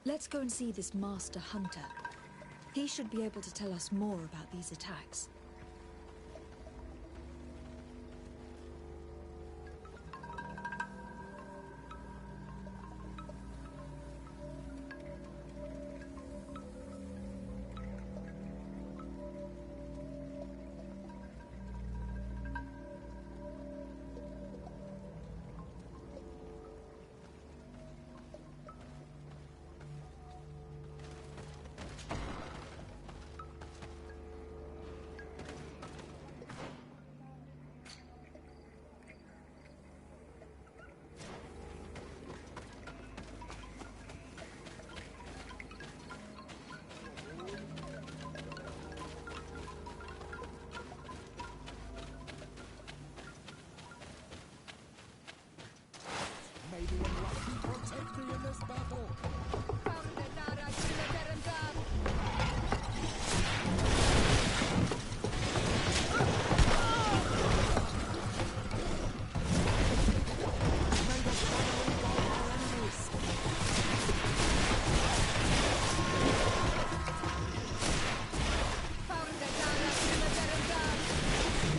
Let's go and see this Master Hunter. He should be able to tell us more about these attacks. Maybe enlightenment will take me in this battle.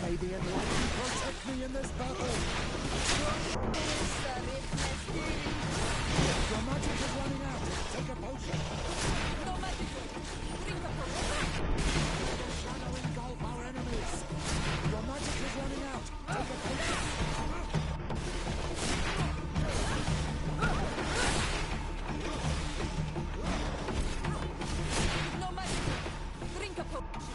Maybe enlightenment will take me in this battle. Your magic is running out. Take a potion. No magic. Drink a potion. Let the shadow engulf our enemies. Your magic is running out. Take a potion. No magic. Drink a potion.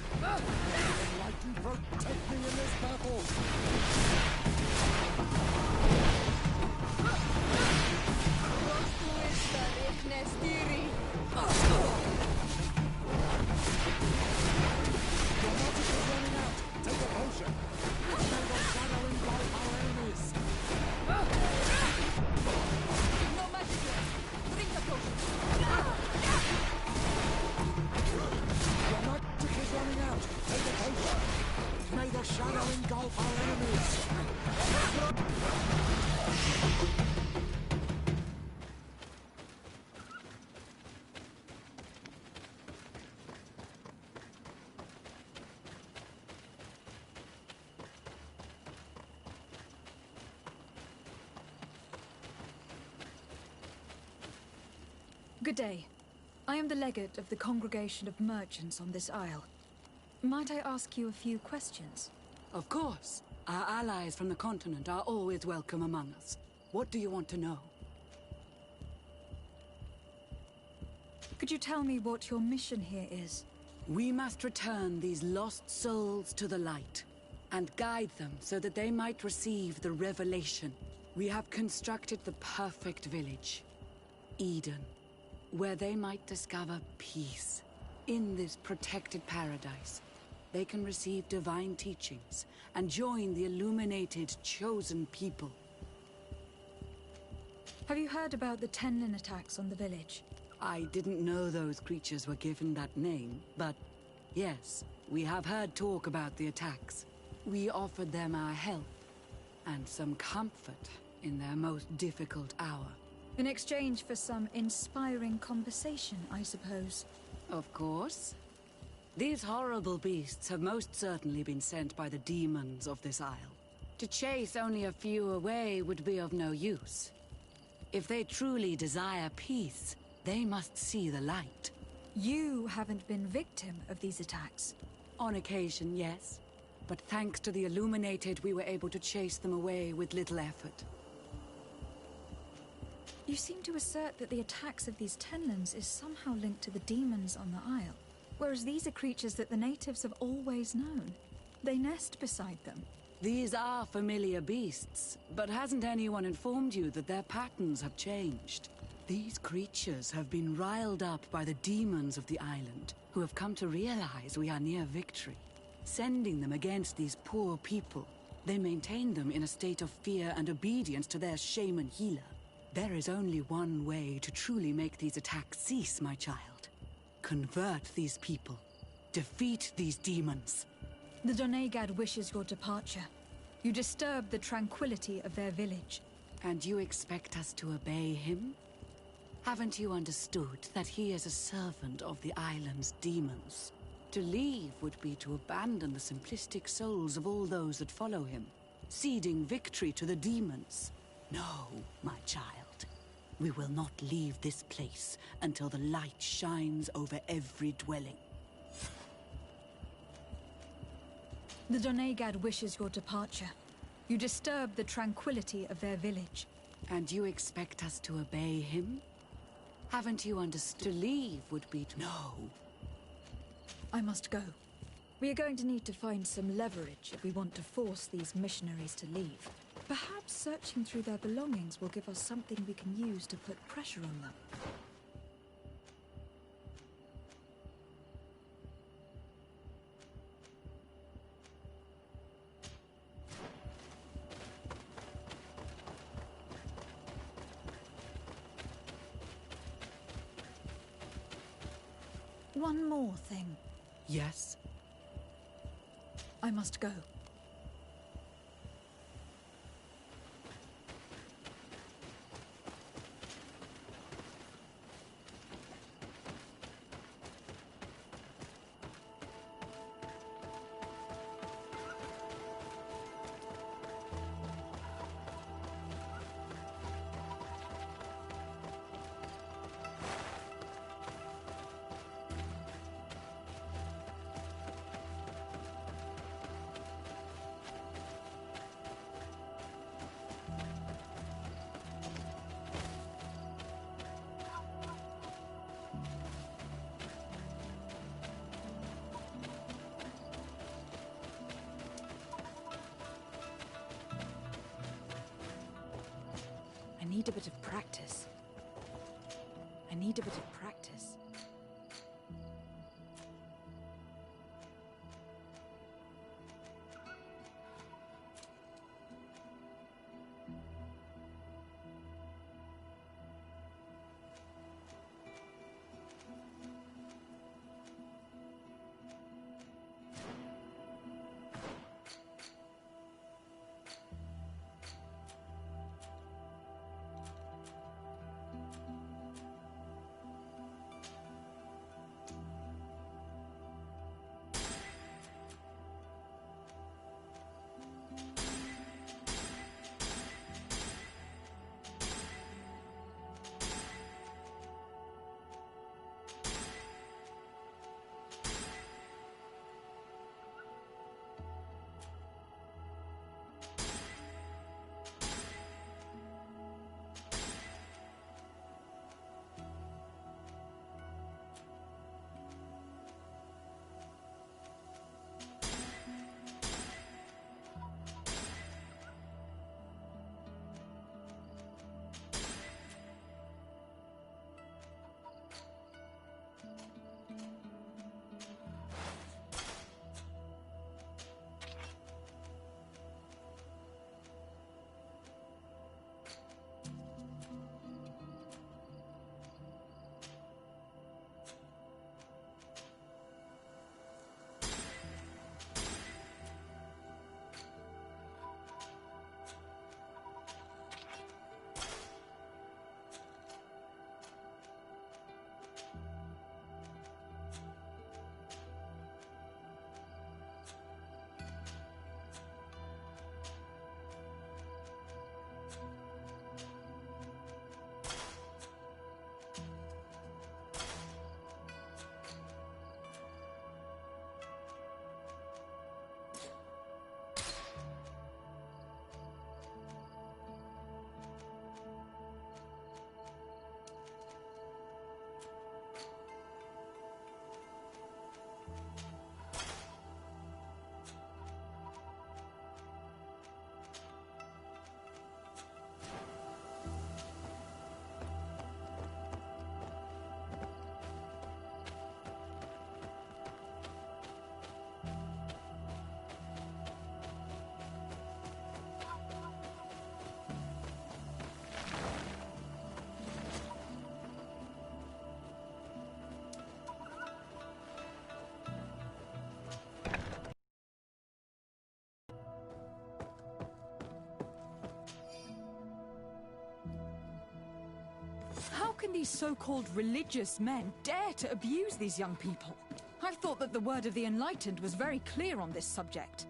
Enlightenment protect me in this battle. Your magic is running out. Take a potion. May the shadow engulf our enemies. No magic. Drink a potion. Your magic is running out. Take a potion. May the shadow engulf our enemies. Good day. I am the legate of the Congregation of Merchants on this isle. Might I ask you a few questions? Of course. Our allies from the continent are always welcome among us. What do you want to know? Could you tell me what your mission here is? We must return these lost souls to the light, and guide them so that they might receive the revelation. We have constructed the perfect village, Eden, where they might discover peace. In this protected paradise, they can receive divine teachings and join the illuminated, chosen people. Have you heard about the Tenlin attacks on the village? I didn't know those creatures were given that name, but yes, we have heard talk about the attacks. We offered them our help and some comfort in their most difficult hour. In exchange for some inspiring conversation, I suppose. Of course. These horrible beasts have most certainly been sent by the demons of this isle. To chase only a few away would be of no use. If they truly desire peace, they must see the light. You haven't been victim of these attacks. On occasion, yes. But thanks to the Illuminated, we were able to chase them away with little effort. You seem to assert that the attacks of these Tenlands is somehow linked to the demons on the Isle, whereas these are creatures that the natives have always known. They nest beside them. These are familiar beasts, but hasn't anyone informed you that their patterns have changed? These creatures have been riled up by the demons of the island, who have come to realize we are near victory. Sending them against these poor people, they maintain them in a state of fear and obedience to their shaman healer. There is only one way to truly make these attacks cease, my child. Convert these people. Defeat these demons. The Donegad wishes your departure. You disturb the tranquility of their village. And you expect us to obey him? Haven't you understood that he is a servant of the island's demons? To leave would be to abandon the simplistic souls of all those that follow him, ceding victory to the demons. No, my child. We will not leave this place until the light shines over every dwelling. The Donegad wishes your departure. You disturb the tranquility of their village. And you expect us to obey him? Haven't you understood? To leave would be to... No. I must go. We are going to need to find some leverage if we want to force these missionaries to leave. Perhaps searching through their belongings will give us something we can use to put pressure on them. One more thing. Yes? I must go. I need a bit of practice. I need a bit of practice. can these so-called religious men dare to abuse these young people? I've thought that the word of the Enlightened was very clear on this subject.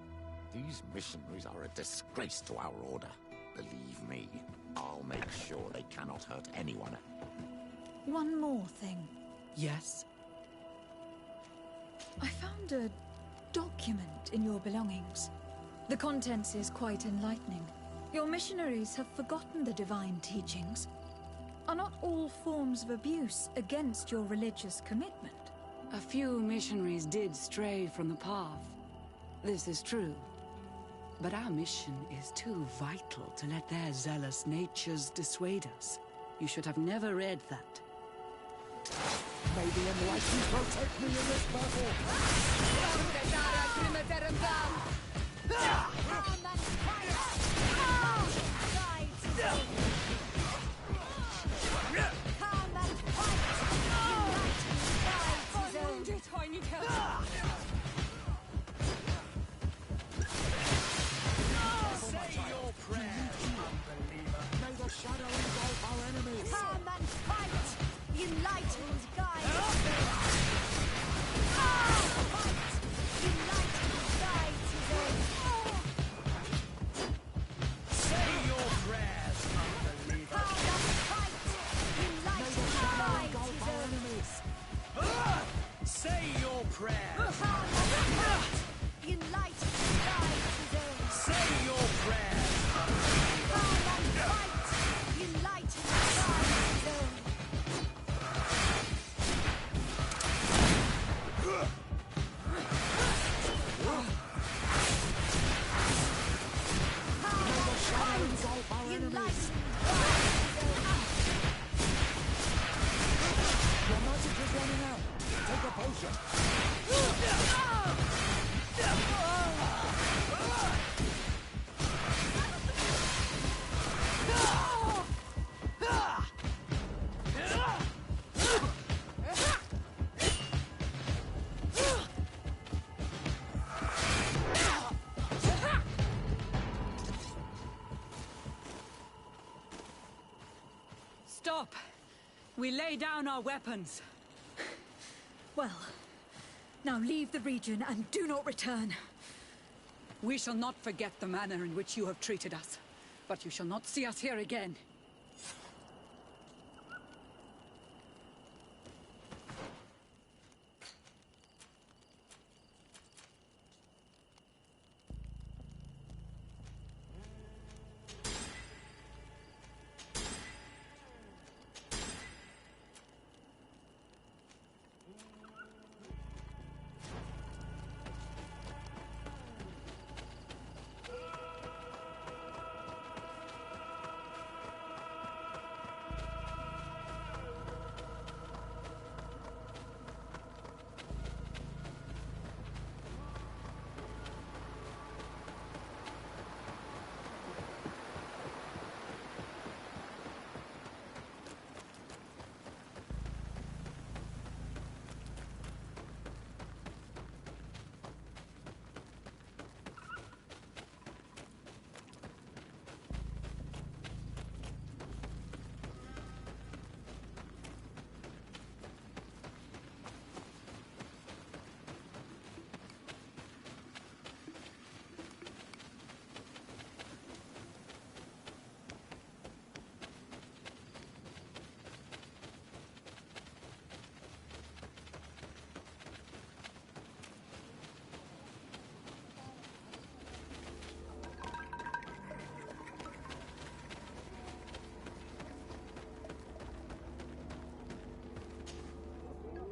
These missionaries are a disgrace to our order. Believe me, I'll make sure they cannot hurt anyone. One more thing. Yes? I found a document in your belongings. The contents is quite enlightening. Your missionaries have forgotten the divine teachings. Are not all forms of abuse against your religious commitment? A few missionaries did stray from the path. This is true. But our mission is too vital to let their zealous natures dissuade us. You should have never read that. May the Enlightened protect me in this battle! I'm wounded. I need help. Say your prayers, unbeliever! May the shadow engulf our enemies! Come and fight! The enlightened guide! Fight! The enlightened guide Say your prayers, unbeliever! Come and fight! The enlightened guide Engulf our enemies! Say your prayers! Come and fight! The enlightened guide Say your prayers! Come and fight! The enlightened guide Engulf our enemies! Your magic is running out! Take a potion! Stop! We lay down our weapons. Well, now leave the region and do not return. We shall not forget the manner in which you have treated us, but you shall not see us here again.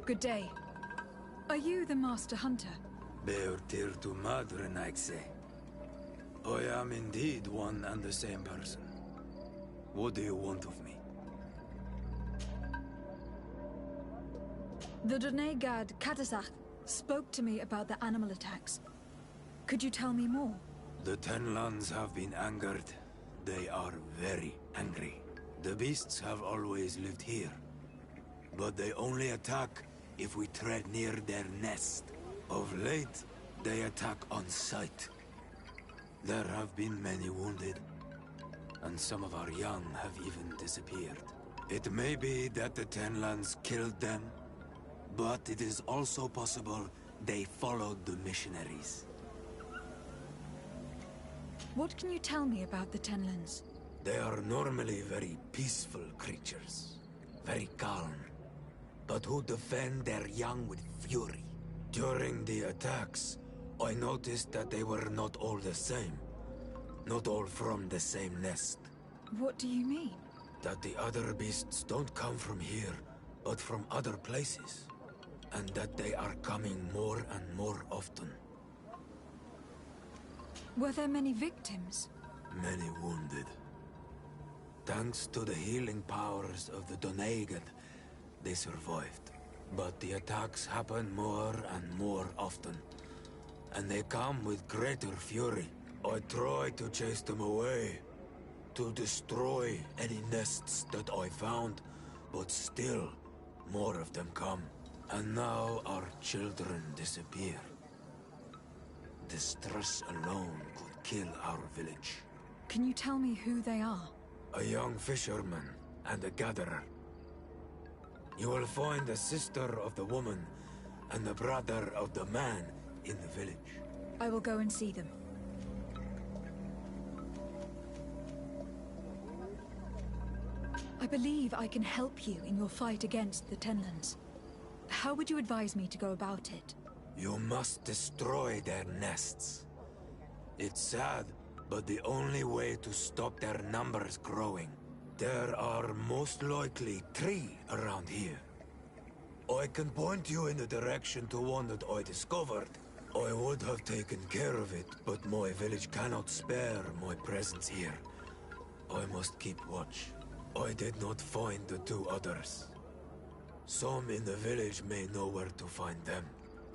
Good day. Are you the Master Hunter? Beortir tu madre, Naxe. I am indeed one and the same person. What do you want of me? The Donegad Katasach spoke to me about the animal attacks. Could you tell me more? The Ten Lands have been angered. They are very angry. The beasts have always lived here. But they only attack if we tread near their nest. Of late, they attack on sight. There have been many wounded, and some of our young have even disappeared. It may be that the Tenlands killed them, but it is also possible they followed the missionaries. What can you tell me about the Tenlands? They are normally very peaceful creatures, very calm, but who defend their young with fury. During the attacks, I noticed that they were not all the same. Not all from the same nest. What do you mean? That the other beasts don't come from here, but from other places. And that they are coming more and more often. Were there many victims? Many wounded. Thanks to the healing powers of the Donegan, they survived. But the attacks happen more and more often. And they come with greater fury. I try to chase them away. To destroy any nests that I found. But still, more of them come. And now our children disappear. The stress alone could kill our village. Can you tell me who they are? A young fisherman and a gatherer. You will find the sister of the woman and the brother of the man in the village. I will go and see them. I believe I can help you in your fight against the Tenlands. How would you advise me to go about it? You must destroy their nests. It's sad, but the only way to stop their numbers growing. There are most likely 3 around here. I can point you in the direction to one that I discovered. I would have taken care of it, but my village cannot spare my presence here. I must keep watch. I did not find the 2 others. Some in the village may know where to find them.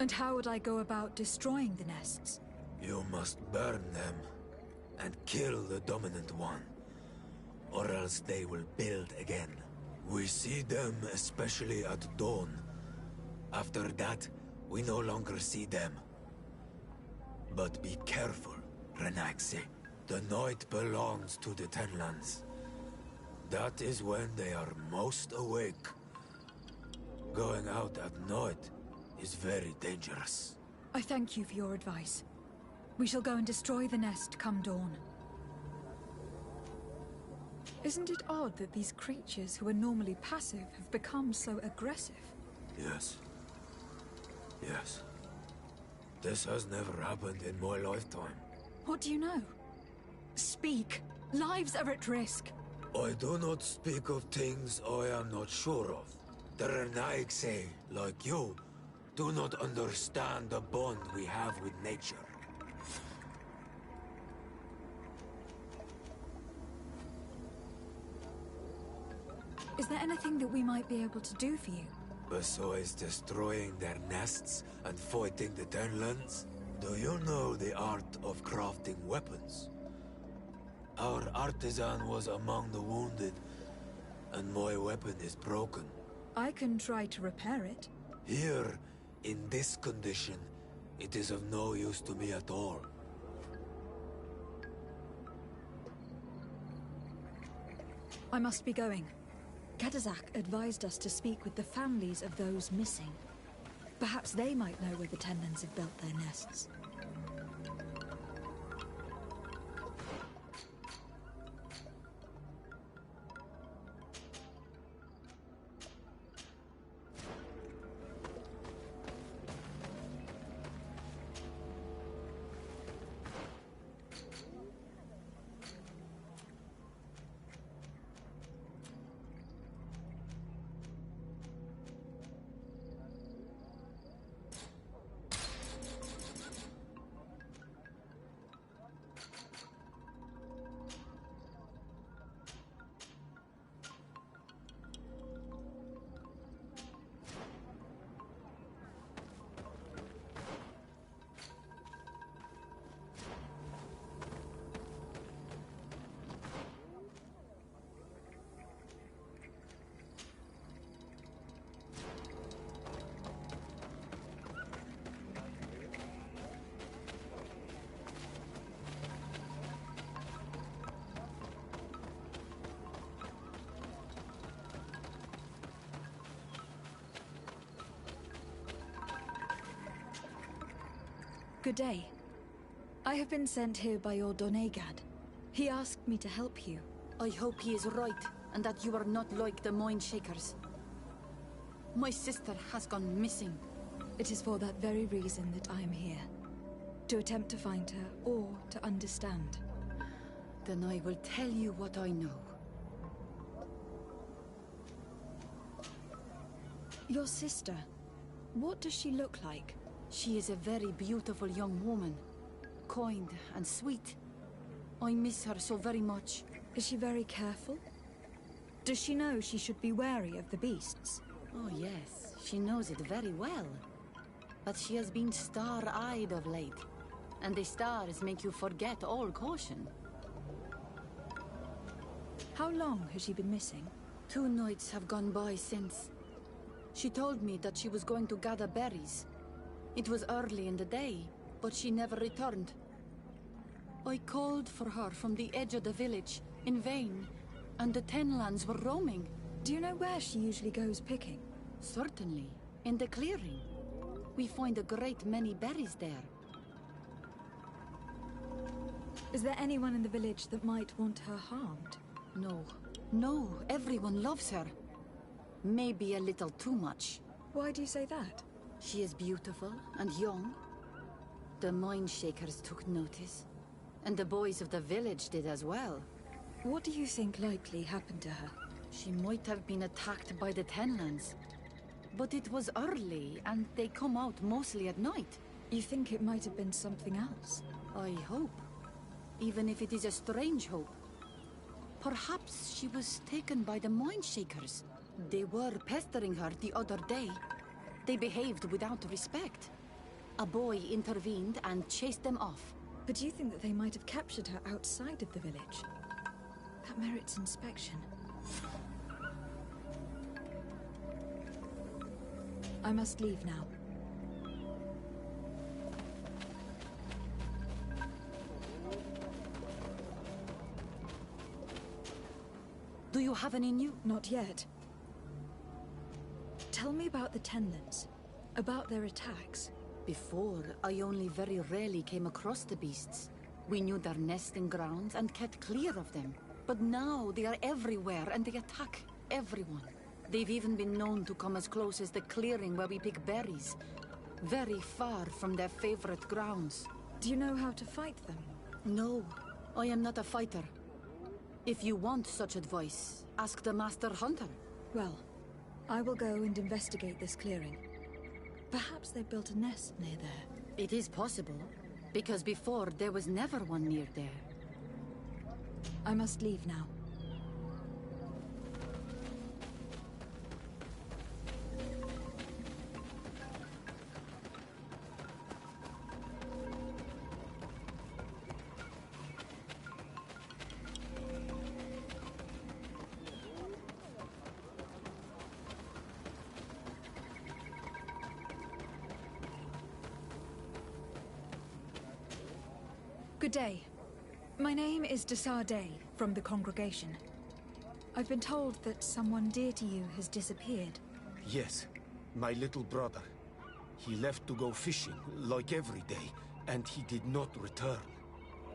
And how would I go about destroying the nests? You must burn them and kill the dominant one, or else they will build again. We see them especially at dawn. After that, we no longer see them. But be careful, Renaxi. The night belongs to the Tenlands. That is when they are most awake. Going out at night is very dangerous. I thank you for your advice. We shall go and destroy the nest come dawn. Isn't it odd that these creatures who are normally passive have become so aggressive? Yes. Yes. This has never happened in my lifetime. What do you know? Speak! Lives are at risk! I do not speak of things I am not sure of. The Renaigse, like you, do not understand the bond we have with nature. Is there anything that we might be able to do for you? Besides destroying their nests and fighting the Tenlands, do you know the art of crafting weapons? Our artisan was among the wounded, and my weapon is broken. I can try to repair it. Here, in this condition, it is of no use to me at all. I must be going. Kadazak advised us to speak with the families of those missing. Perhaps they might know where the Tenlands have built their nests. Good day. I have been sent here by your Donegad. He asked me to help you. I hope he is right, and that you are not like the Mind Shakers. My sister has gone missing. It is for that very reason that I am here. To attempt to find her, or to understand. Then I will tell you what I know. Your sister, what does she look like? She is a very beautiful young woman. Kind and sweet. I miss her so very much. Is she very careful? Does she know she should be wary of the beasts? Oh yes, she knows it very well. But she has been star-eyed of late. And the stars make you forget all caution. How long has she been missing? 2 nights have gone by since. She told me that she was going to gather berries. It was early in the day, but she never returned. I called for her from the edge of the village, in vain, and the Tenlands were roaming. Do you know where she usually goes picking? Certainly, in the clearing. We find a great many berries there. Is there anyone in the village that might want her harmed? No, everyone loves her. Maybe a little too much. Why do you say that? She is beautiful and young. The Mind Shakers took notice. And the boys of the village did as well. What do you think likely happened to her? She might have been attacked by the Tenlands. But it was early, and they come out mostly at night. You think it might have been something else? I hope. Even if it is a strange hope. Perhaps she was taken by the Mind Shakers. They were pestering her the other day. They behaved without respect. A boy intervened and chased them off. But do you think that they might have captured her outside of the village? That merits inspection. I must leave now. Do you have any new? Not yet. Tell me about the Tenlands. About their attacks. Before, I only very rarely came across the beasts. We knew their nesting grounds and kept clear of them. But now they are everywhere and they attack everyone. They've even been known to come as close as the clearing where we pick berries. Very far from their favorite grounds. Do you know how to fight them? No, I am not a fighter. If you want such advice, ask the Master Hunter. Well, I will go and investigate this clearing. Perhaps they built a nest near there. It is possible, because before there was never one near there. I must leave now. Good day. My name is Desardet, from the congregation. I've been told that someone dear to you has disappeared. Yes, my little brother. He left to go fishing, like every day, and he did not return.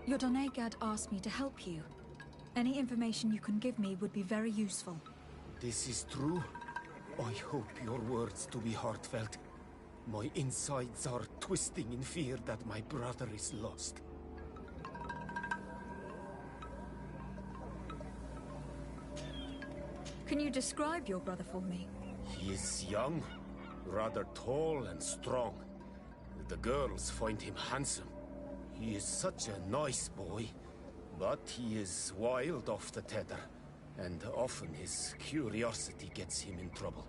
Your Donegad asked me to help you. Any information you can give me would be very useful. This is true? I hope your words to be heartfelt. My insides are twisting in fear that my brother is lost. Can you describe your brother for me? He is young, rather tall and strong. The girls find him handsome. He is such a nice boy, but he is wild off the tether, and often his curiosity gets him in trouble.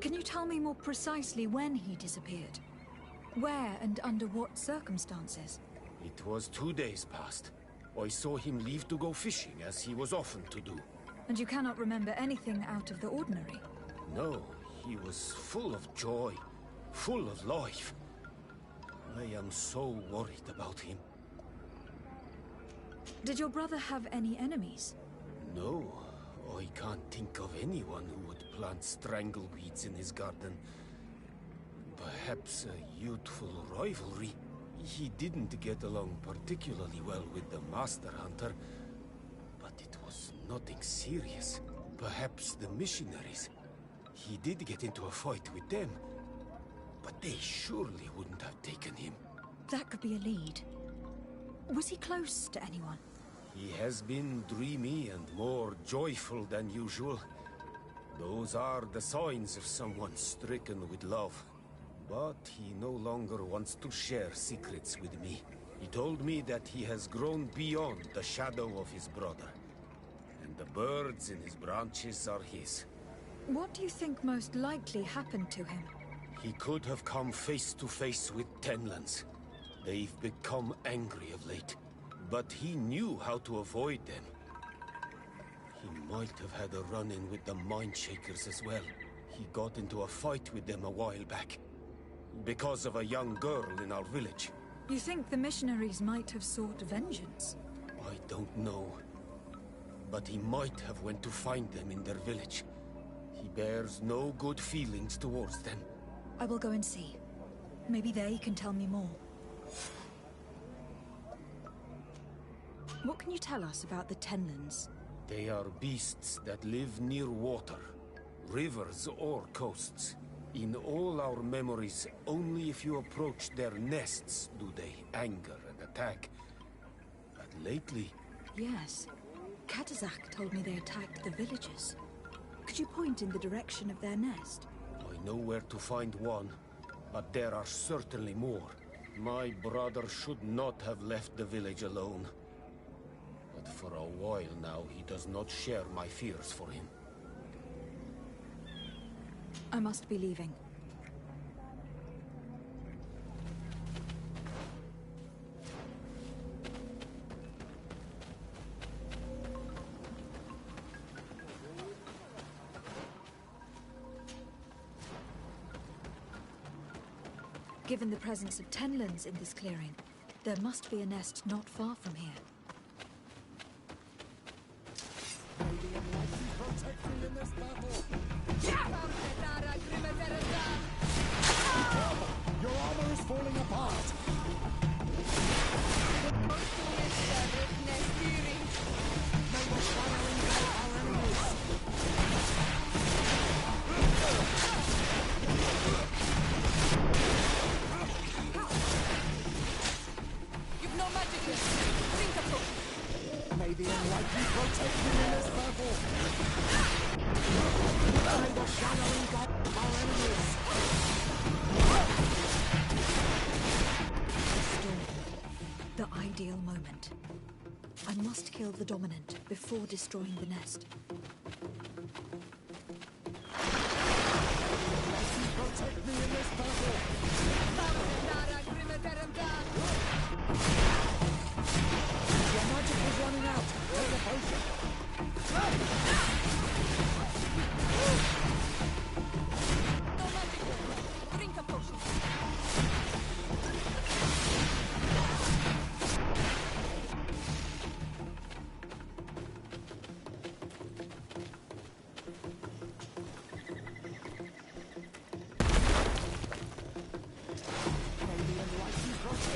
Can you tell me more precisely when he disappeared? Where and under what circumstances? It was 2 days past. I saw him leave to go fishing, as he was often to do. And you cannot remember anything out of the ordinary? No, he was full of joy, full of life. I am so worried about him. Did your brother have any enemies? No, I can't think of anyone who would plant strangleweeds in his garden. Perhaps a youthful rivalry. He didn't get along particularly well with the Master Hunter, but it was nothing serious. Perhaps the missionaries. He did get into a fight with them, but they surely wouldn't have taken him. That could be a lead. Was he close to anyone? He has been dreamy and more joyful than usual. Those are the signs of someone stricken with love. But he no longer wants to share secrets with me. He told me that he has grown beyond the shadow of his brother. And the birds in his branches are his. What do you think most likely happened to him? He could have come face to face with Tenlands. They've become angry of late. But he knew how to avoid them. He might have had a run-in with the Mindshakers as well. He got into a fight with them a while back. Because of a young girl in our village. You think the missionaries might have sought vengeance? I don't know. But he might have went to find them in their village. He bears no good feelings towards them. I will go and see. Maybe they can tell me more. What can you tell us about the Tenlands? They are beasts that live near water, rivers or coasts. In all our memories, only if you approach their nests do they anger and attack. But lately... Yes. Katazak told me they attacked the villagers. Could you point in the direction of their nest? I know where to find one, but there are certainly more. My brother should not have left the village alone. But for a while now, he does not share my fears for him. I must be leaving. Given the presence of Tenlands in this clearing, there must be a nest not far from here. Your armor is falling apart! May the shadow engulf our enemies! You've no magic left. Think of it. May the enlightened protect you in this battle! May the shadow engulf our enemies! The ideal moment. I must kill the dominant before destroying the nest. Protect me in this battle! Your magic is running out! Take a potion! No magic left. Drink a potion. May the enlightened protect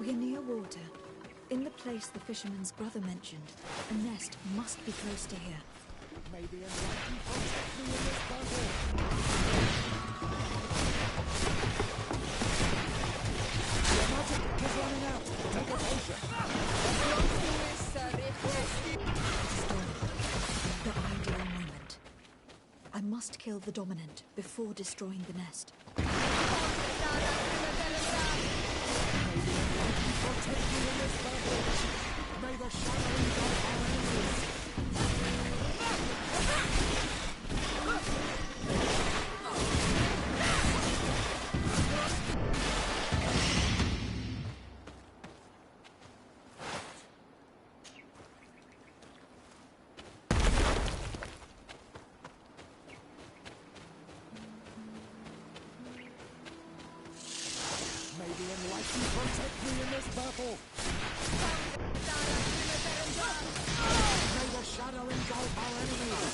We are near water. In the place the fisherman's brother mentioned. A nest must be close to here. May the enlightened protect me in this battle. Your magic is running out. Take a potion. Storm. The ideal moment. I must kill the dominant before destroying the nest. Protect me in this battle. May the shadow engulf our enemies. May the enlightened protect me in this battle. May the shadow engulf our enemies.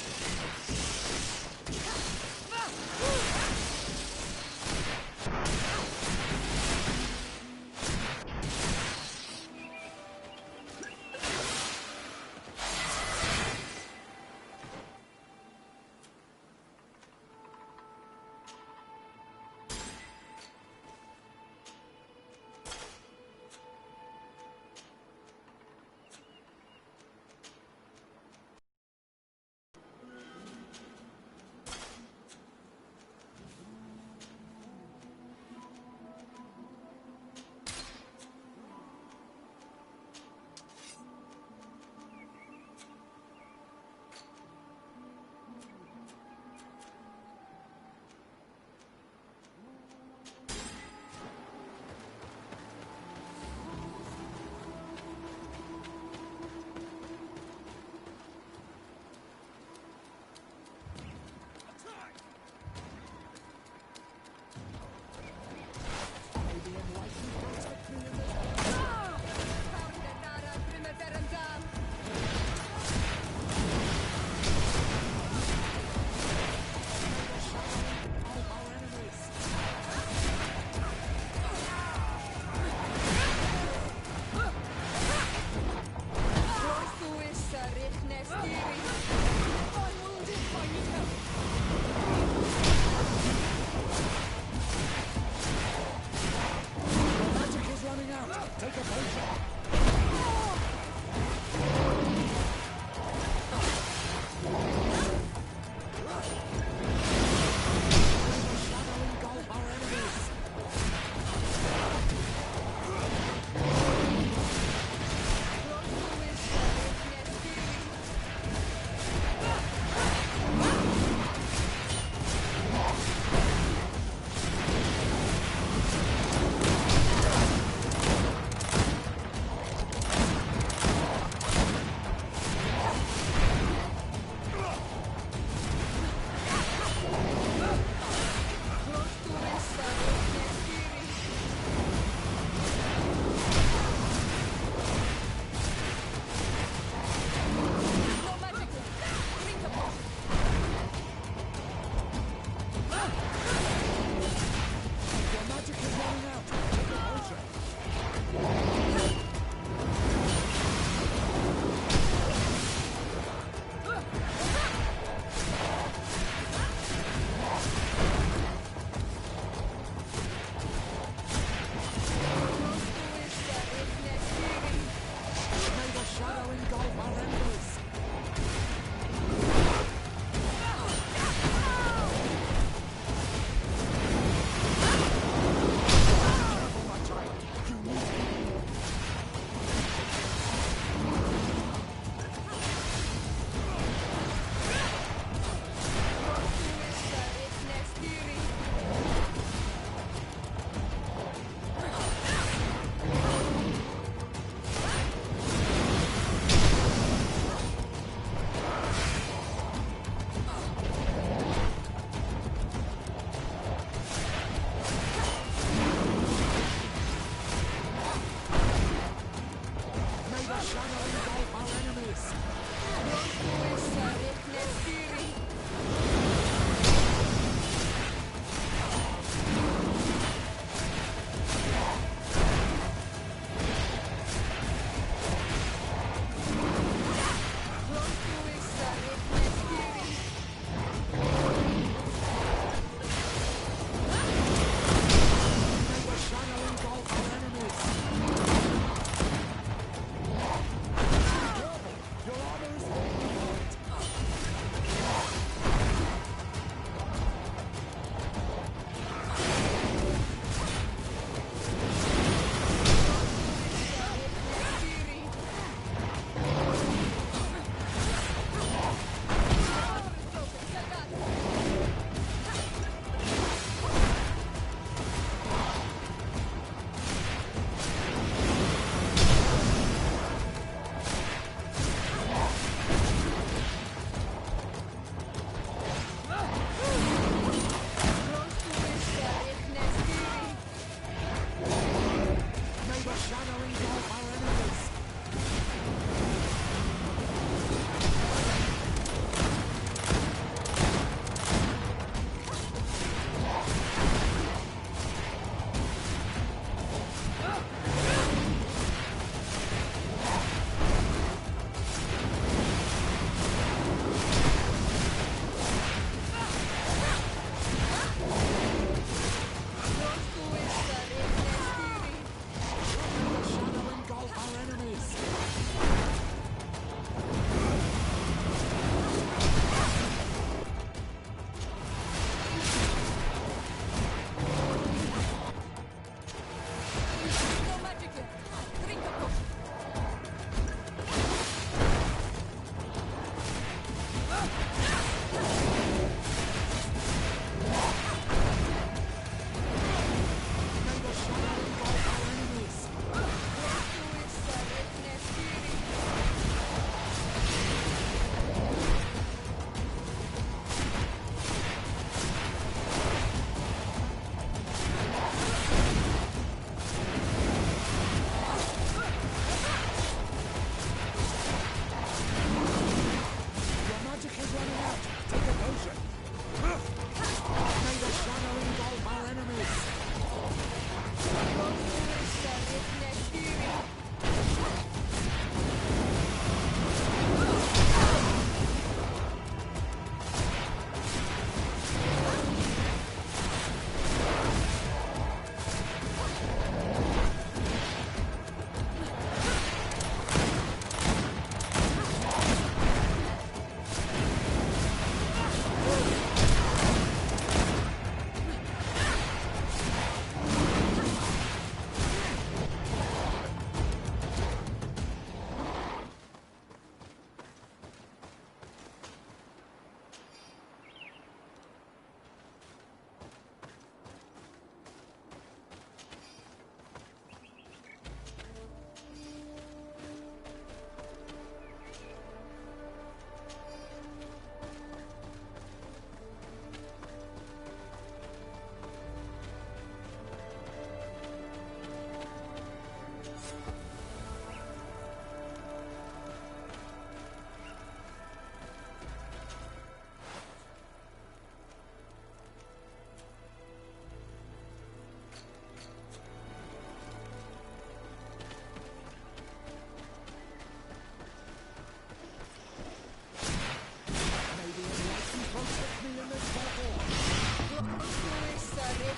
Your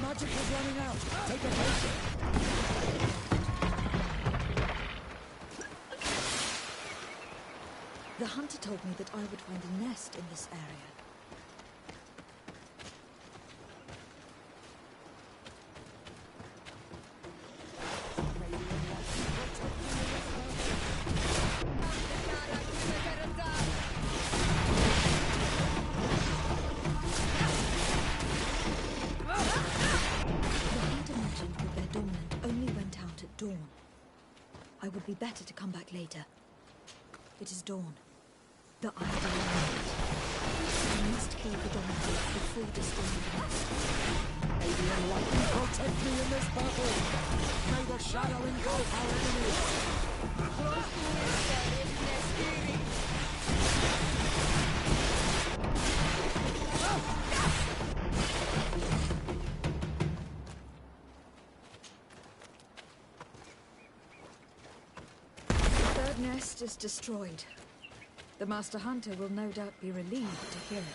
magic is running out. Take a potion. The hunter told me that I would find a nest in this area. I would be better to come back later. It is dawn. The ideal moment. I must kill the dominant before destroying the nest. May the enlightened protect me in this battle. May the shadow engulf our enemies. The nest is destroyed. The Master Hunter will no doubt be relieved to hear it.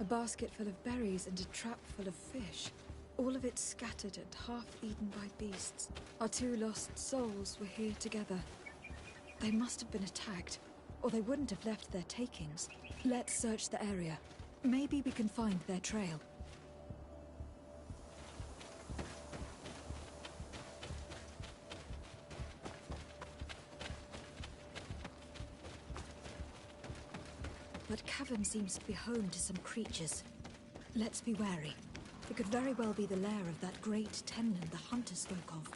A basket full of berries and a trap full of fish. All of it scattered and half eaten by beasts. Our two lost souls were here together. They must have been attacked, or they wouldn't have left their takings. Let's search the area. Maybe we can find their trail. That cavern seems to be home to some creatures. Let's be wary. It could very well be the lair of that great Tennon the hunter spoke of.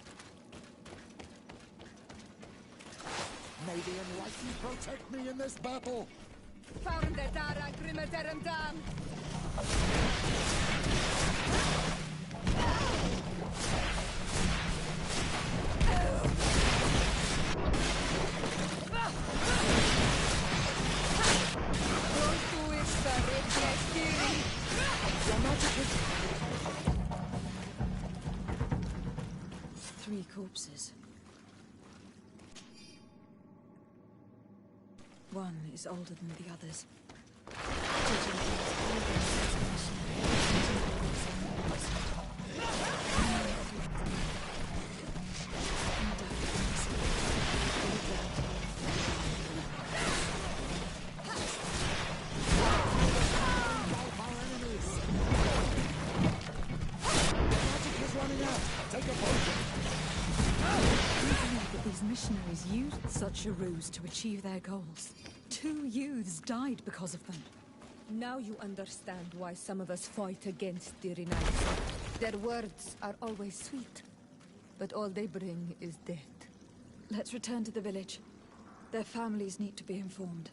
May the enlightened protect me in this battle. Your magic is... 3 corpses. One is older than the others. These missionaries used such a ruse to achieve their goals. 2 youths died because of them. Now you understand why some of us fight against the Renaissance. Their words are always sweet, but all they bring is death. Let's return to the village. Their families need to be informed.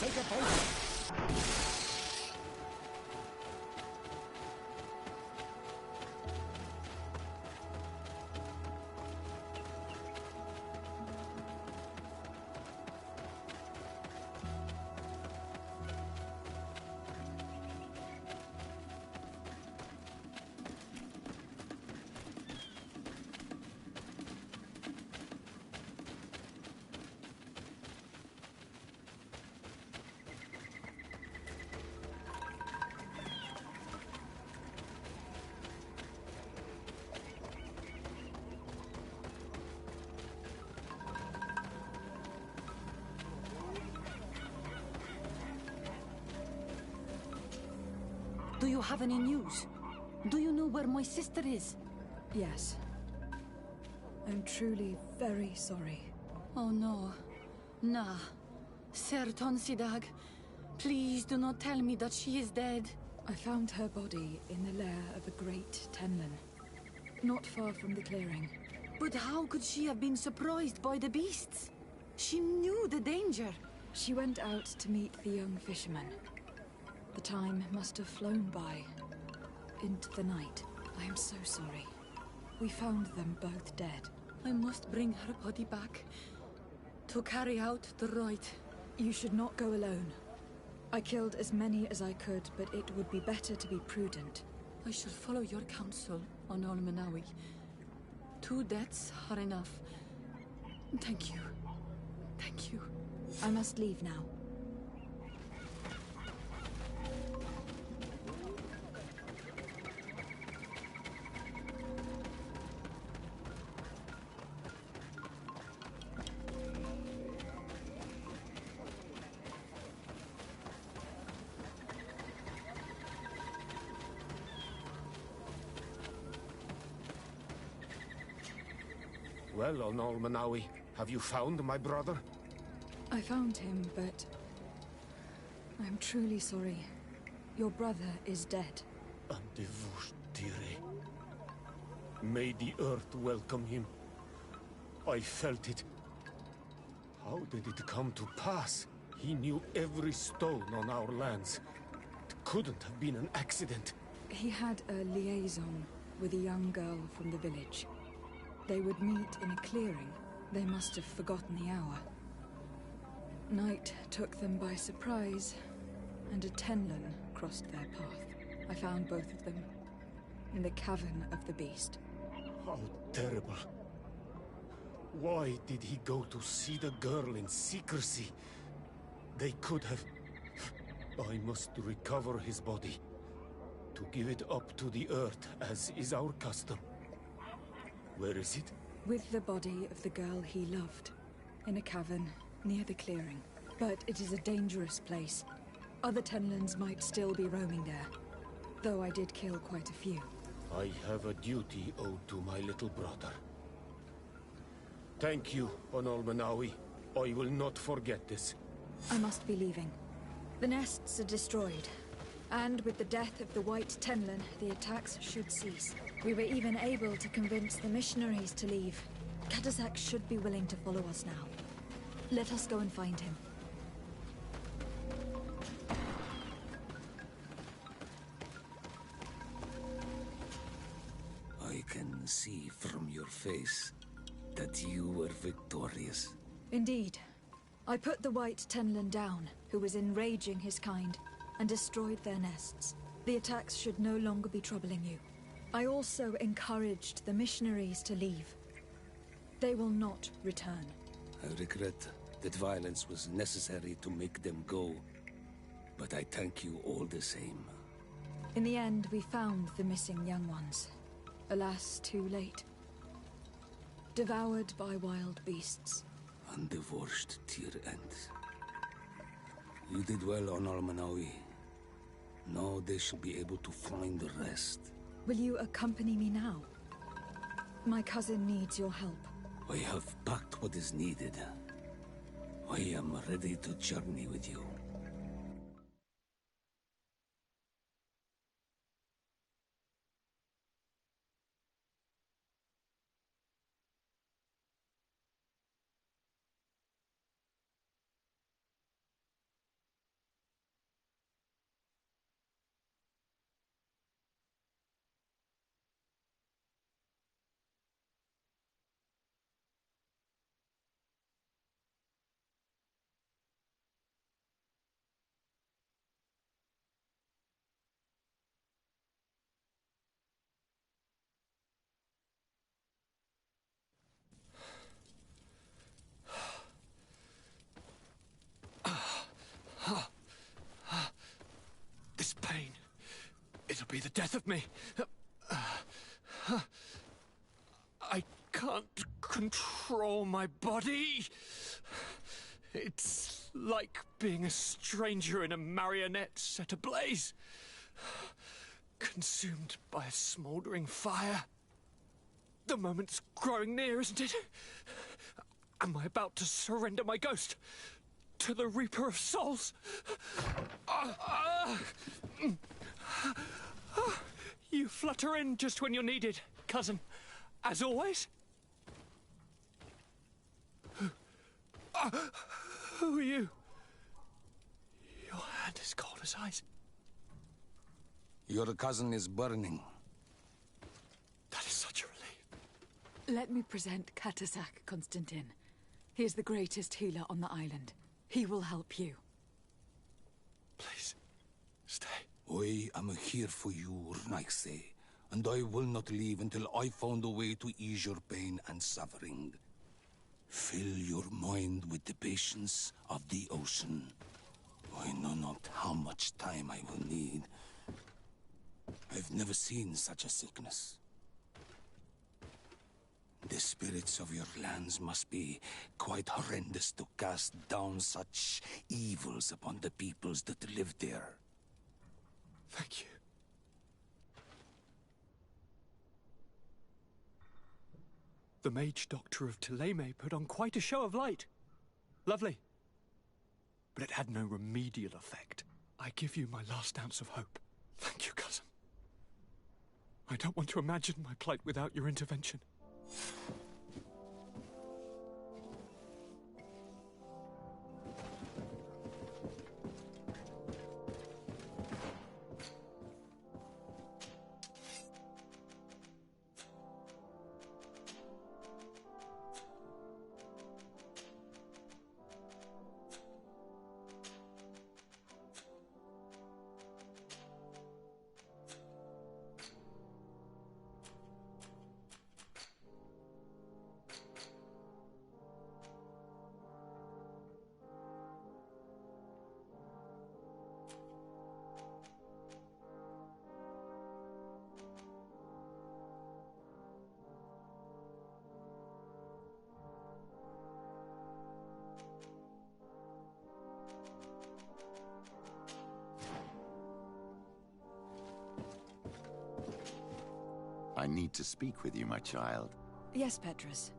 take a pace. Do you have any news? Do you know where my sister is? Yes. I'm truly very sorry. Oh no. Nah. Ser Tonsidag, please do not tell me that she is dead. I found her body in the lair of a great Tenlin, not far from the clearing. But how could she have been surprised by the beasts? She knew the danger. She went out to meet the young fisherman. The time must have flown by, into the night. I am so sorry. We found them both dead. I must bring her body back to carry out the rite. You should not go alone. I killed as many as I could, but it would be better to be prudent. I shall follow your counsel on Olmenawi. 2 deaths are enough. Thank you. Thank you. I must leave now. Well, on Olmenawi, have you found my brother? I found him, but I'm truly sorry. Your brother is dead. Andevushtire. May the earth welcome him. I felt it. How did it come to pass? He knew every stone on our lands. It couldn't have been an accident. He had a liaison with a young girl from the village. They would meet in a clearing. They must have forgotten the hour. Night took them by surprise, and a Tenlin crossed their path. I found both of them in the cavern of the beast. How terrible. Why did he go to see the girl in secrecy? They could have... I must recover his body, to give it up to the earth, as is our custom. Where is it? With the body of the girl he loved, in a cavern near the clearing. But it is a dangerous place. Other Tenlins might still be roaming there, though I did kill quite a few. I have a duty owed to my little brother. Thank you, Onolmenawi. I will not forget this. I must be leaving. The nests are destroyed, and with the death of the White Tenlin, the attacks should cease. We were even able to convince the missionaries to leave. Katazak should be willing to follow us now. Let us go and find him. I can see from your face that you were victorious. Indeed. I put the White Tenlin down, who was enraging his kind, and destroyed their nests. The attacks should no longer be troubling you. I also encouraged the missionaries to leave. They will not return. I regret that violence was necessary to make them go, but I thank you all the same. In the end, we found the missing young ones. Alas, too late. Devoured by wild beasts. And the worst tier ends. You did well on Almanawi. Now they should be able to find the rest. Will you accompany me now? My cousin needs your help. I have packed what is needed. I am ready to journey with you. the death of me. I can't control my body. It's like being a stranger in a marionette set ablaze. Consumed by a smouldering fire. The moment's growing near, isn't it? Am I about to surrender my ghost to the Reaper of Souls? You flutter in just when you're needed, cousin. As always. Who are you? Your hand is cold as ice. Your cousin is burning. That is such a relief. Let me present Katasak, Constantin. He is the greatest healer on the island. He will help you. Please, stay. I am here for you, Rnaise, and I will not leave until I found a way to ease your pain and suffering. Fill your mind with the patience of the ocean. I know not how much time I will need. I've never seen such a sickness. The spirits of your lands must be quite horrendous to cast down such evils upon the peoples that live there. Thank you. The mage doctor of Thélème put on quite a show of light. Lovely. But it had no remedial effect. I give you my last ounce of hope. Thank you, cousin. I don't want to imagine my plight without your intervention. I need to speak with you, my child. Yes, Petrus.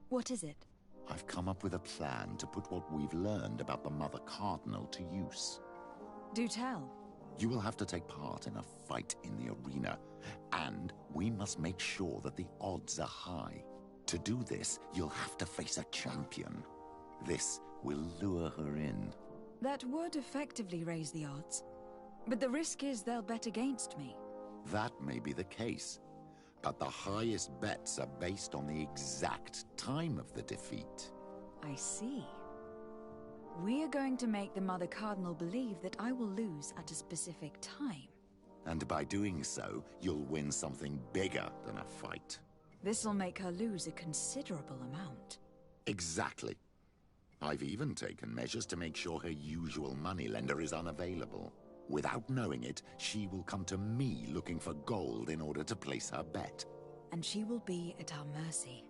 What is it? I've come up with a plan to put what we've learned about the Mother Cardinal to use. Do tell. You will have to take part in a fight in the arena, and we must make sure that the odds are high. To do this, you'll have to face a champion. This will lure her in. That would effectively raise the odds. But the risk is they'll bet against me. That may be the case, but the highest bets are based on the exact time of the defeat. I see. We are going to make the Mother Cardinal believe that I will lose at a specific time. And by doing so, you'll win something bigger than a fight. This'll make her lose a considerable amount. Exactly. I've even taken measures to make sure her usual moneylender is unavailable. Without knowing it, she will come to me looking for gold in order to place her bet. And she will be at our mercy.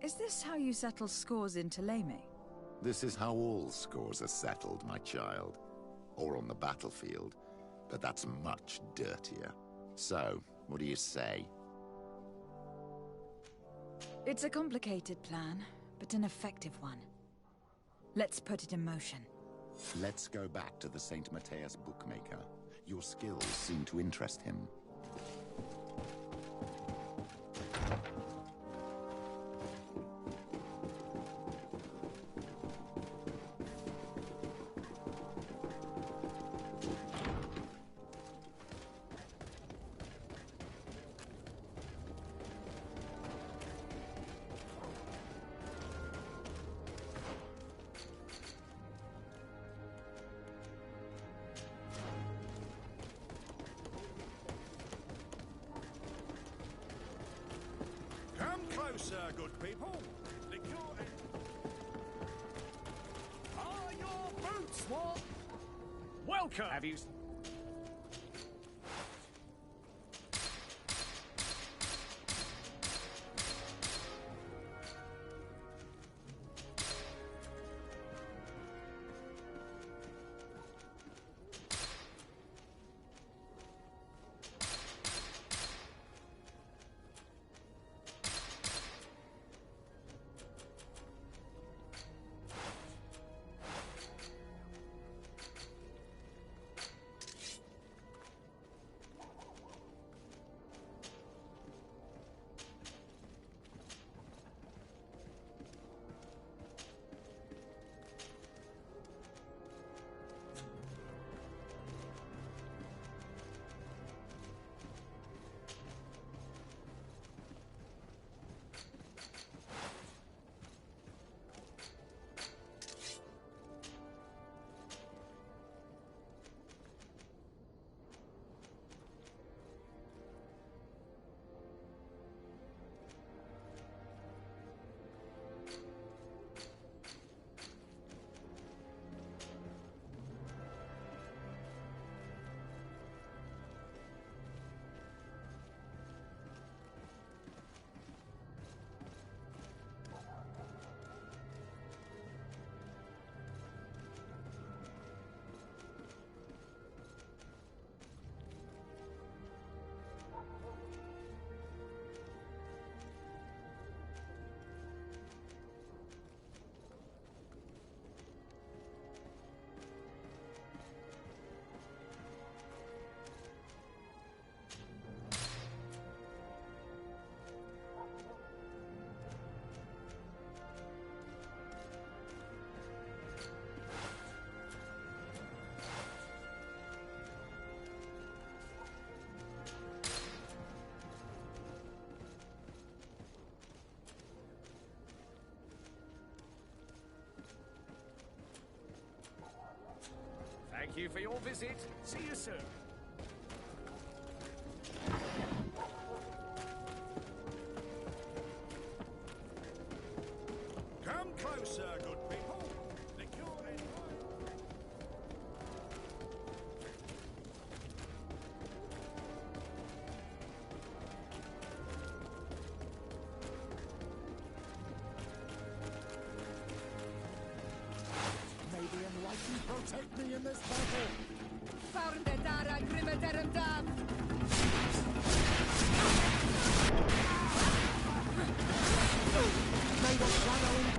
Is this how you settle scores in Thélème? This is how all scores are settled, my child. Or on the battlefield. But that's much dirtier. So, what do you say? It's a complicated plan, but an effective one. Let's put it in motion. Let's go back to the St. Matthias bookmaker. Your skills seem to interest him. Come closer, good people. Are your boots what? Welcome. Have you... you for your visit. See you soon. Come closer, good people. The cure is May the Enlightened protect me in this battle! Found the Dara Grimadarum Dam! May the shadow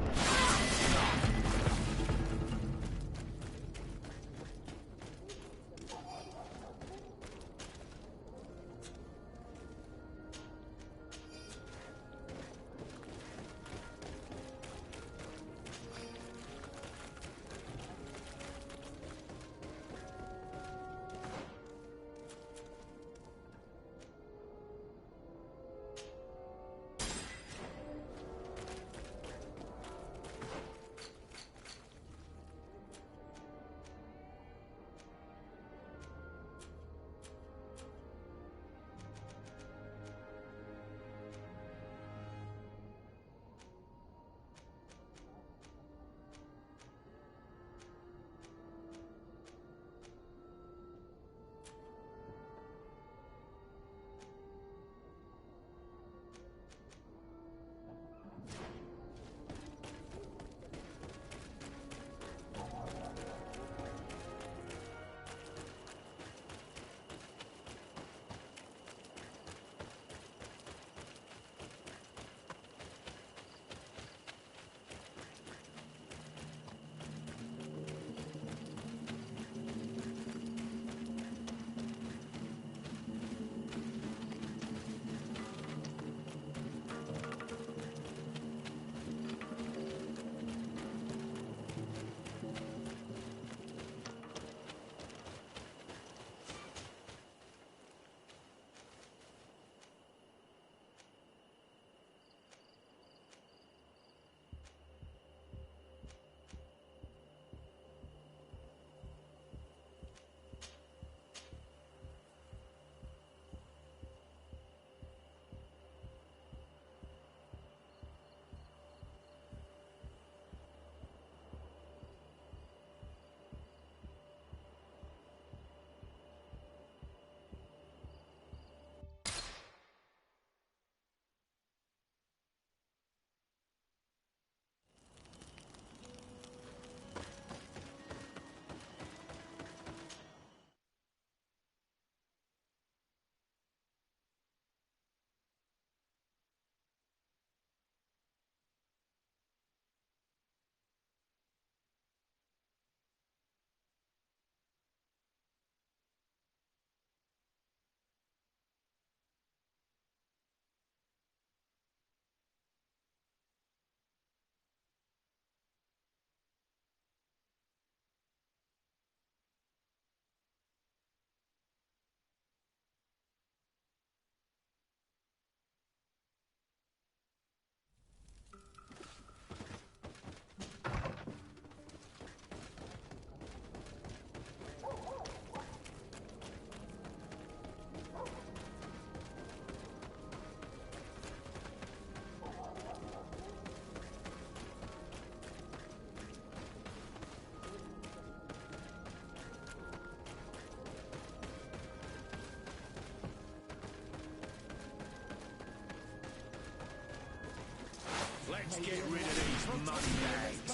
Let's get rid of these moneybags.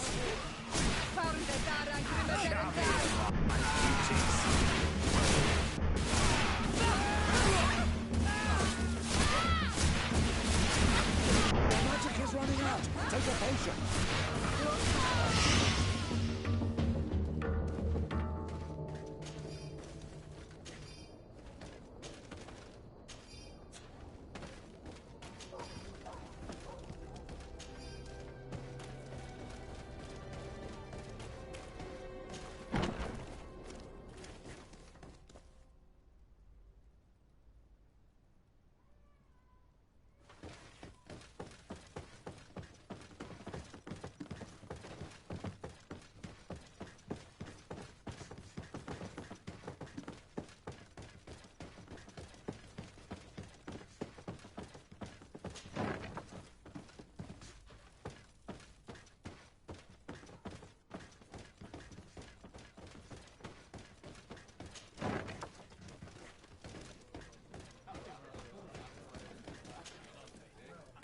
Found the Dara Grimadarum Dam! The magic is running out! Take a potion!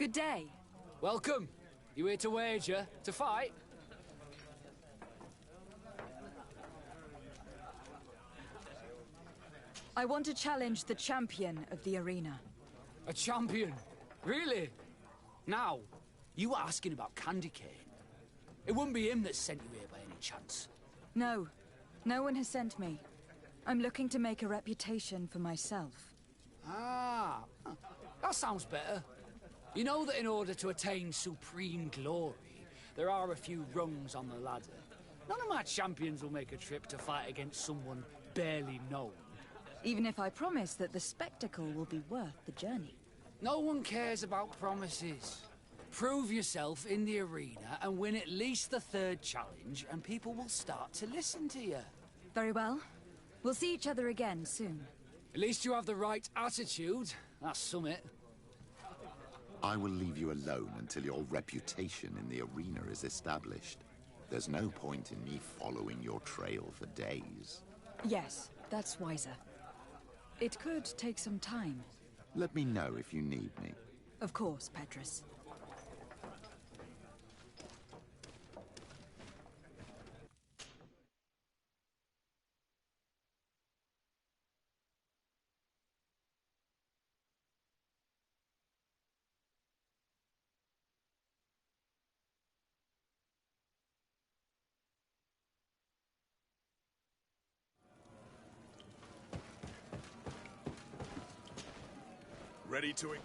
Good day. Welcome. You here to wager? To fight? I want to challenge the champion of the arena. A champion? Really? Now, you were asking about Candy Cane. It wouldn't be him that sent you here by any chance. No. No one has sent me. I'm looking to make a reputation for myself. Ah, that sounds better. You know that in order to attain supreme glory, there are a few rungs on the ladder. None of my champions will make a trip to fight against someone barely known. Even if I promise that the spectacle will be worth the journey. No one cares about promises. Prove yourself in the arena and win at least the third challenge, and people will start to listen to you. Very well. We'll see each other again soon. At least you have the right attitude. That's summit. I will leave you alone until your reputation in the arena is established. There's no point in me following your trail for days. Yes, that's wiser. It could take some time. Let me know if you need me. Of course, Petrus. Ready to...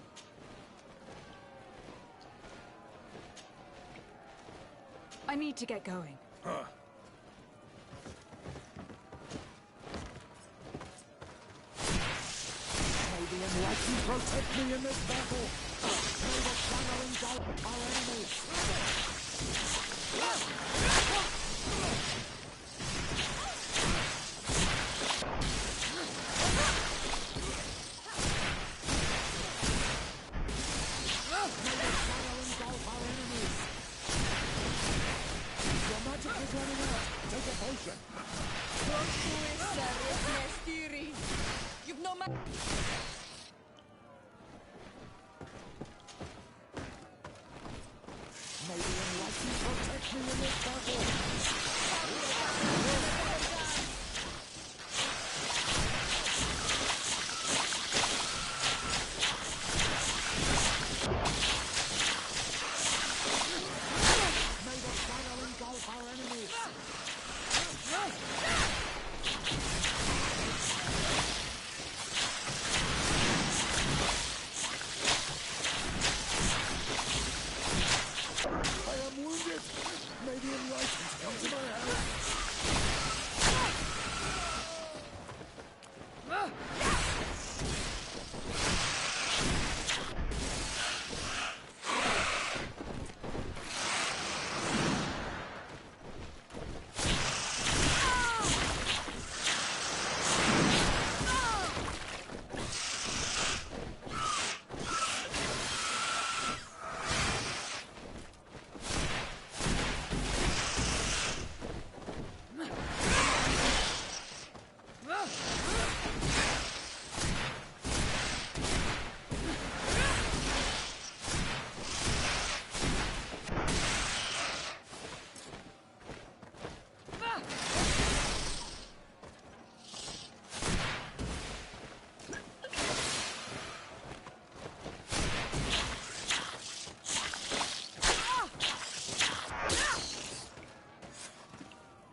I need to get going. Huh. May the enlightened protect me in this battle. May the channel engulf our enemies. You've no ma- May the enlightened protect me in this battle. May the channel engulf our enemies. I am wounded. May the enlightened come to my help.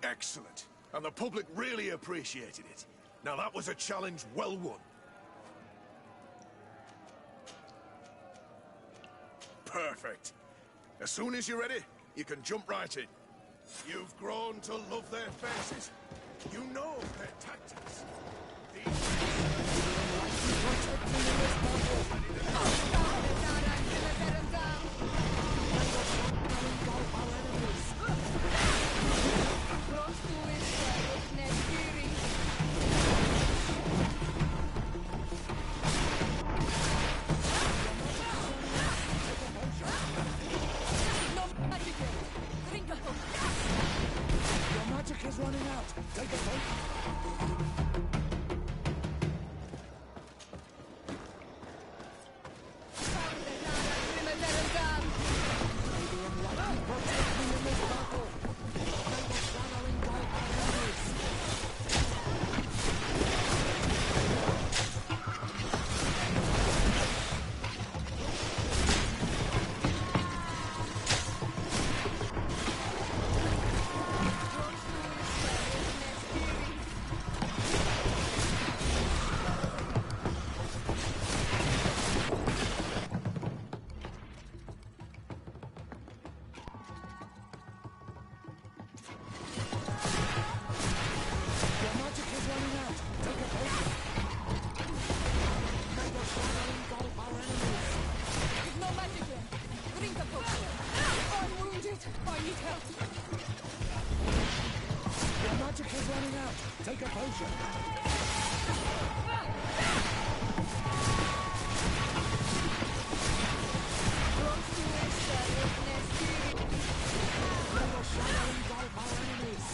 Excellent. And the public really appreciated it. Now that was a challenge well won. Perfect. As soon as you're ready, you can jump right in. You've grown to love their faces. You know their tactics. Your magic is running out. Take a potion. Your magic is running out. Take a potion. May the shadow engulf our enemies. There's no magic here. Drink a potion. I'm wounded. I need help. Your magic is running out. Take a potion. May the shadow engulf our enemies.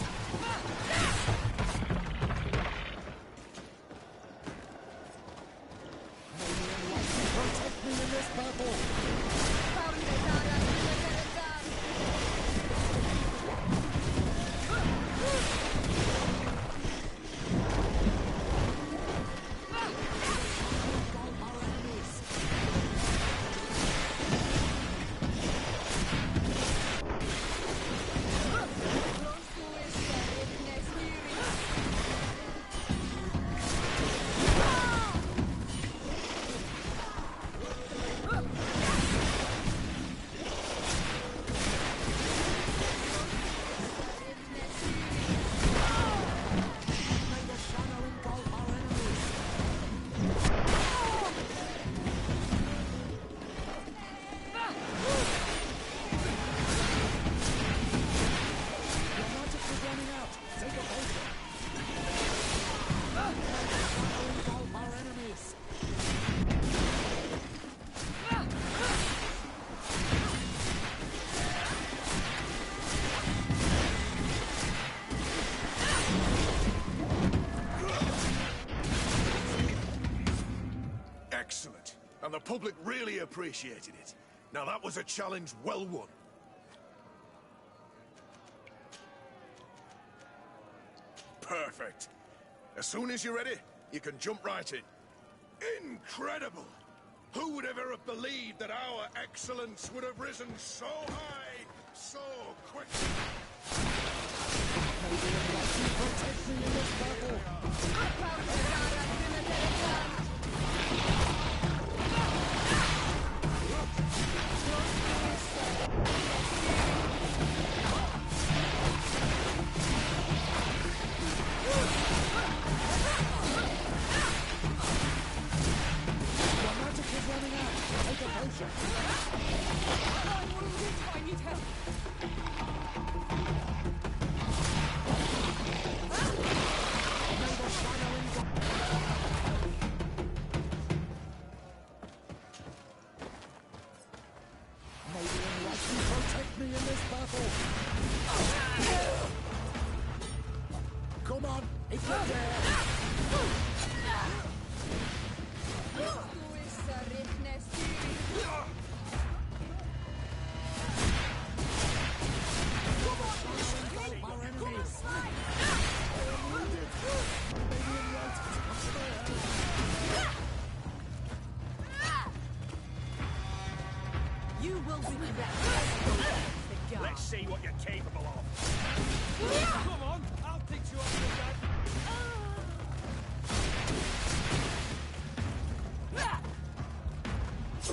May the enlightened protect me in this battle. Engulf our enemies. May the shadow engulf our enemies. Your magic is running out. Take a potion. May the shadow engulf our enemies. Excellent. And the public really appreciated it. Now that was a challenge well won. Perfect. As soon as you're ready, you can jump right in. Incredible! Who would ever have believed that our excellence would have risen so high, so quickly? May the enlightened protect me in this battle. Your magic is running out. Take a potion. I'm wounded. I need help. May the shadow engulf. May the enlightened protect me in this battle. Come on, if you dare. Engulf our enemies. May the enlightened come to their help. You will regret the guard. Let's see what you're capable of. Come on, I'll teach you off with that.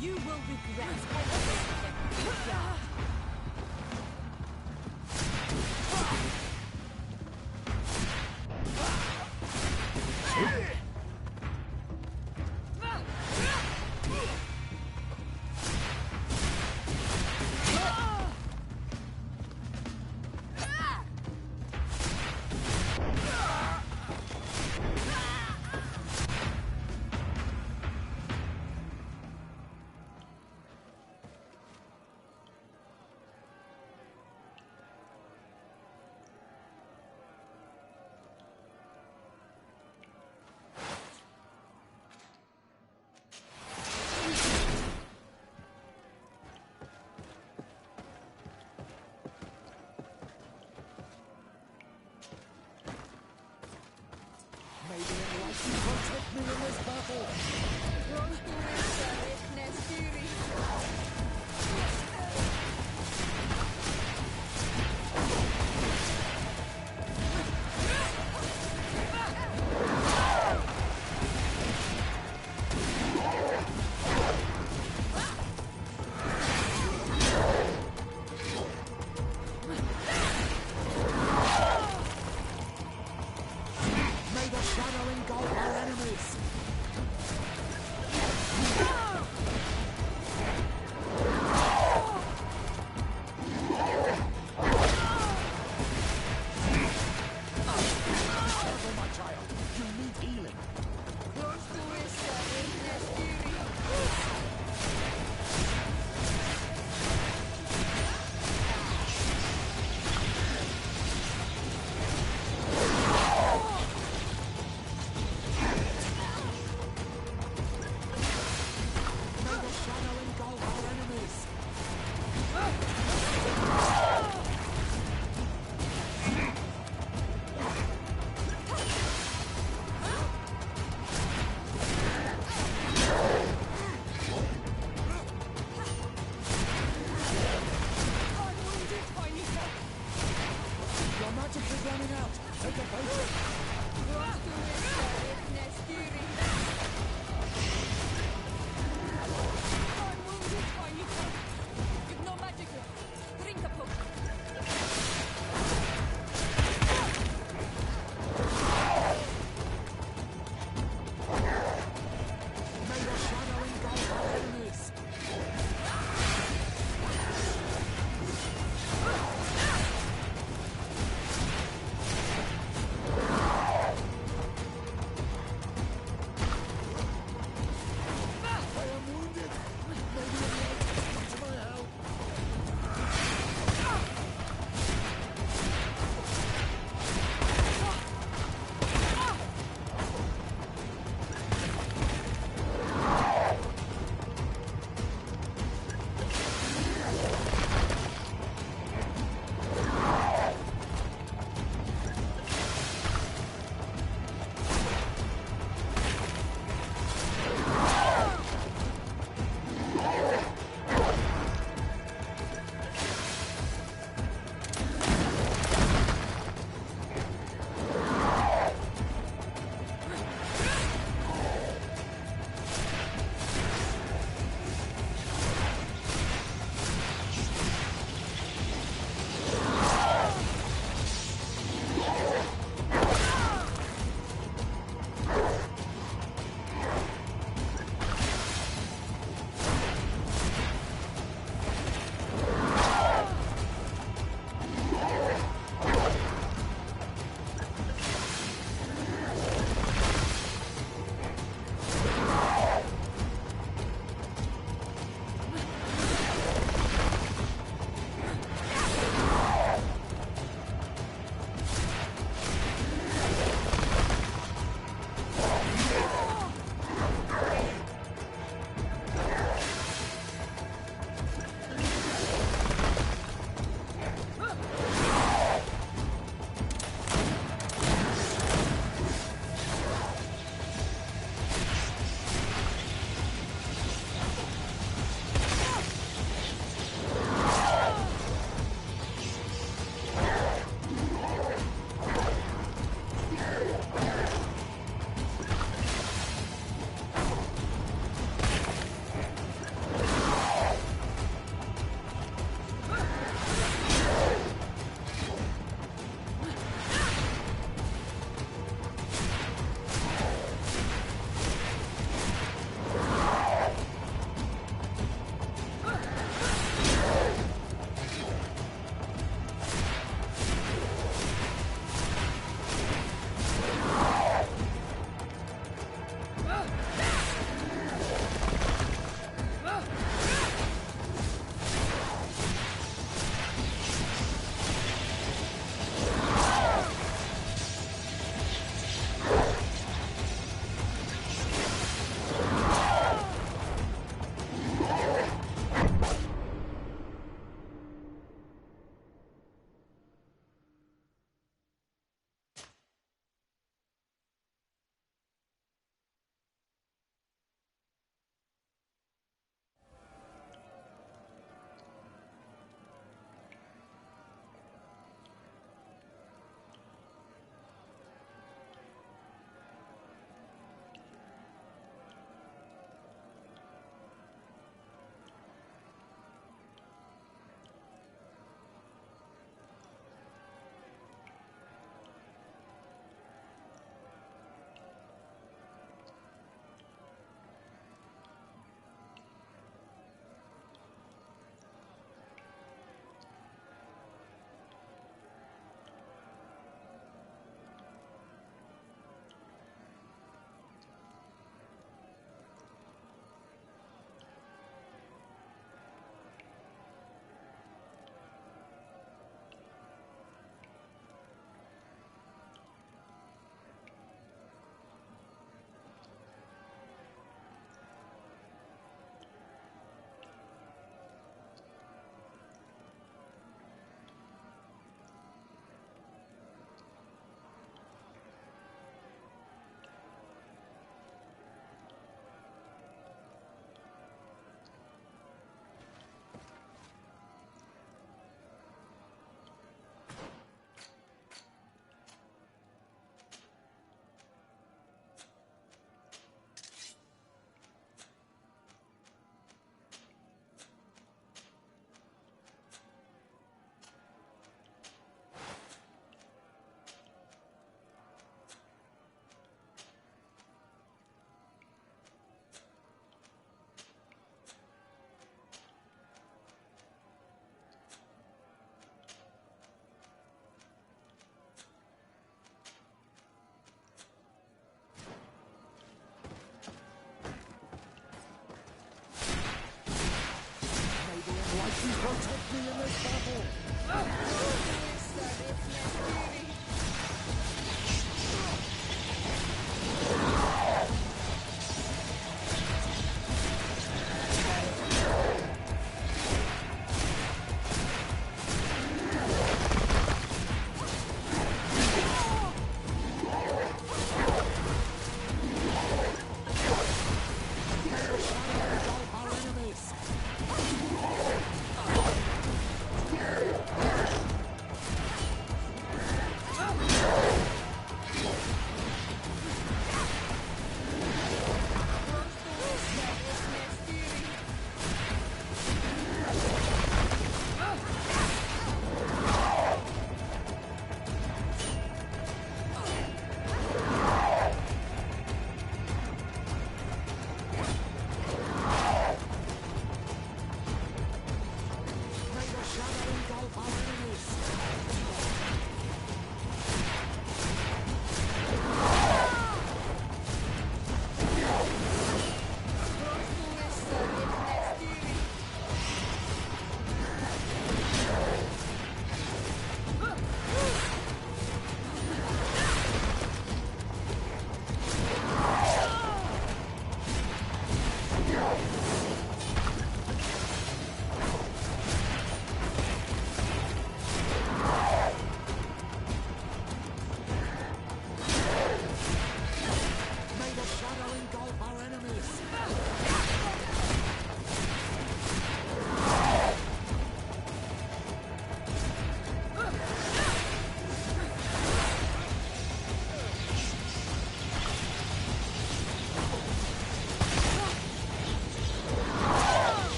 You will regret everything, the guard.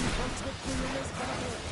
protect me in this battle.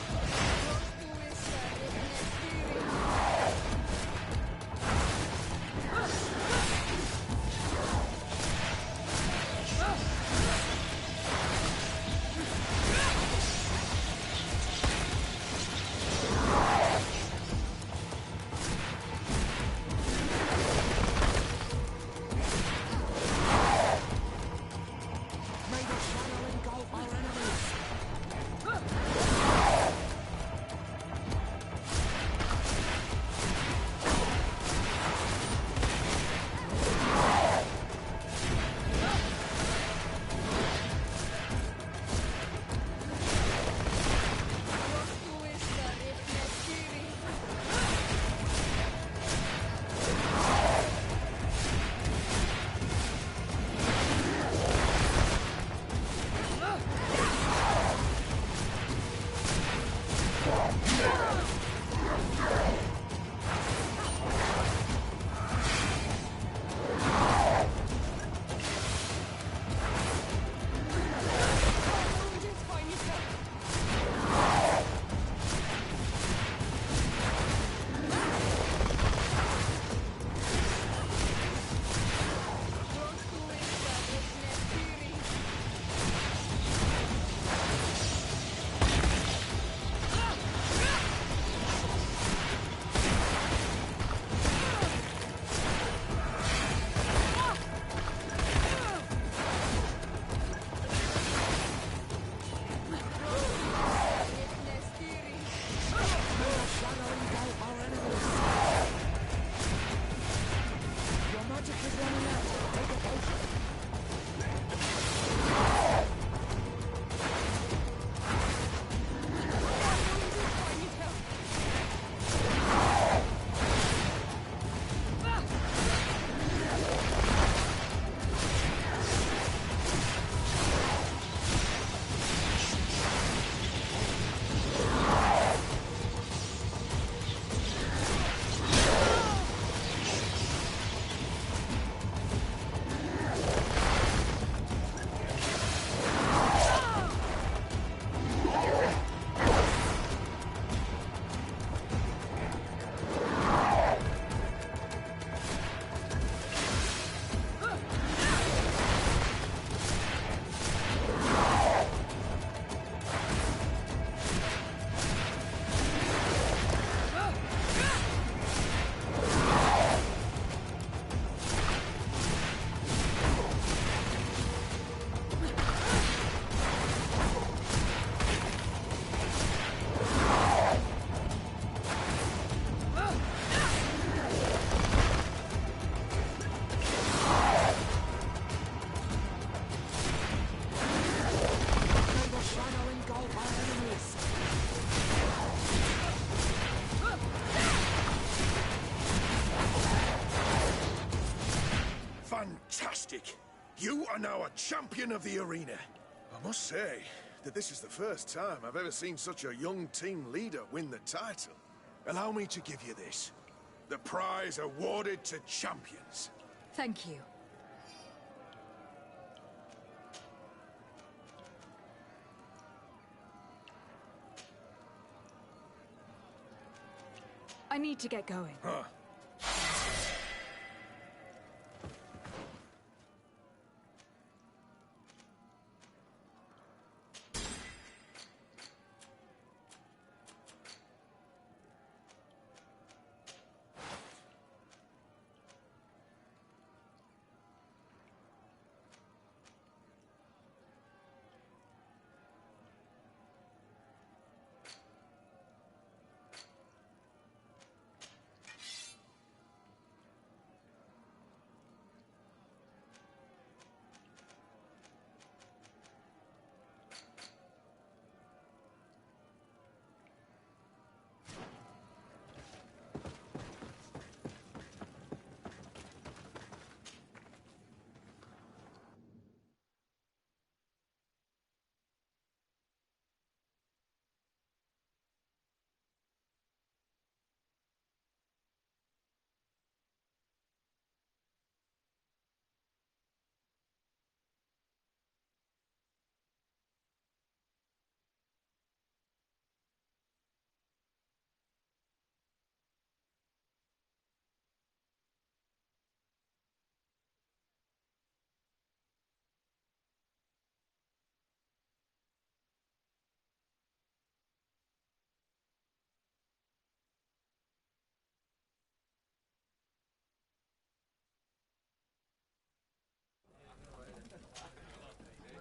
May the shadow engulf our enemies. Fantastic! You are now a champion of the arena. I must say that this is the first time I've ever seen such a young team leader win the title. Allow me to give you this. The prize awarded to champions. Thank you. I need to get going. Huh.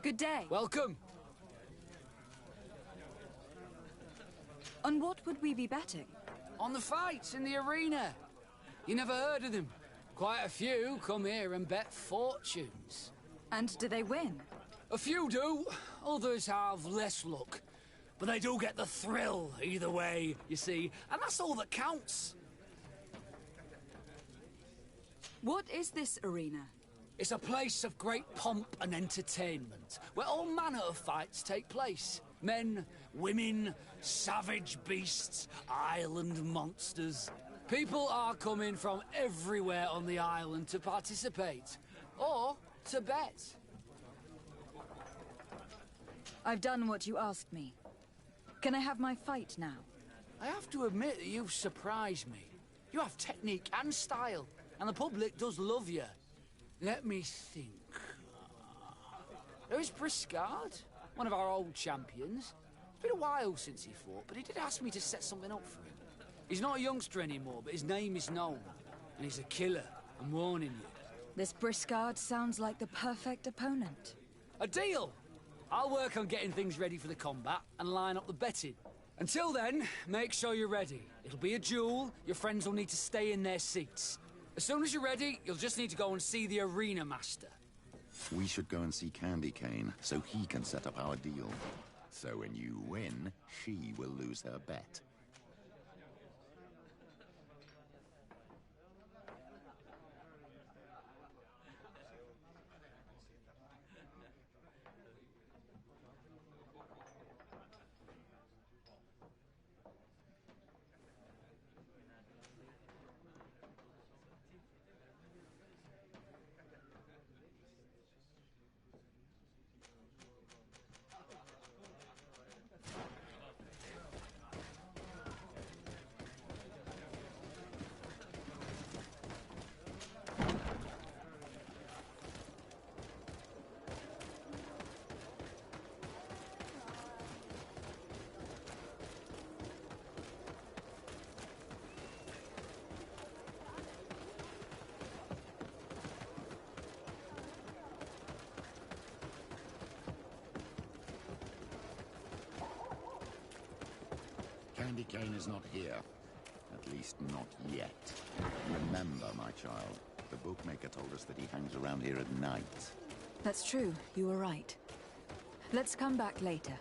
Good day. Welcome. On what would we be betting? On the fights in the arena. You never heard of them? Quite a few come here and bet fortunes. And do they win? A few do. Others have less luck. But they do get the thrill either way, you see. And that's all that counts. What is this arena? It's a place of great pomp and entertainment, where all manner of fights take place. Men, women, savage beasts, island monsters. People are coming from everywhere on the island to participate, or to bet. I've done what you asked me. Can I have my fight now? I have to admit that you've surprised me. You have technique and style, and the public does love you. Let me think. There is Briscard, one of our old champions. It's been a while since he fought, but he did ask me to set something up for him. He's not a youngster anymore, but his name is known. And he's a killer, I'm warning you. This Briscard sounds like the perfect opponent. A deal! I'll work on getting things ready for the combat and line up the betting. Until then, make sure you're ready. It'll be a duel, your friends will need to stay in their seats. As soon as you're ready, you'll just need to go and see the arena master. We should go and see Candy Cane, so he can set up our deal. So when you win, she will lose her bet. Candy Cane is not here. At least not yet. Remember, my child, the bookmaker told us that he hangs around here at night. That's true. You were right. Let's come back later.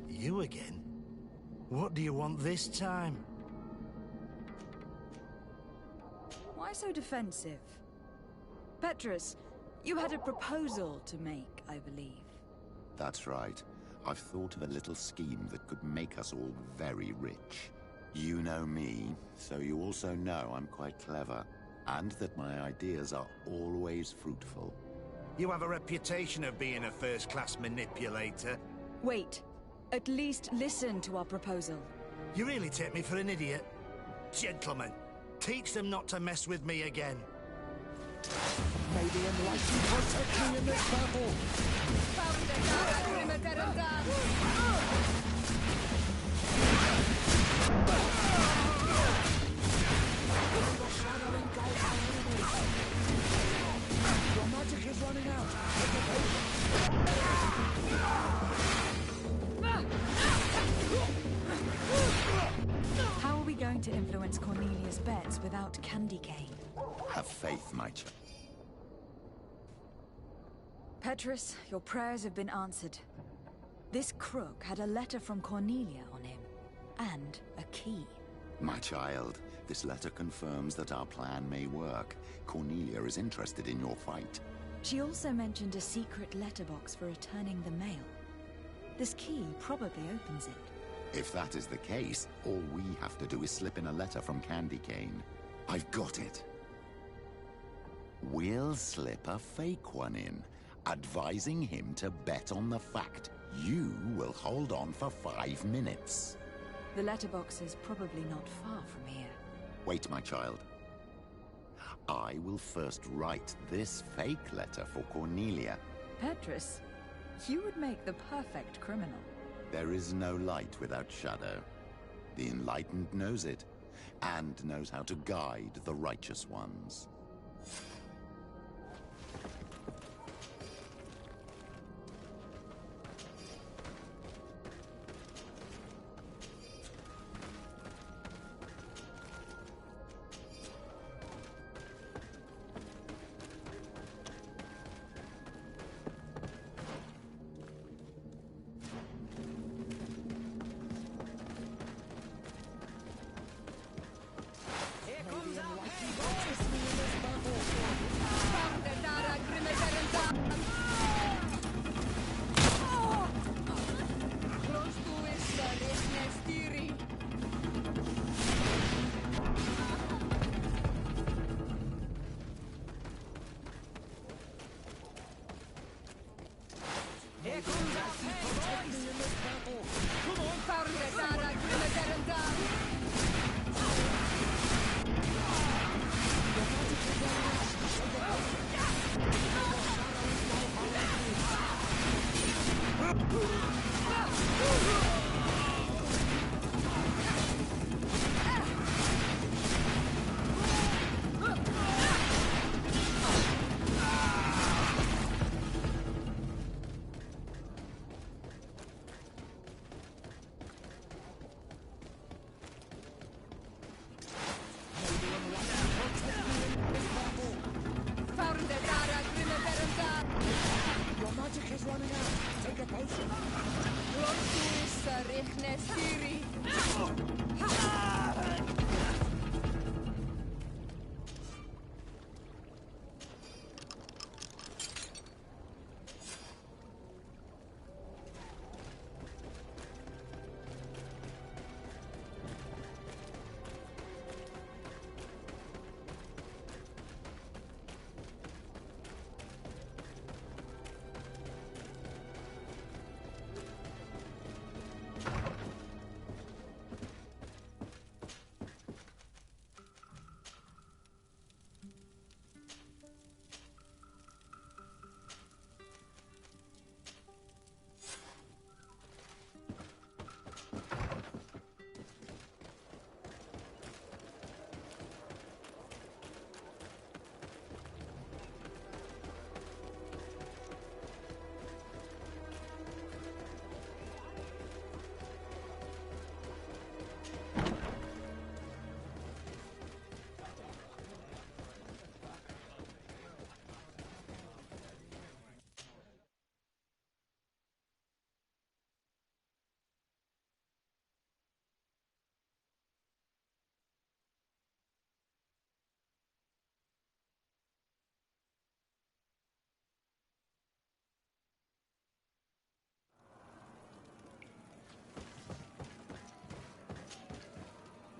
You again? What do you want this time? Why so defensive? Petrus, you had a proposal to make, I believe. That's right. I've thought of a little scheme that could make us all very rich. You know me, so you also know I'm quite clever, and that my ideas are always fruitful. You have a reputation of being a first-class manipulator. Wait. At least listen to our proposal. You really take me for an idiot. Gentlemen, teach them not to mess with me again. May the Enlightened protect me in this battle! Your magic is running out! How are we going to influence Cornelius' bets without candy cane? Have faith, my child. Petrus, your prayers have been answered. This crook had a letter from Cornelia on him, and a key. My child, this letter confirms that our plan may work. Cornelia is interested in your fight. She also mentioned a secret letterbox for returning the mail. This key probably opens it. If that is the case, all we have to do is slip in a letter from Candy Cane. I've got it. We'll slip a fake one in, advising him to bet on the fact you will hold on for 5 minutes. The letterbox is probably not far from here. Wait, my child. I will first write this fake letter for Cornelia. Petrus, you would make the perfect criminal. There is no light without shadow. The Enlightened knows it, and knows how to guide the righteous ones.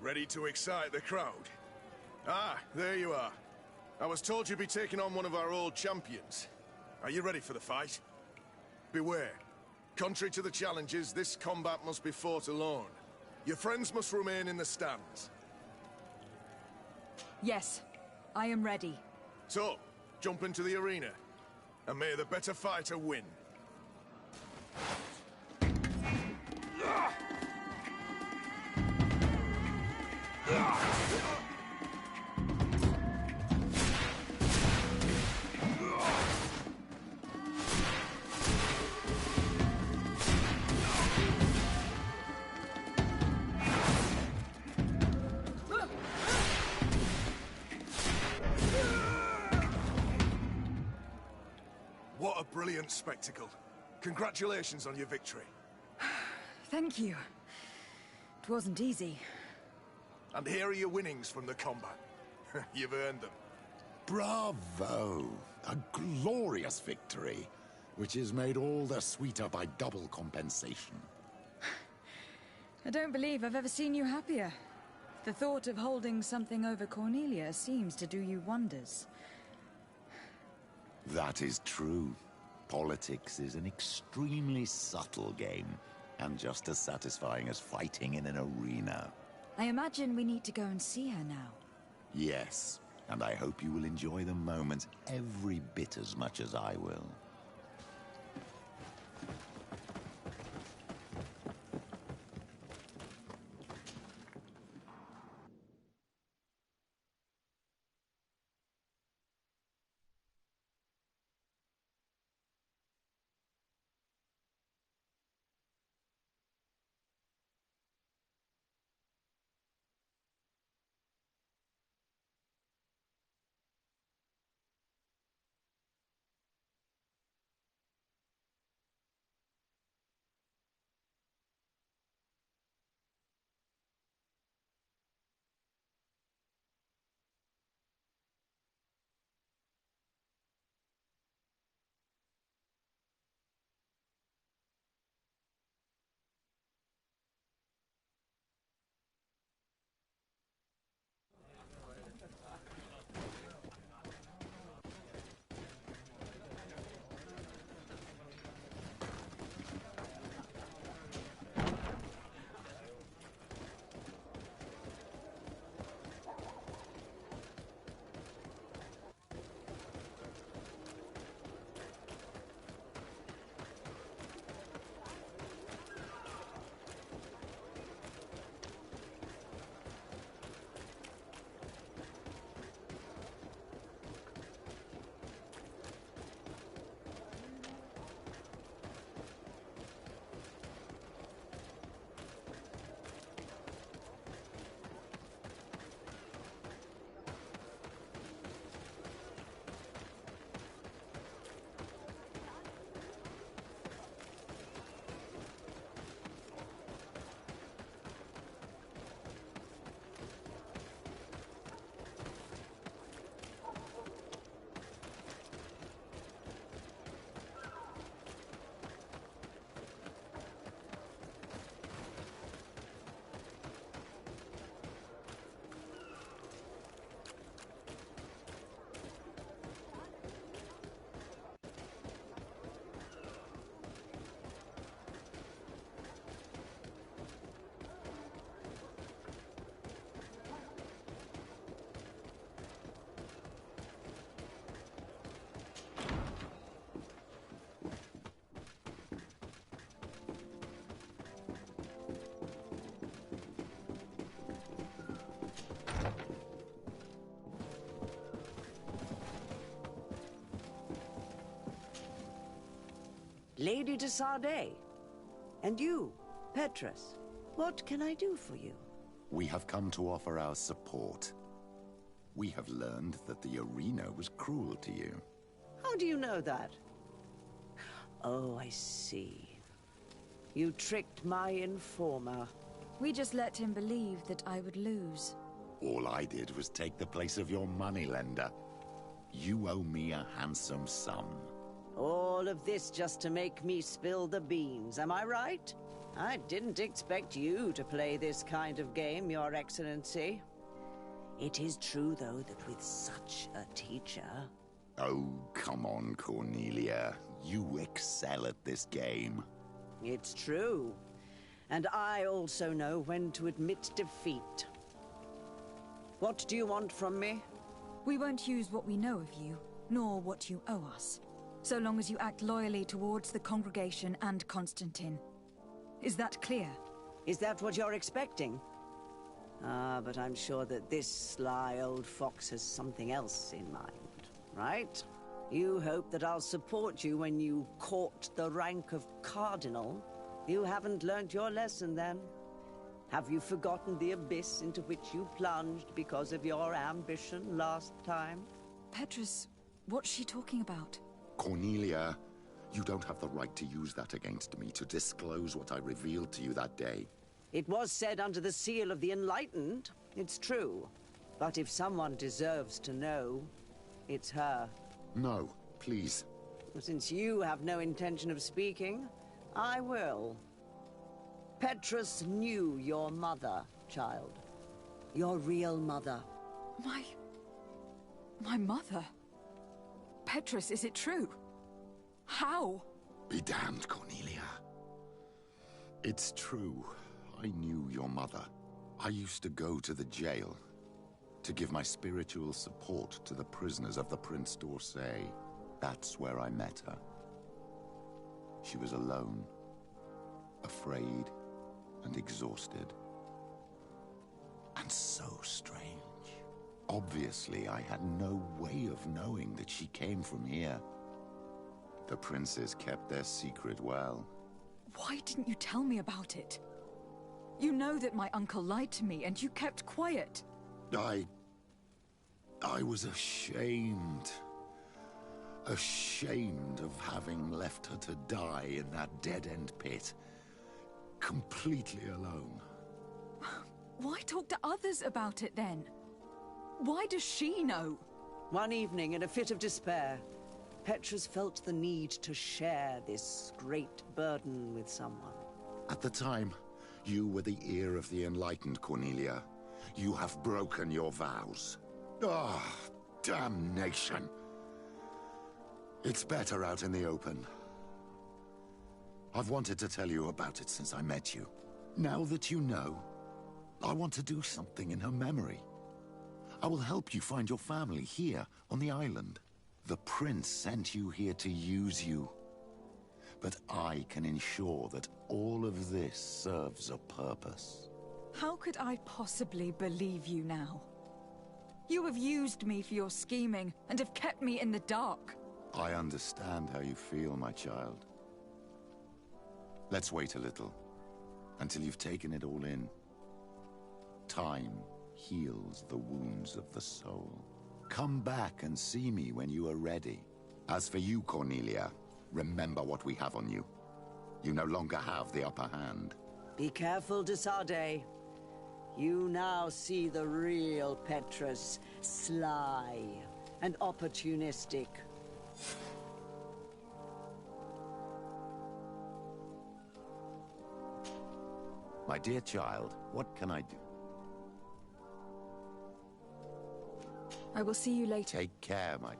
Ready to excite the crowd? Ah, there you are. I was told you'd be taking on one of our old champions. Are you ready for the fight? Beware. Contrary to the challenges, this combat must be fought alone. Your friends must remain in the stands. Yes, I am ready. So, jump into the arena. And may the better fighter win. What a brilliant spectacle. Congratulations on your victory. Thank you. It wasn't easy. And here are your winnings from the combat. You've earned them. Bravo! A glorious victory, which is made all the sweeter by double compensation. I don't believe I've ever seen you happier. The thought of holding something over Cornelia seems to do you wonders. That is true. Politics is an extremely subtle game, and just as satisfying as fighting in an arena. I imagine we need to go and see her now. Yes, and I hope you will enjoy the moment every bit as much as I will. Lady de Sardet. And you, Petrus. What can I do for you? We have come to offer our support. We have learned that the arena was cruel to you. How do you know that? Oh, I see. You tricked my informer. We just let him believe that I would lose. All I did was take the place of your moneylender. You owe me a handsome sum. All of this just to make me spill the beans, am I right? I didn't expect you to play this kind of game, Your Excellency. It is true, though, that with such a teacher... Oh, come on, Cornelia. You excel at this game. It's true. And I also know when to admit defeat. What do you want from me? We won't use what we know of you. nor what you owe us, so long as you act loyally towards the congregation and Constantine. Is that clear? Is that what you're expecting? But I'm sure that this sly old fox has something else in mind, right? You hope that I'll support you when you court the rank of cardinal? You haven't learnt your lesson, then? Have you forgotten the abyss into which you plunged because of your ambition last time? Petrus, what's she talking about? Cornelia, you don't have the right to use that against me, to disclose what I revealed to you that day. It was said under the seal of the Enlightened. It's true. But if someone deserves to know, it's her. No, please. Since you have no intention of speaking, I will. Petrus knew your mother, child. Your real mother. My mother? Petrus, is it true? How? Be damned, Cornelia. It's true. I knew your mother. I used to go to the jail to give my spiritual support to the prisoners of the Prince d'Orsay. That's where I met her. She was alone, afraid, and exhausted. And so strange. Obviously, I had no way of knowing that she came from here. The princes kept their secret well. Why didn't you tell me about it? You know that my uncle lied to me, and you kept quiet. I was ashamed. Ashamed of having left her to die in that dead-end pit. Completely alone. Why talk to others about it, then? Why does she know? One evening, in a fit of despair, Petrus felt the need to share this great burden with someone. At the time, you were the ear of the enlightened, Cornelia. You have broken your vows. Ah, damnation. It's better out in the open. I've wanted to tell you about it since I met you. Now that you know, I want to do something in her memory. I will help you find your family here on the island. The prince sent you here to use you. But I can ensure that all of this serves a purpose. How could I possibly believe you now? You have used me for your scheming and have kept me in the dark. I understand how you feel, my child. Let's wait a little, until you've taken it all in. Time heals the wounds of the soul. Come back and see me when you are ready. As for you, Cornelia, remember what we have on you. You no longer have the upper hand. Be careful, de Sade. You now see the real Petrus, sly and opportunistic. My dear child, what can I do? I will see you later. Take care, my...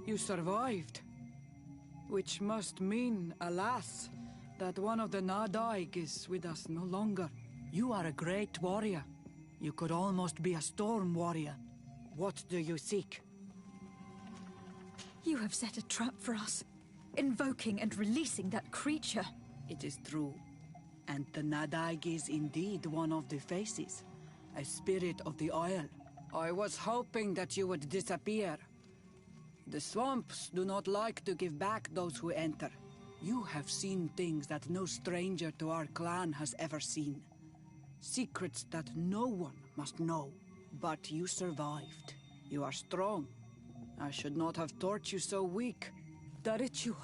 You survived. Which must mean, alas, that one of the Nadaig is with us no longer. You are a great warrior. You could almost be a storm warrior. What do you seek? You have set a trap for us, invoking and releasing that creature. It is true. And the Nadaig is indeed one of the faces, a spirit of the Isle. I was hoping that you would disappear. The swamps do not like to give back those who enter. You have seen things that no stranger to our clan has ever seen. Secrets that no one must know. But you survived. You are strong. I should not have taught you so weak. The ritual.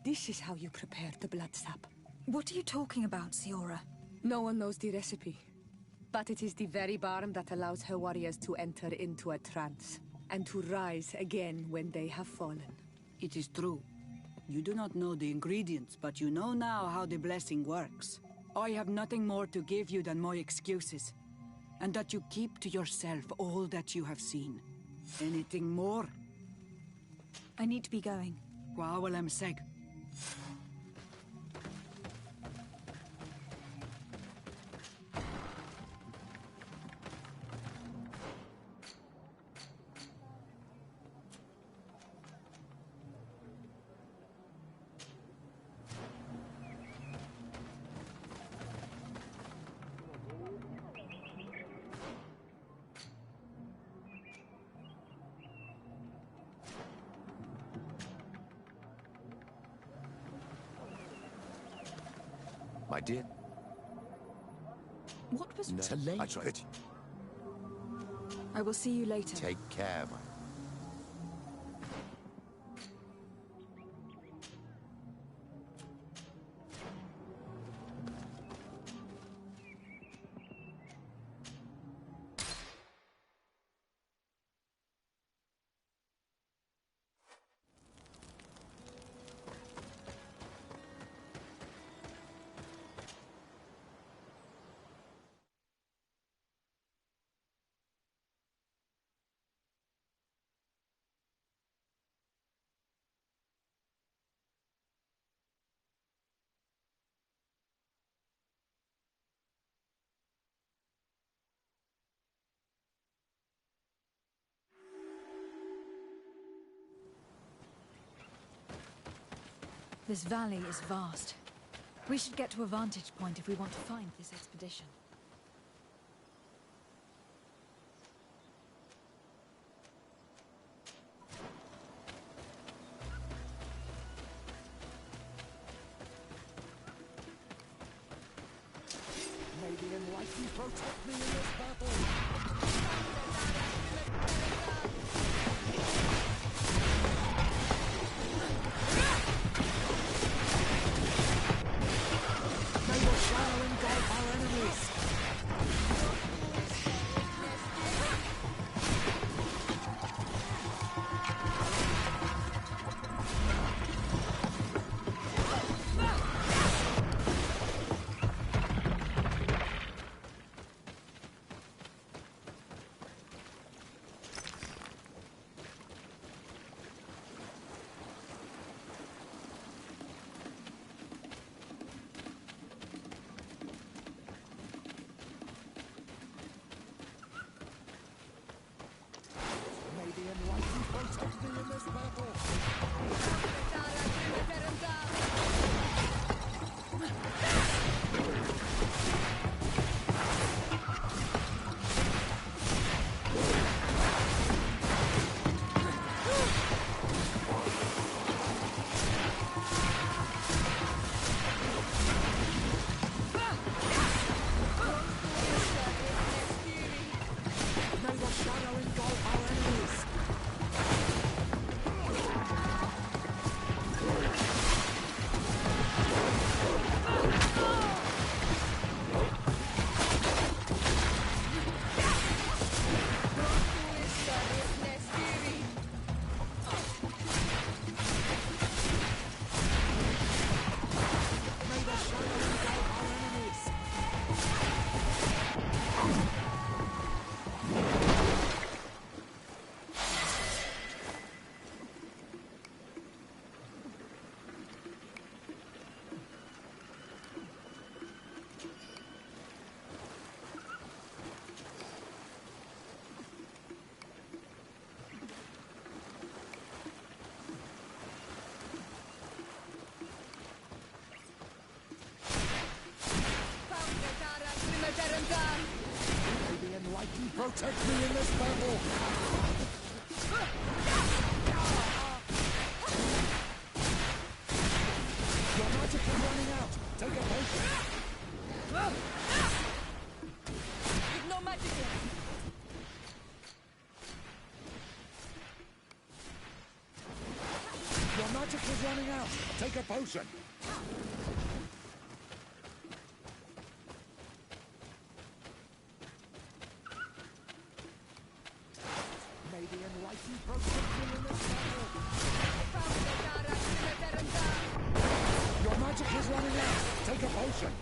This is how you prepare the blood sap. What are you talking about, Siora? No one knows the recipe. But it is the very barm that allows her warriors to enter into a trance, and to rise again when they have fallen. It is true. You do not know the ingredients, but you know now how the blessing works. I have nothing more to give you than my excuses, and that you keep to yourself all that you have seen. Anything more? I need to be going. Gwawalem seg. My dear. What was... No, I tried it. I will see you later. Take care, my... This valley is vast. We should get to a vantage point if we want to find this expedition. May the Enlightened protect me in this battle! May the shadow engulf our enemies! protect me in this battle! Your magic is running out! Take a potion! With no magic left. Your magic is running out! Take a potion! May the enlightened protect me in this battle! Your magic is running out! Take a potion!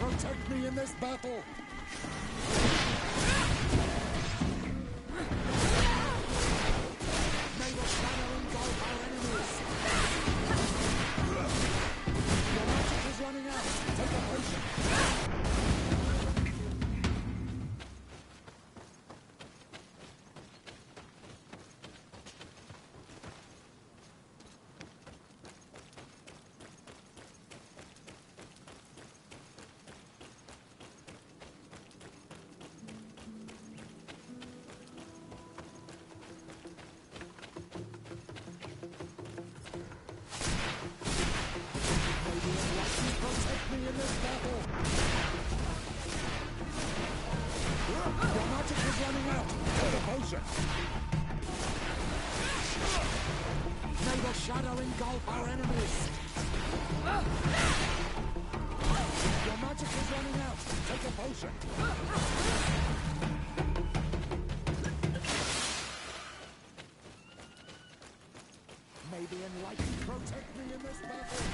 Protect me in this battle! May the shadow engulf our enemies! Your magic is running out! Take a potion! Protect me in this battle! Your magic is running out! Take a potion! May the shadow engulf our enemies! Your magic is running out! Take a potion! May the enlightened protect me in this battle!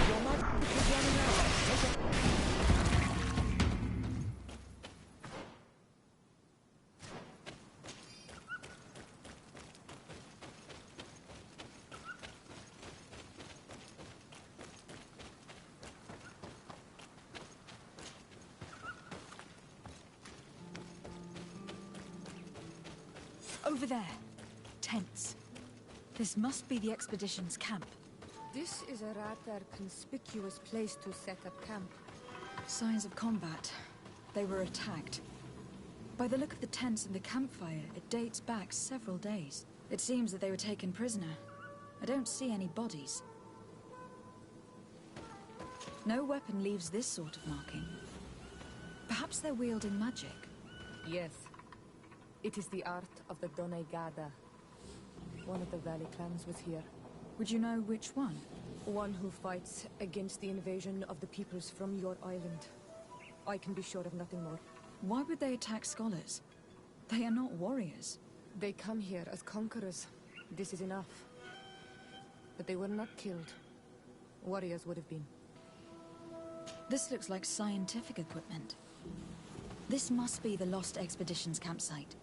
Your magic is running out! Take a... Over there. Tents. This must be the expedition's camp. This is a rather conspicuous place to set up camp. Signs of combat. They were attacked. By the look of the tents and the campfire, it dates back several days. It seems that they were taken prisoner. I don't see any bodies. No weapon leaves this sort of marking. Perhaps they're wielding magic. Yes. It is the art of the Donegada. One of the Valley clans was here. Would you know which one? One who fights against the invasion of the peoples from your island. I can be sure of nothing more. Why would they attack scholars? They are not warriors. They come here as conquerors. This is enough. But they were not killed. Warriors would have been. This looks like scientific equipment. This must be the Lost Expedition's campsite.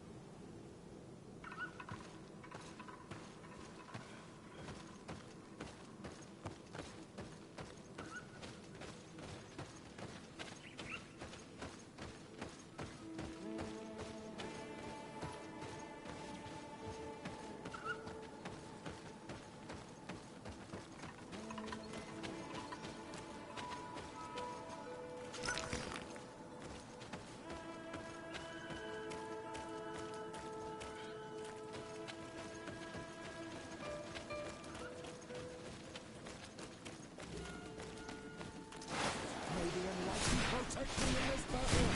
Protect me in this battle!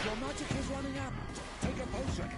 Your magic is running out. Take a potion.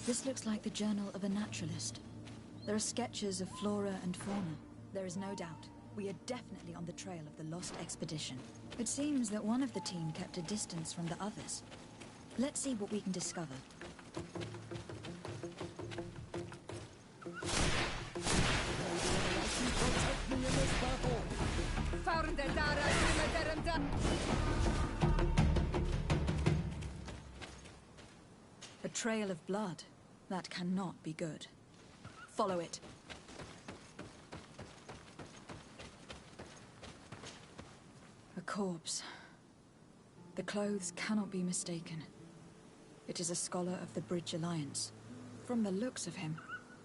This looks like the journal of a naturalist. There are sketches of flora and fauna. There is no doubt. We are definitely on the trail of the Lost Expedition. It seems that one of the team kept a distance from the others. Let's see what we can discover. Protect me in this battle! A trail of blood. That cannot be good. Follow it. A corpse. The clothes cannot be mistaken. It is a scholar of the Bridge Alliance. From the looks of him,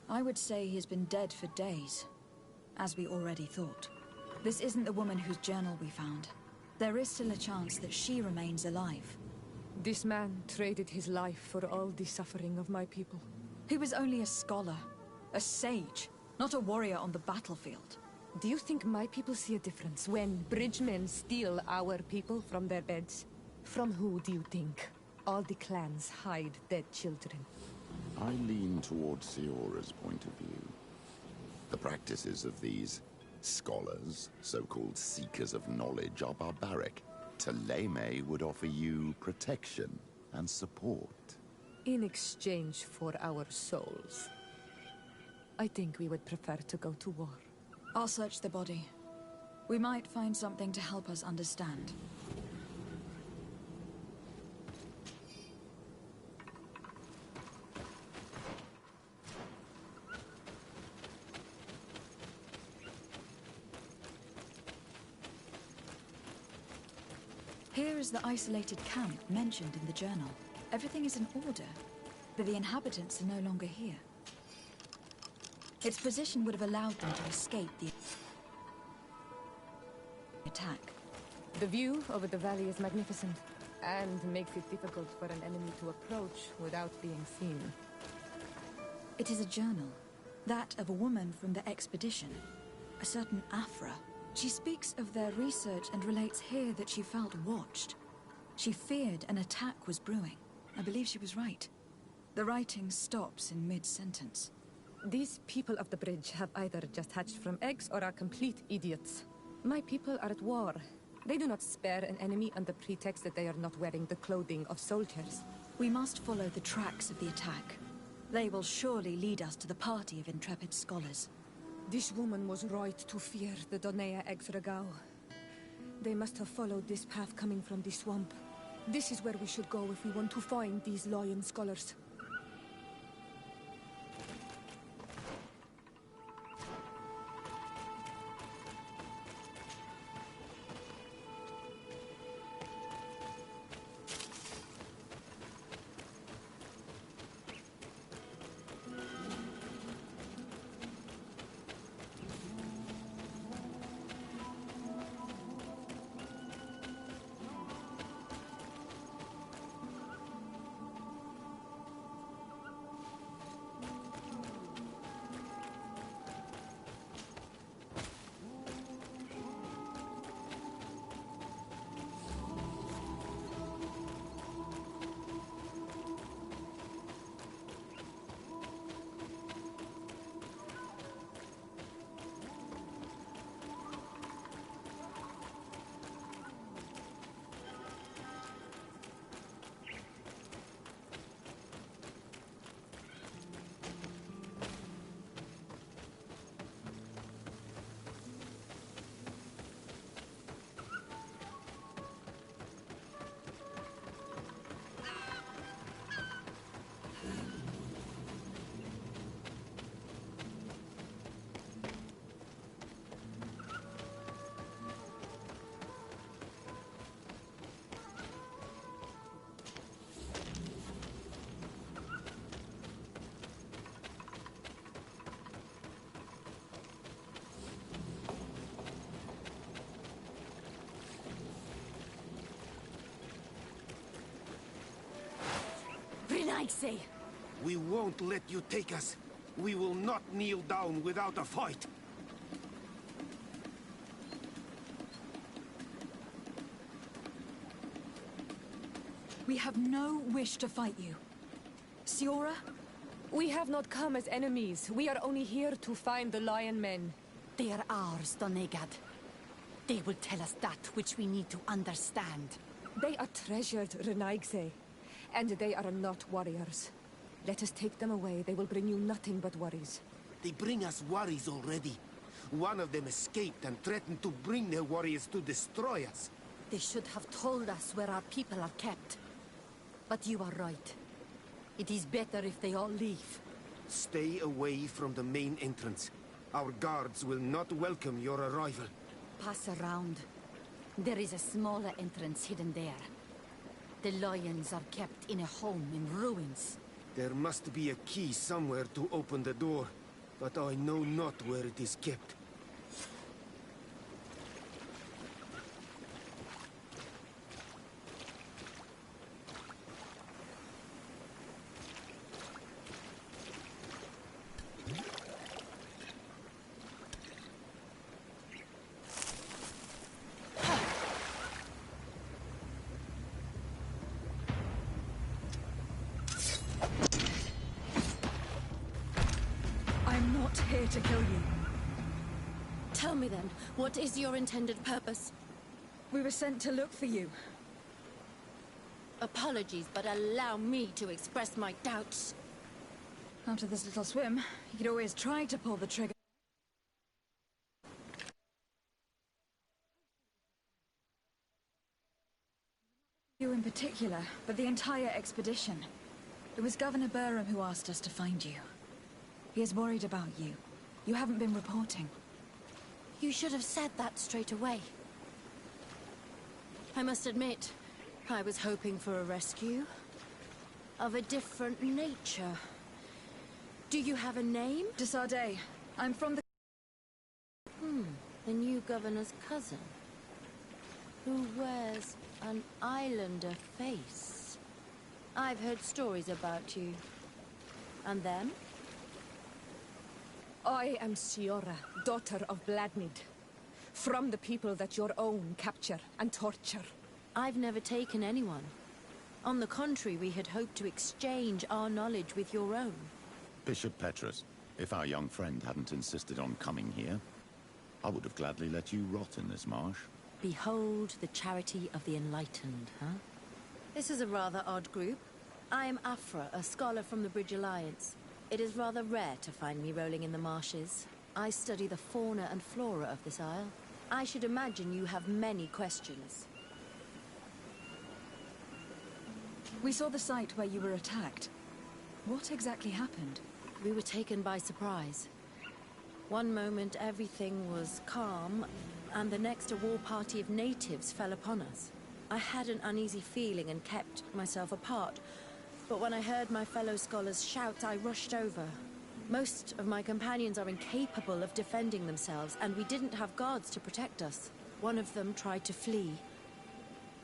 I would say he has been dead for days, as we already thought. This isn't the woman whose journal we found. There is still a chance that she remains alive. This man traded his life for all the suffering of my people. He was only a scholar, a sage, not a warrior on the battlefield. Do you think my people see a difference when bridgemen steal our people from their beds? From who do you think all the clans hide dead children? I lean towards Siora's point of view. The practices of these scholars, so-called seekers of knowledge, are barbaric. Thélème would offer you protection and support. In exchange for our souls. I think we would prefer to go to war. I'll search the body. We might find something to help us understand. Here is the isolated camp mentioned in the journal. Everything is in order, but the inhabitants are no longer here. Its position would have allowed them to escape the attack. The view over the valley is magnificent, and makes it difficult for an enemy to approach without being seen. It is a journal. That of a woman from the expedition. A certain Afra. She speaks of their research and relates here that she felt watched. She feared an attack was brewing. I believe she was right. The writing stops in mid-sentence. These people of the bridge have either just hatched from eggs or are complete idiots. My people are at war. They do not spare an enemy under pretext that they are not wearing the clothing of soldiers. We must follow the tracks of the attack. They will surely lead us to the party of intrepid scholars. This woman was right to fear the Donea Exregao. They must have followed this path coming from the swamp. This is where we should go if we want to find these lion scholars. We won't let you take us. We will not kneel down without a fight. We have no wish to fight you. Siora? We have not come as enemies. We are only here to find the lion men. They are ours, Donegad. They will tell us that which we need to understand. They are treasured, Renaigse. And they are not warriors. Let us take them away. They will bring you nothing but worries. They bring us worries already. One of them escaped and threatened to bring their warriors to destroy us. They should have told us where our people are kept. But you are right. It is better if they all leave. Stay away from the main entrance. Our guards will not welcome your arrival. Pass around. There is a smaller entrance hidden there. The lions are kept in a home in ruins. There must be a key somewhere to open the door, but I know not where it is kept. Here to kill you. Tell me then, what is your intended purpose? We were sent to look for you. Apologies, but allow me to express my doubts. After this little swim, you could always try to pull the trigger. You in particular, but the entire expedition. It was Governor Burham who asked us to find you. He is worried about you. You haven't been reporting. You should have said that straight away. I must admit, I was hoping for a rescue. Of a different nature. Do you have a name? Desade. I'm from the... The new governor's cousin. Who wears an islander face. I've heard stories about you. And them? I am Siora, daughter of Bladnid. From the people that your own capture and torture. I've never taken anyone. On the contrary, we had hoped to exchange our knowledge with your own. Bishop Petrus, if our young friend hadn't insisted on coming here, I would have gladly let you rot in this marsh. Behold the charity of the enlightened, huh? This is a rather odd group. I am Afra, a scholar from the Bridge Alliance. It is rather rare to find me rolling in the marshes. I study the fauna and flora of this isle. I should imagine you have many questions. We saw the site where you were attacked. What exactly happened? We were taken by surprise. One moment everything was calm, and the next a war party of natives fell upon us. I had an uneasy feeling and kept myself apart, but when I heard my fellow scholars shout, I rushed over. Most of my companions are incapable of defending themselves, and we didn't have guards to protect us. One of them tried to flee,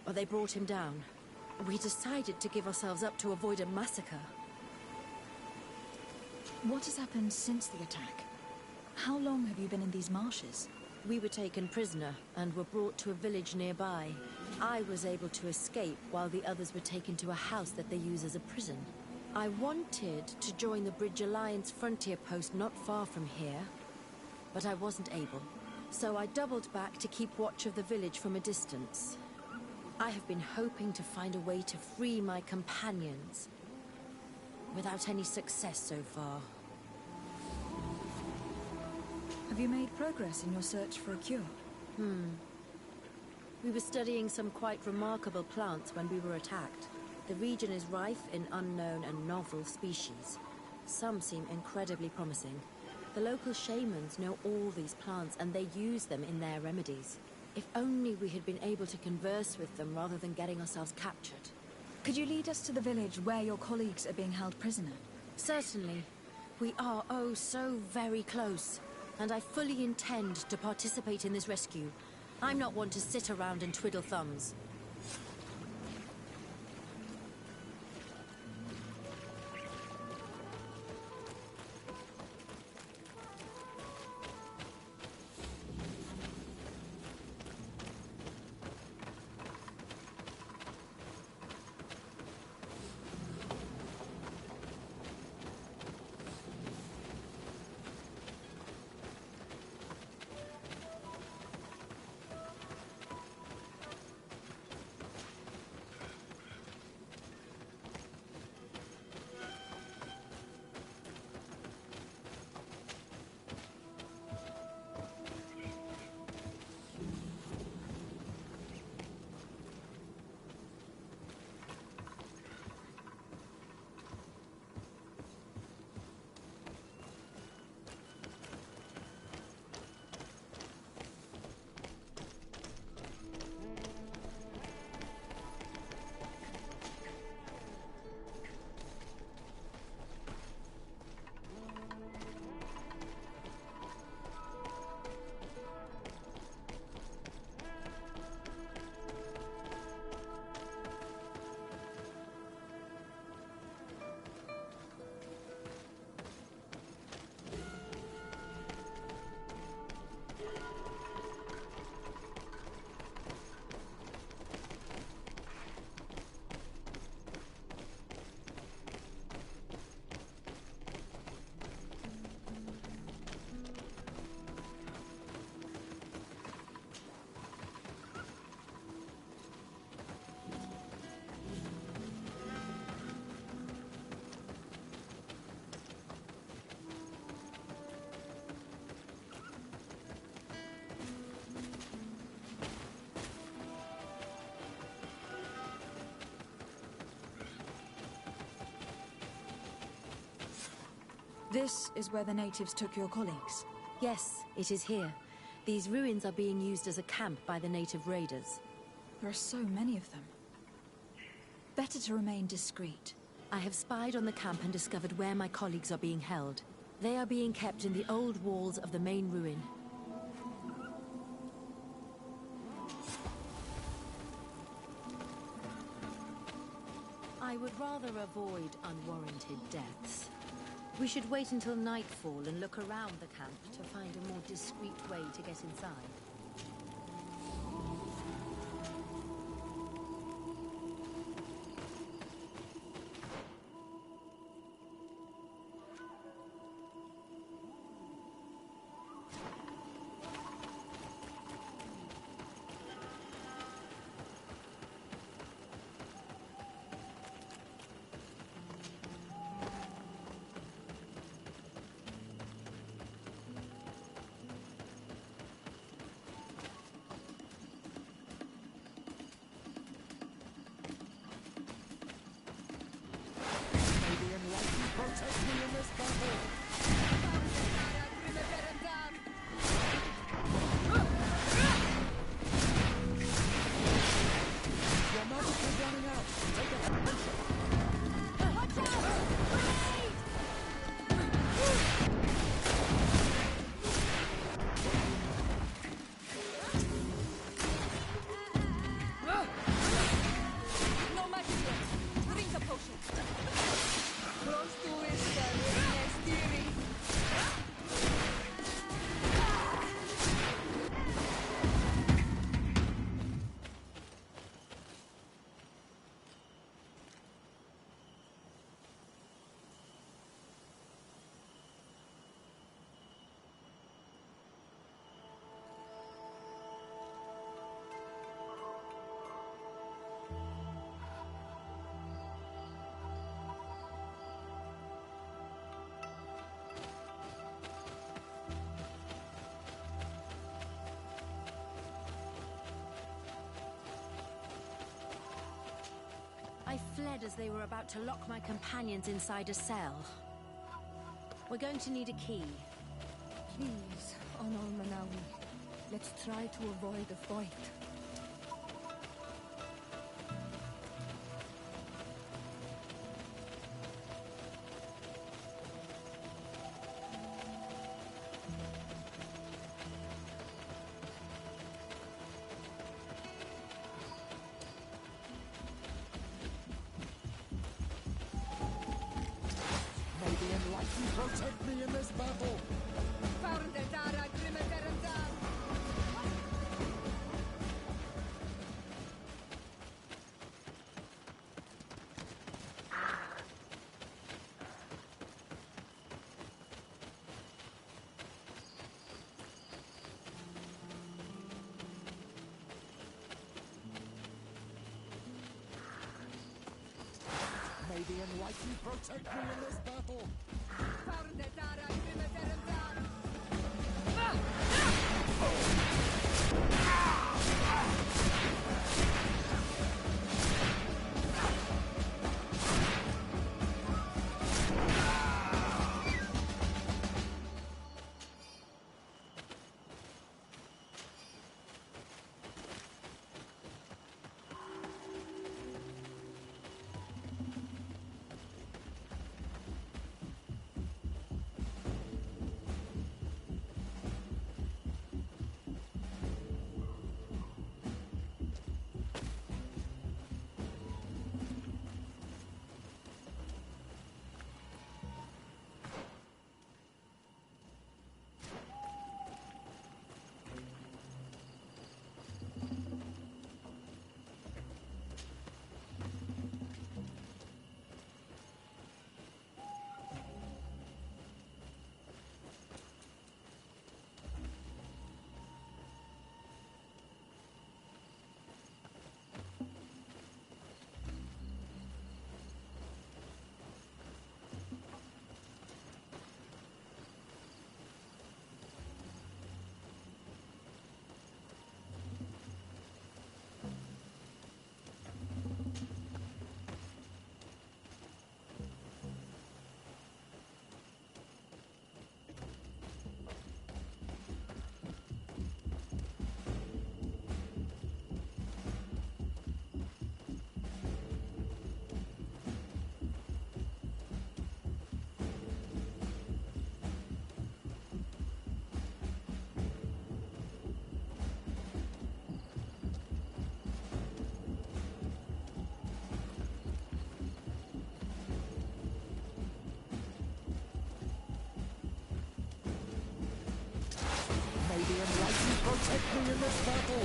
but they brought him down. We decided to give ourselves up to avoid a massacre. What has happened since the attack? How long have you been in these marshes? We were taken prisoner and were brought to a village nearby. I was able to escape while the others were taken to a house that they use as a prison. I wanted to join the Bridge Alliance frontier post not far from here, but I wasn't able. So I doubled back to keep watch of the village from a distance. I have been hoping to find a way to free my companions, without any success so far. Have you made progress in your search for a cure? We were studying some quite remarkable plants when we were attacked. The region is rife in unknown and novel species. Some seem incredibly promising. The local shamans know all these plants and they use them in their remedies. If only we had been able to converse with them rather than getting ourselves captured. Could you lead us to the village where your colleagues are being held prisoner? Certainly. We are oh so very close. And I fully intend to participate in this rescue. I'm not one to sit around and twiddle thumbs. This is where the natives took your colleagues? Yes, it is here. These ruins are being used as a camp by the native raiders. There are so many of them. Better to remain discreet. I have spied on the camp and discovered where my colleagues are being held. They are being kept in the old walls of the main ruin. I would rather avoid unwarranted deaths. We should wait until nightfall and look around the camp to find a more discreet way to get inside. Protect me in this battle! Your magic is running out! Take a potion! Watch out! Grenade! No magic yet! Drink the potion! Close to it, Steering. I fled as they were about to lock my companions inside a cell. We're going to need a key. Please, Honor Manawi, let's try to avoid a fight. May the Enlightened protect me in this battle! May the Enlightened protect me in this battle! protect me in this battle!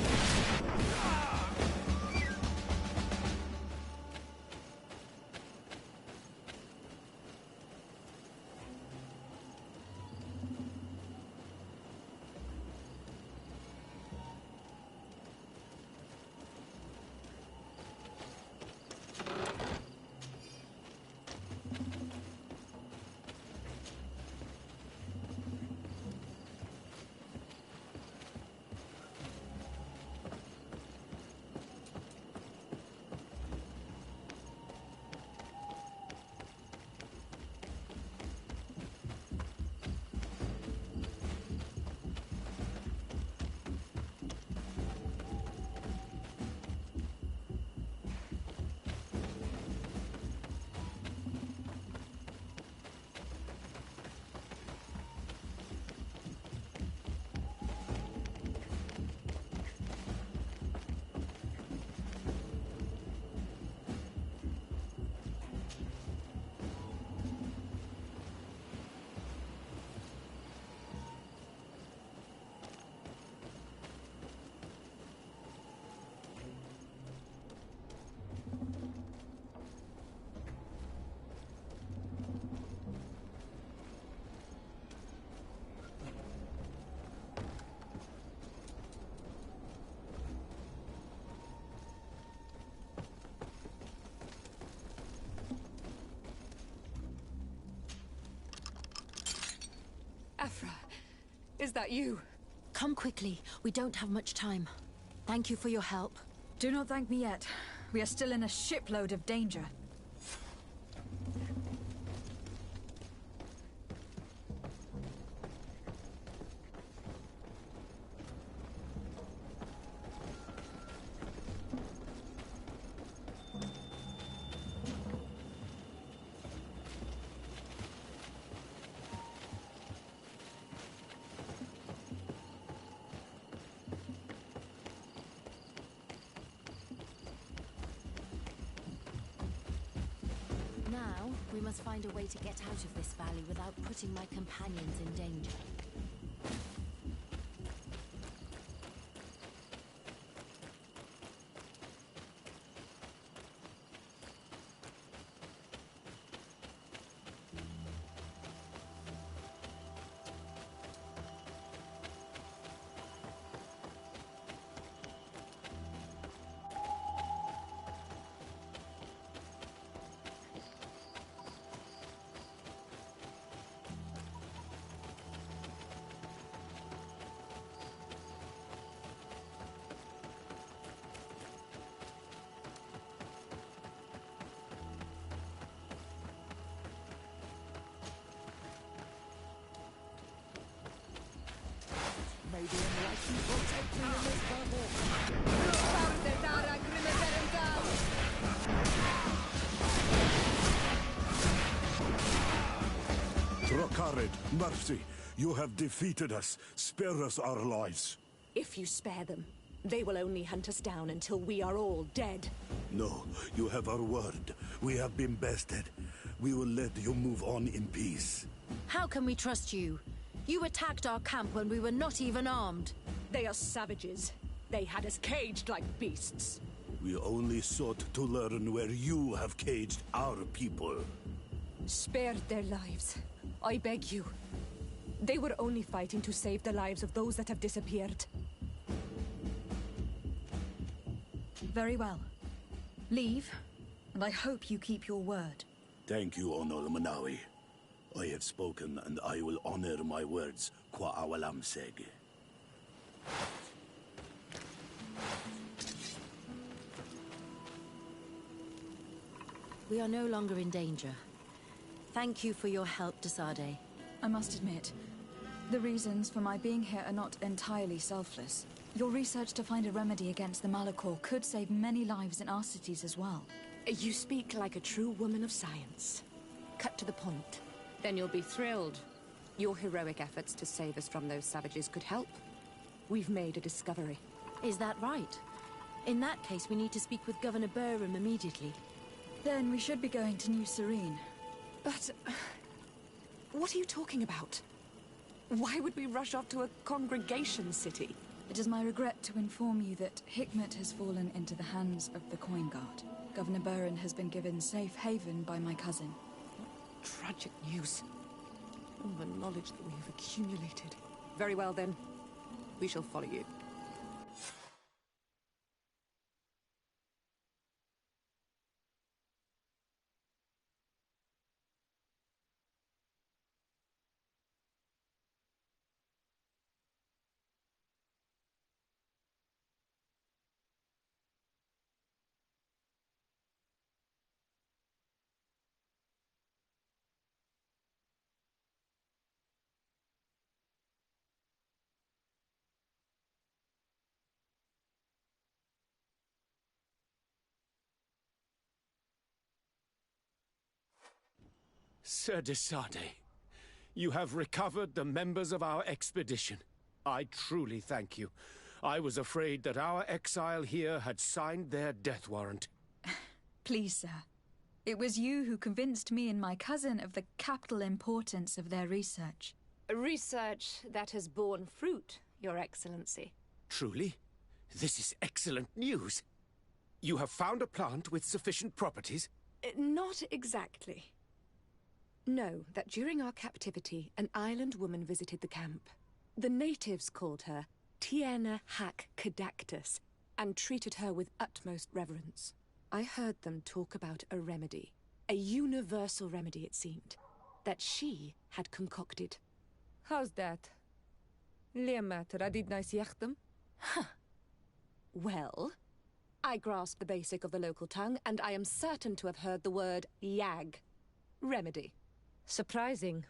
Afra, is that you? Come quickly. We don't have much time. Thank you for your help. Do not thank me yet. We are still in a shipload of danger. Now, we must find a way to get out of this valley without putting my companions in danger. May the enlightened protect me in this battle! Trokarid, mercy, you have defeated us. Spare us our lives. If you spare them, they will only hunt us down until we are all dead. No, you have our word. We have been bested. We will let you move on in peace. How can we trust you? You attacked our camp when we were not even armed. They are savages. They had us caged like beasts. We only sought to learn where you have caged our people. Spare their lives. I beg you. They were only fighting to save the lives of those that have disappeared. Very well. Leave, and I hope you keep your word. Thank you, Onol Manawi. I have spoken, and I will honor my words, Kwa awalam seg. We are no longer in danger. Thank you for your help, Desade. I must admit, the reasons for my being here are not entirely selfless. Your research to find a remedy against the Malachor could save many lives in our cities as well. You speak like a true woman of science. Cut to the point. Then you'll be thrilled. Your heroic efforts to save us from those savages could help. We've made a discovery. Is that right? In that case, we need to speak with Governor Burham immediately. Then we should be going to New Serene. But... what are you talking about? Why would we rush off to a congregation city? It is my regret to inform you that Hikmet has fallen into the hands of the Coin Guard. Governor Burren has been given safe haven by my cousin. Tragic news. All the knowledge that we have accumulated. Very well, then. We shall follow you. Sir Desade, you have recovered the members of our expedition. I truly thank you. I was afraid that our exile here had signed their death warrant. Please, sir. It was you who convinced me and my cousin of the capital importance of their research. Research that has borne fruit, Your Excellency. Truly? This is excellent news. You have found a plant with sufficient properties? Not exactly. Know that during our captivity, an island woman visited the camp. The natives called her Tiena Hack Kadactus and treated her with utmost reverence. I heard them talk about a remedy, a universal remedy it seemed, that she had concocted. How's that? Liamat radidnais yachtem? Well, I grasp the basic of the local tongue, and I am certain to have heard the word yag, remedy. Surprising.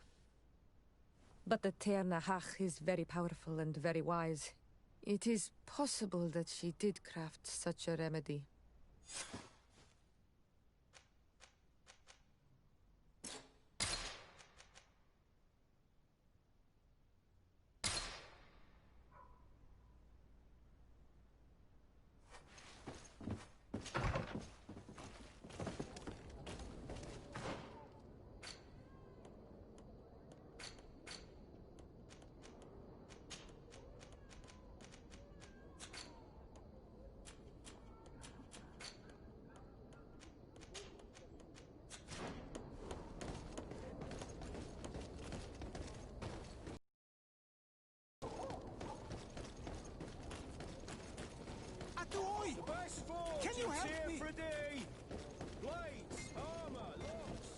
But the Ternahach is very powerful and very wise. It is possible that she did craft such a remedy. Can you help me? Blades, armor, locks.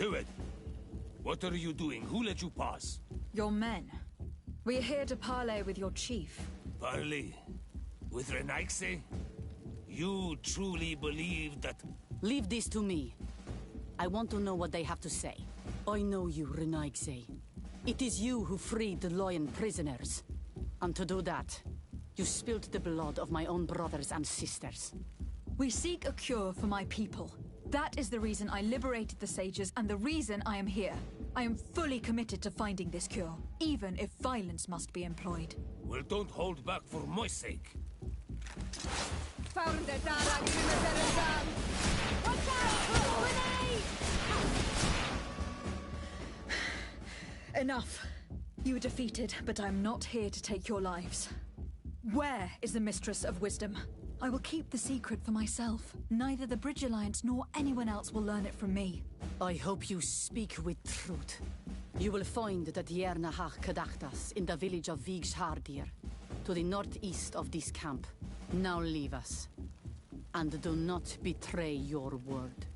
Do it! What are you doing? Who let you pass? Your men. We're here to parley with your chief. Parley? With Renaigse? You truly believe that... Leave this to me. I want to know what they have to say. I know you, Renaigse. It is you who freed the Loyan prisoners. And to do that, you spilled the blood of my own brothers and sisters. We seek a cure for my people. That is the reason I liberated the sages and the reason I am here. I am fully committed to finding this cure, even if violence must be employed. Well, don't hold back for my sake. Enough. You were defeated, but I'm not here to take your lives. Where is the Mistress of Wisdom? I will keep the secret for myself. Neither the Bridge Alliance nor anyone else will learn it from me. I hope you speak with truth. You will find the Tierna Hach Kadachtas in the village of Vigshardir, to the northeast of this camp. Now leave us. And do not betray your word.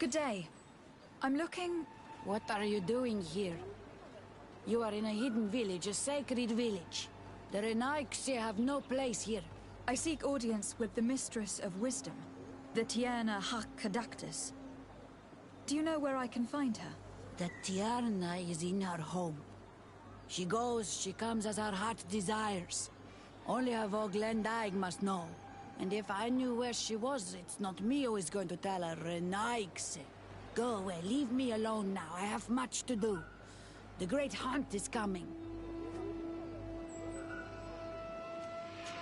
Good day. I'm looking... What are you doing here? You are in a hidden village, a sacred village. The Renaigse have no place here. I seek audience with the Mistress of Wisdom, the Tierna Hakkadactus. Do you know where I can find her? The Tierna is in her home. She goes, she comes as her heart desires. Only her Voglendaig must know. And if I knew where she was, it's not me who is going to tell her, Renaigse. Go away, leave me alone now. I have much to do. The great hunt is coming.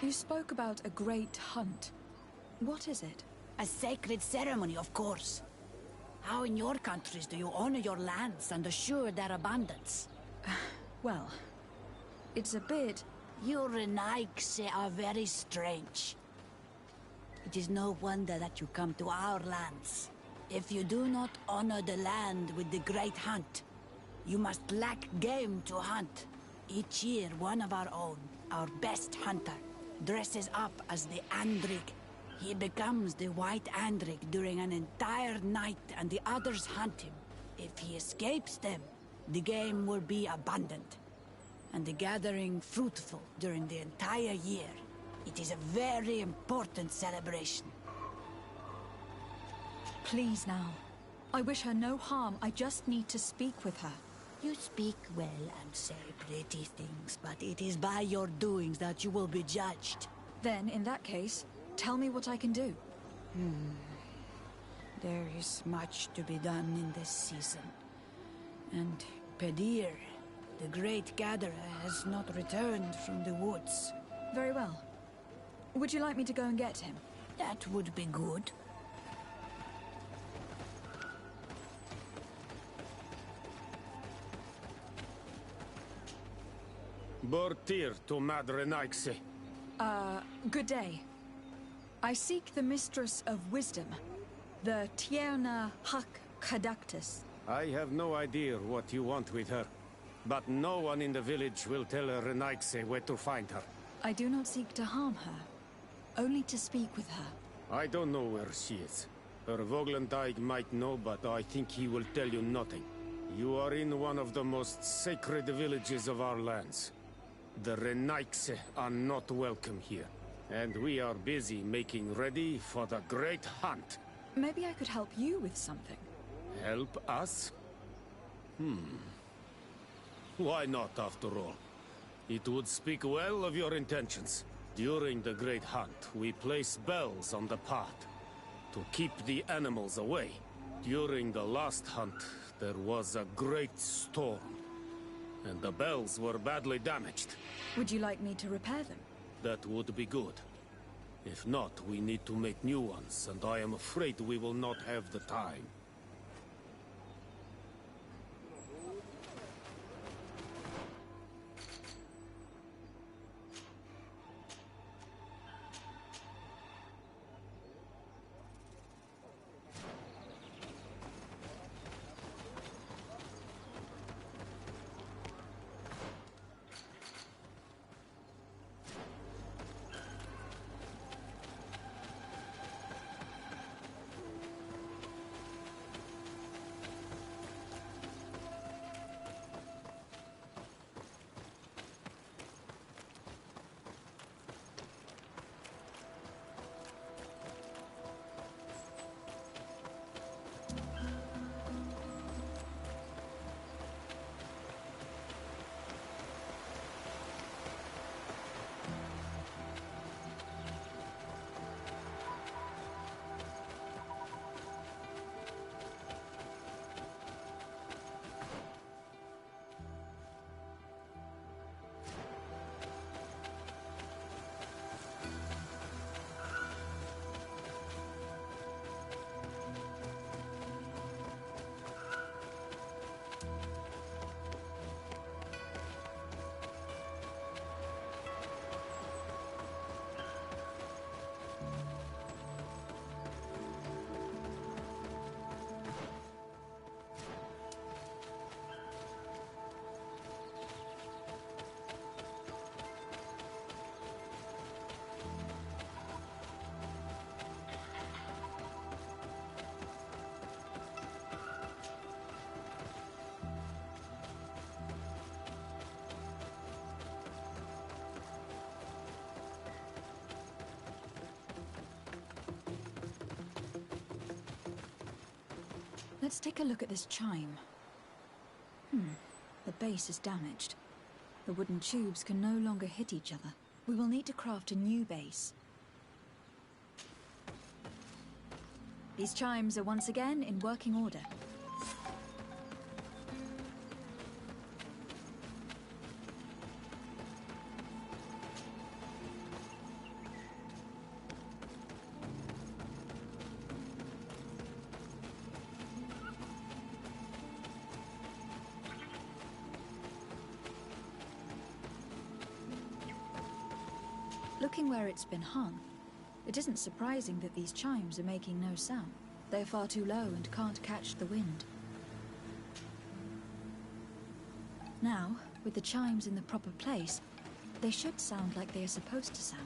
You spoke about a great hunt. What is it? A sacred ceremony, of course. How in your countries do you honor your lands and assure their abundance? Well, it's a bit... You Renaigse are very strange. It is no wonder that you come to our lands. If you do not honor the land with the great hunt, you must lack game to hunt. Each year, one of our own, our best hunter, dresses up as the Andrig. He becomes the White Andrig during an entire night and the others hunt him. If he escapes them, the game will be abundant, and the gathering fruitful during the entire year. It is a very important celebration. Please now. I wish her no harm. I just need to speak with her. You speak well and say pretty things, but it is by your doings that you will be judged. Then, in that case, tell me what I can do. There is much to be done in this season. And Pedir, the great gatherer, has not returned from the woods. Very well. Would you like me to go and get him? That would be good. Bortir to Mad Renaigse. Good day. I seek the Mistress of Wisdom, the Tierna Hakkadactus. I have no idea what you want with her, but no one in the village will tell Renaigse where to find her. I do not seek to harm her, only to speak with her. I don't know where she is. Her Voglendaig might know, but I think he will tell you nothing. You are in one of the most sacred villages of our lands. The Renaigse are not welcome here, and we are busy making ready for the great hunt. Maybe I could help you with something. Help us? Why not, after all? It would speak well of your intentions. During the great hunt, we place bells on the path to keep the animals away. During the last hunt, there was a great storm, and the bells were badly damaged. Would you like me to repair them? That would be good. If not, we need to make new ones, and I am afraid we will not have the time. Let's take a look at this chime. The base is damaged. The wooden tubes can no longer hit each other. We will need to craft a new base. These chimes are once again in working order. Looking where it's been hung, it isn't surprising that these chimes are making no sound. They're far too low and can't catch the wind. Now, with the chimes in the proper place, they should sound like they are supposed to sound.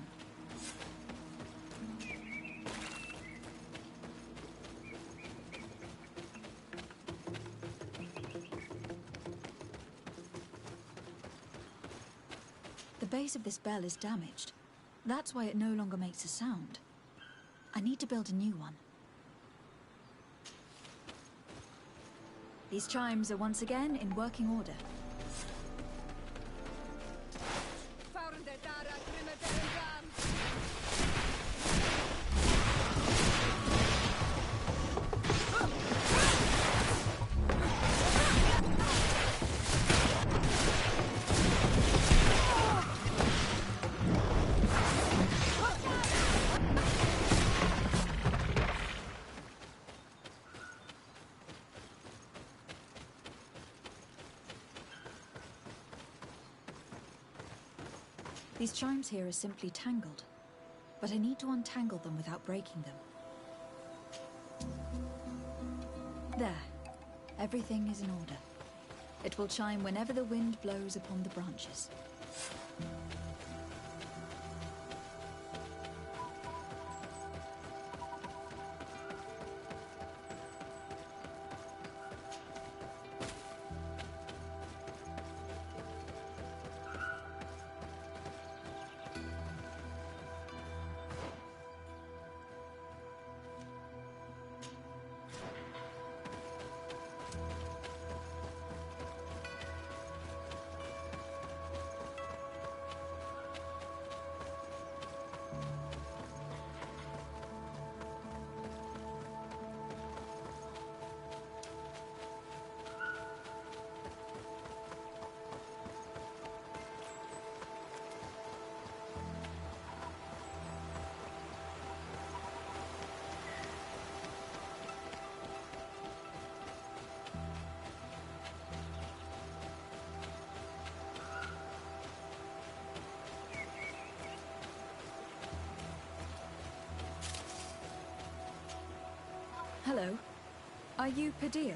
The base of this bell is damaged. That's why it no longer makes a sound. I need to build a new one. These chimes are once again in working order. These chimes here are simply tangled, but I need to untangle them without breaking them. There. Everything is in order. It will chime whenever the wind blows upon the branches. Hello. Are you Padilla?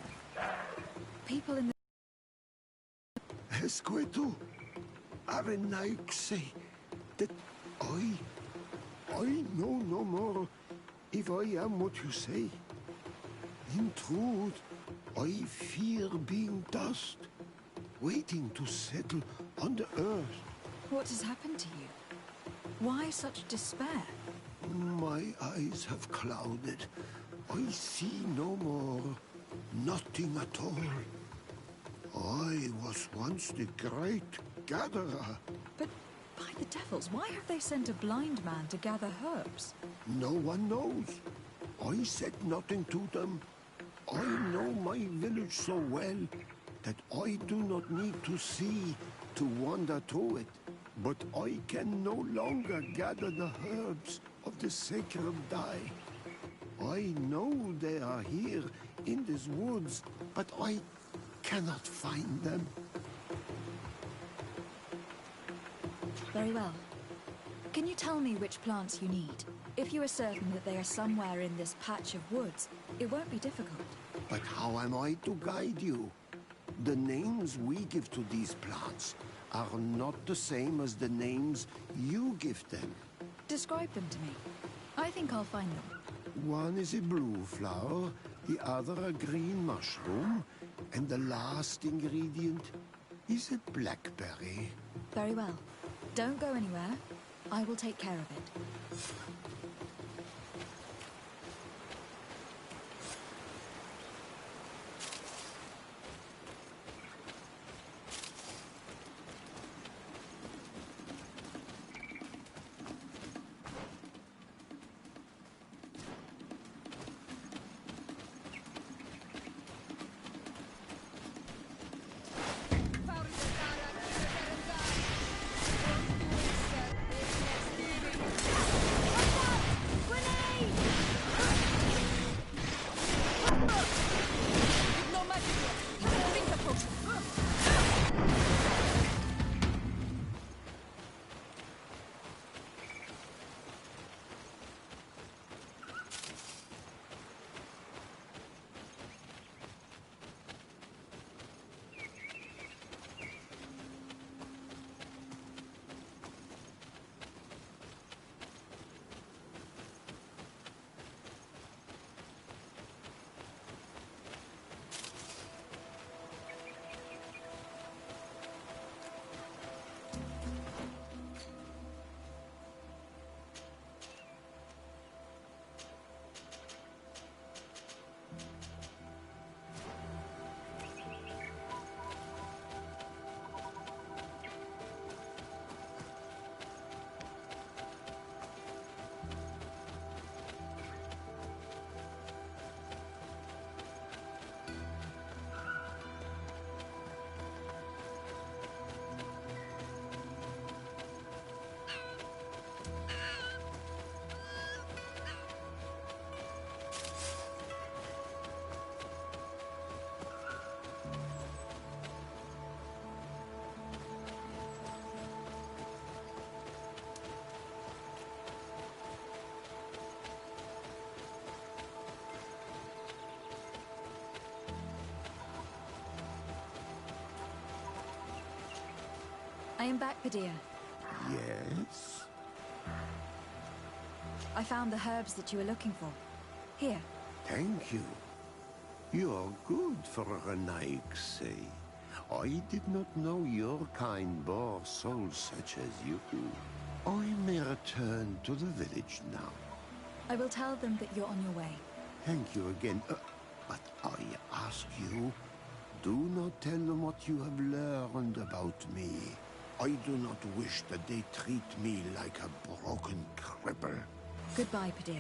People in the... Esqueto, Arenaixi, that I know no more if I am what you say. In truth, I fear being dust, waiting to settle on the earth. What has happened to you? Why such despair? My eyes have clouded. I see no more, nothing at all. I was once the great gatherer. But by the devils, why have they sent a blind man to gather herbs? No one knows. I said nothing to them. I know my village so well that I do not need to see to wander through it. But I can no longer gather the herbs of the sacred dye. I know they are here in these woods, but I cannot find them. Very well. Can you tell me which plants you need? If you are certain that they are somewhere in this patch of woods, it won't be difficult. But how am I to guide you? The names we give to these plants are not the same as the names you give them. Describe them to me. I think I'll find them. One is a blue flower, the other a green mushroom, and the last ingredient is a blackberry. Very well. Don't go anywhere. I will take care of it. I am back, Padilla. Yes? I found the herbs that you were looking for. Here. Thank you. You're good for a Nike. I did not know your kind bore souls such as you. I may return to the village now. I will tell them that you're on your way. Thank you again. But I ask you, do not tell them what you have learned about me. I do not wish that they treat me like a broken cripple. Goodbye, Padilla.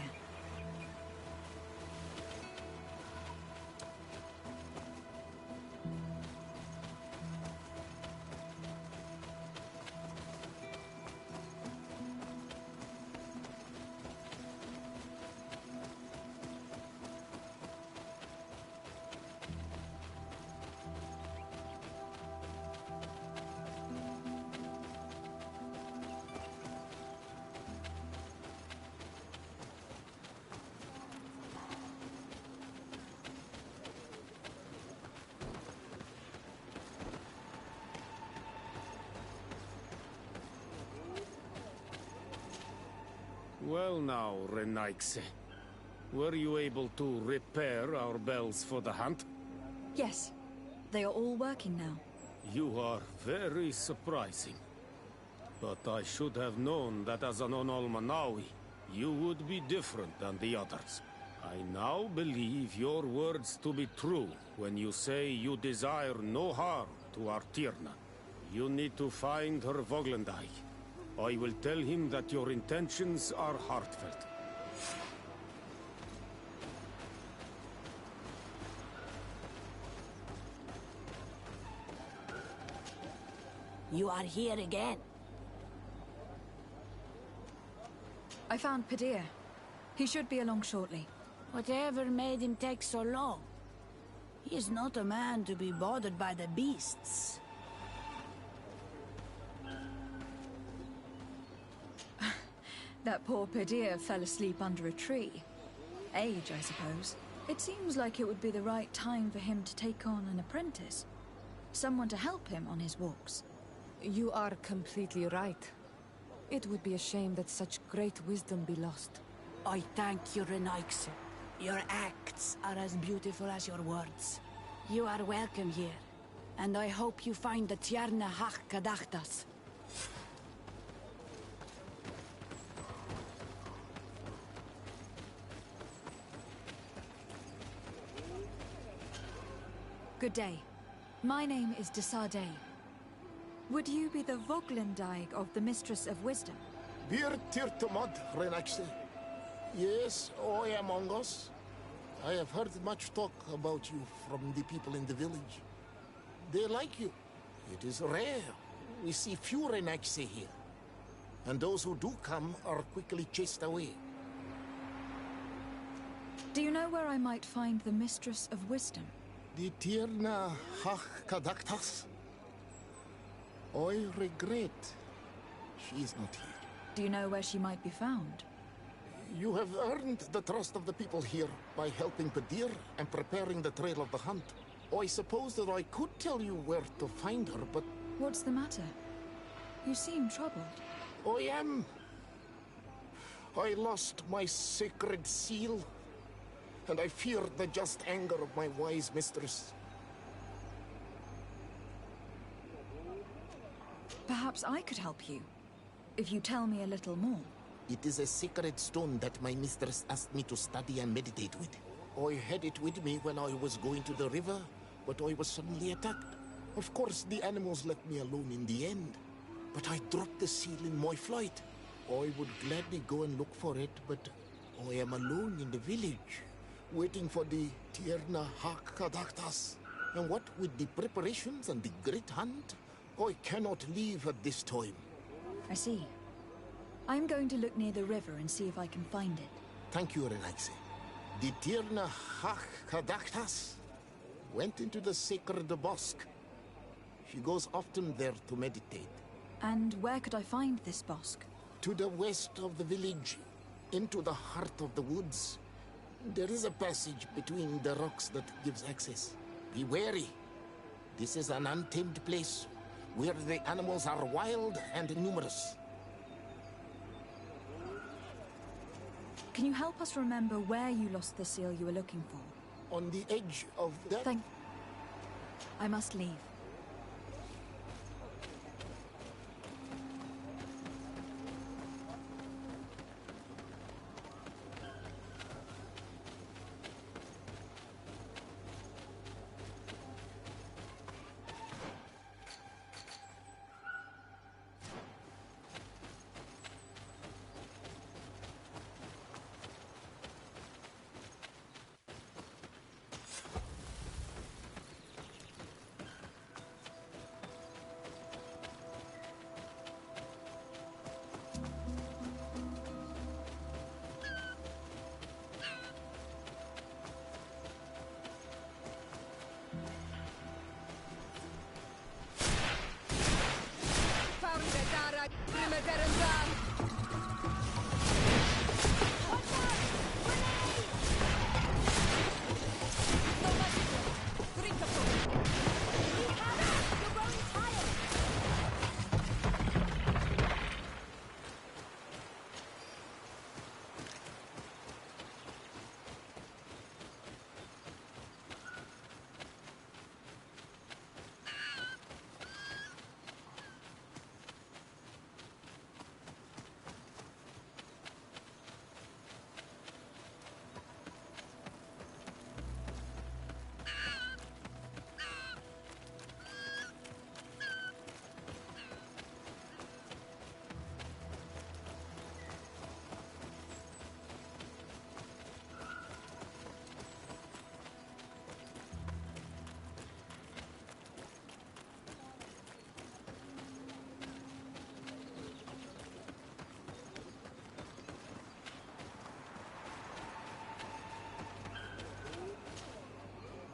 Well now, Renaigse. Were you able to repair our bells for the hunt? Yes. They are all working now. You are very surprising. But I should have known that as an Onolmanawi, you would be different than the others. I now believe your words to be true when you say you desire no harm to our Tyrna. You need to find her Voglendai. I will tell him that your intentions are heartfelt. You are here again. I found Padilla. He should be along shortly. Whatever made him take so long? He is not a man to be bothered by the beasts. That poor Padilla fell asleep under a tree. Age, I suppose. It seems like it would be the right time for him to take on an apprentice. Someone to help him on his walks. You are completely right. It would be a shame that such great wisdom be lost. I thank you, Renaigse. Your acts are as beautiful as your words. You are welcome here, and I hope you find the Tierna Hach Kadachtas. Good day. My name is Desade. Would you be the Voglendijk of the Mistress of Wisdom? Bir tirtumad, Renaigse. Yes, I am among us. I have heard much talk about you from the people in the village. They like you. It is rare. We see few Renaigse here. And those who do come are quickly chased away. Do you know where I might find the Mistress of Wisdom? The Tierna Hach Kadaktas? I regret she is not here. Do you know where she might be found? You have earned the trust of the people here by helping Padir and preparing the trail of the hunt. I suppose that I could tell you where to find her, but... What's the matter? You seem troubled. I am. I lost my sacred seal, and I fear the just anger of my wise mistress. Perhaps I could help you, if you tell me a little more. It is a sacred stone that my mistress asked me to study and meditate with. I had it with me when I was going to the river, but I was suddenly attacked. Of course, the animals left me alone in the end, but I dropped the seal in my flight. I would gladly go and look for it, but I am alone in the village, waiting for the Tierna Hach Kadaktas. And what with the preparations and the great hunt, I cannot leave at this time. I see. I'm going to look near the river and see if I can find it. Thank you, Renaigse. The Tierna Hach Kadaktas went into the sacred bosque. She goes often there to meditate. And where could I find this bosque? To the west of the village, into the heart of the woods. There is a passage between the rocks that gives access. Be wary. This is an untamed place. where the animals are wild and numerous. Can you help us remember where you lost the seal you were looking for? On the edge of death? I must leave.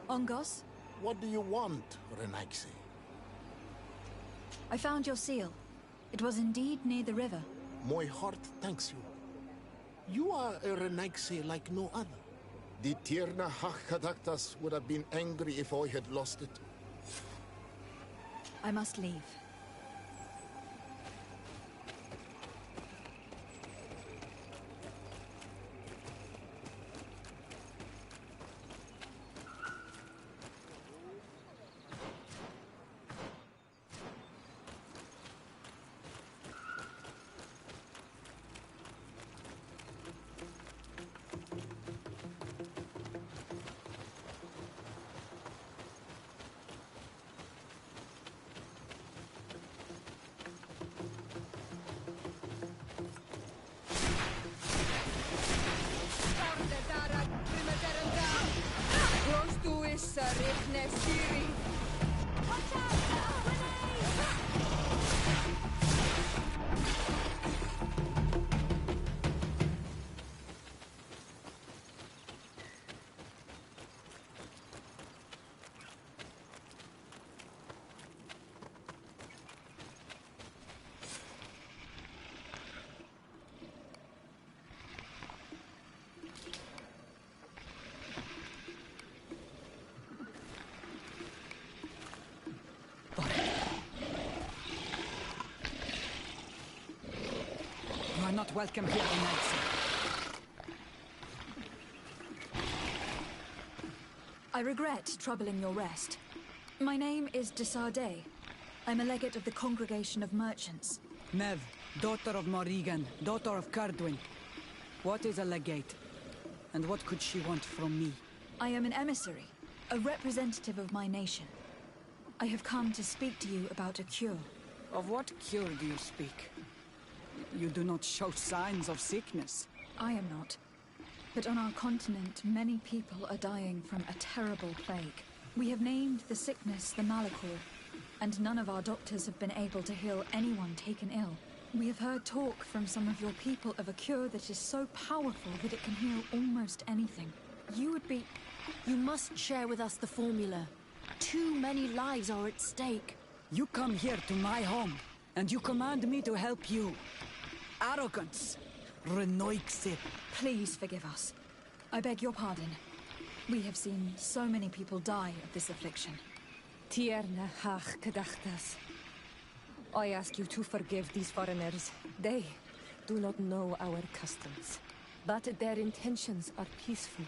Ongos? What do you want, Renaigse? I found your seal. It was indeed near the river. My heart thanks you. You are a Renaigse like no other. The Tierna Hakadaktas would have been angry if I had lost it. I must leave. You are not welcome here, Renaigse. I regret troubling your rest. My name is de Sardet. I'm a legate of the Congregation of Merchants. Mev, daughter of Morrigan, daughter of Cardwin. What is a legate? And what could she want from me? I am an emissary, a representative of my nation. I have come to speak to you about a cure. Of what cure do you speak? You do not show signs of sickness. I am not. But on our continent, many people are dying from a terrible plague. We have named the sickness the Malachor, and none of our doctors have been able to heal anyone taken ill. We have heard talk from some of your people of a cure that is so powerful that it can heal almost anything. You must share with us the formula. Too many lives are at stake. You come here to my home, and you command me to help you. Arrogance. Renaigse. Please forgive us. I beg your pardon. We have seen so many people die of this affliction. Tierna Hakadaktas. I ask you to forgive these foreigners. They do not know our customs. But their intentions are peaceful.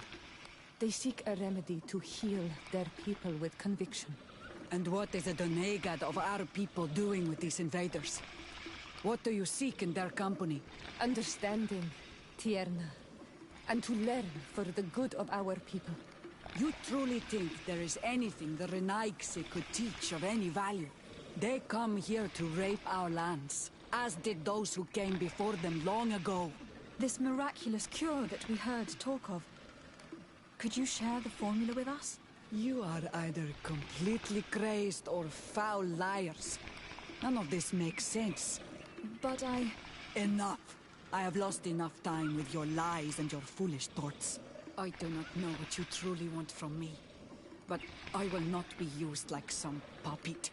They seek a remedy to heal their people with conviction. And what is a Donegad of our people doing with these invaders? What do you seek in their company? Understanding, Tierna, and to learn for the good of our people. You truly think there is anything the Renaigse could teach of any value? They come here to rape our lands, as did those who came before them long ago. This miraculous cure that we heard talk of. Could you share the formula with us? You are either completely crazed or foul liars. None of this makes sense. But Enough! I have lost enough time with your lies and your foolish thoughts. I do not know what you truly want from me, but I will not be used like some puppet.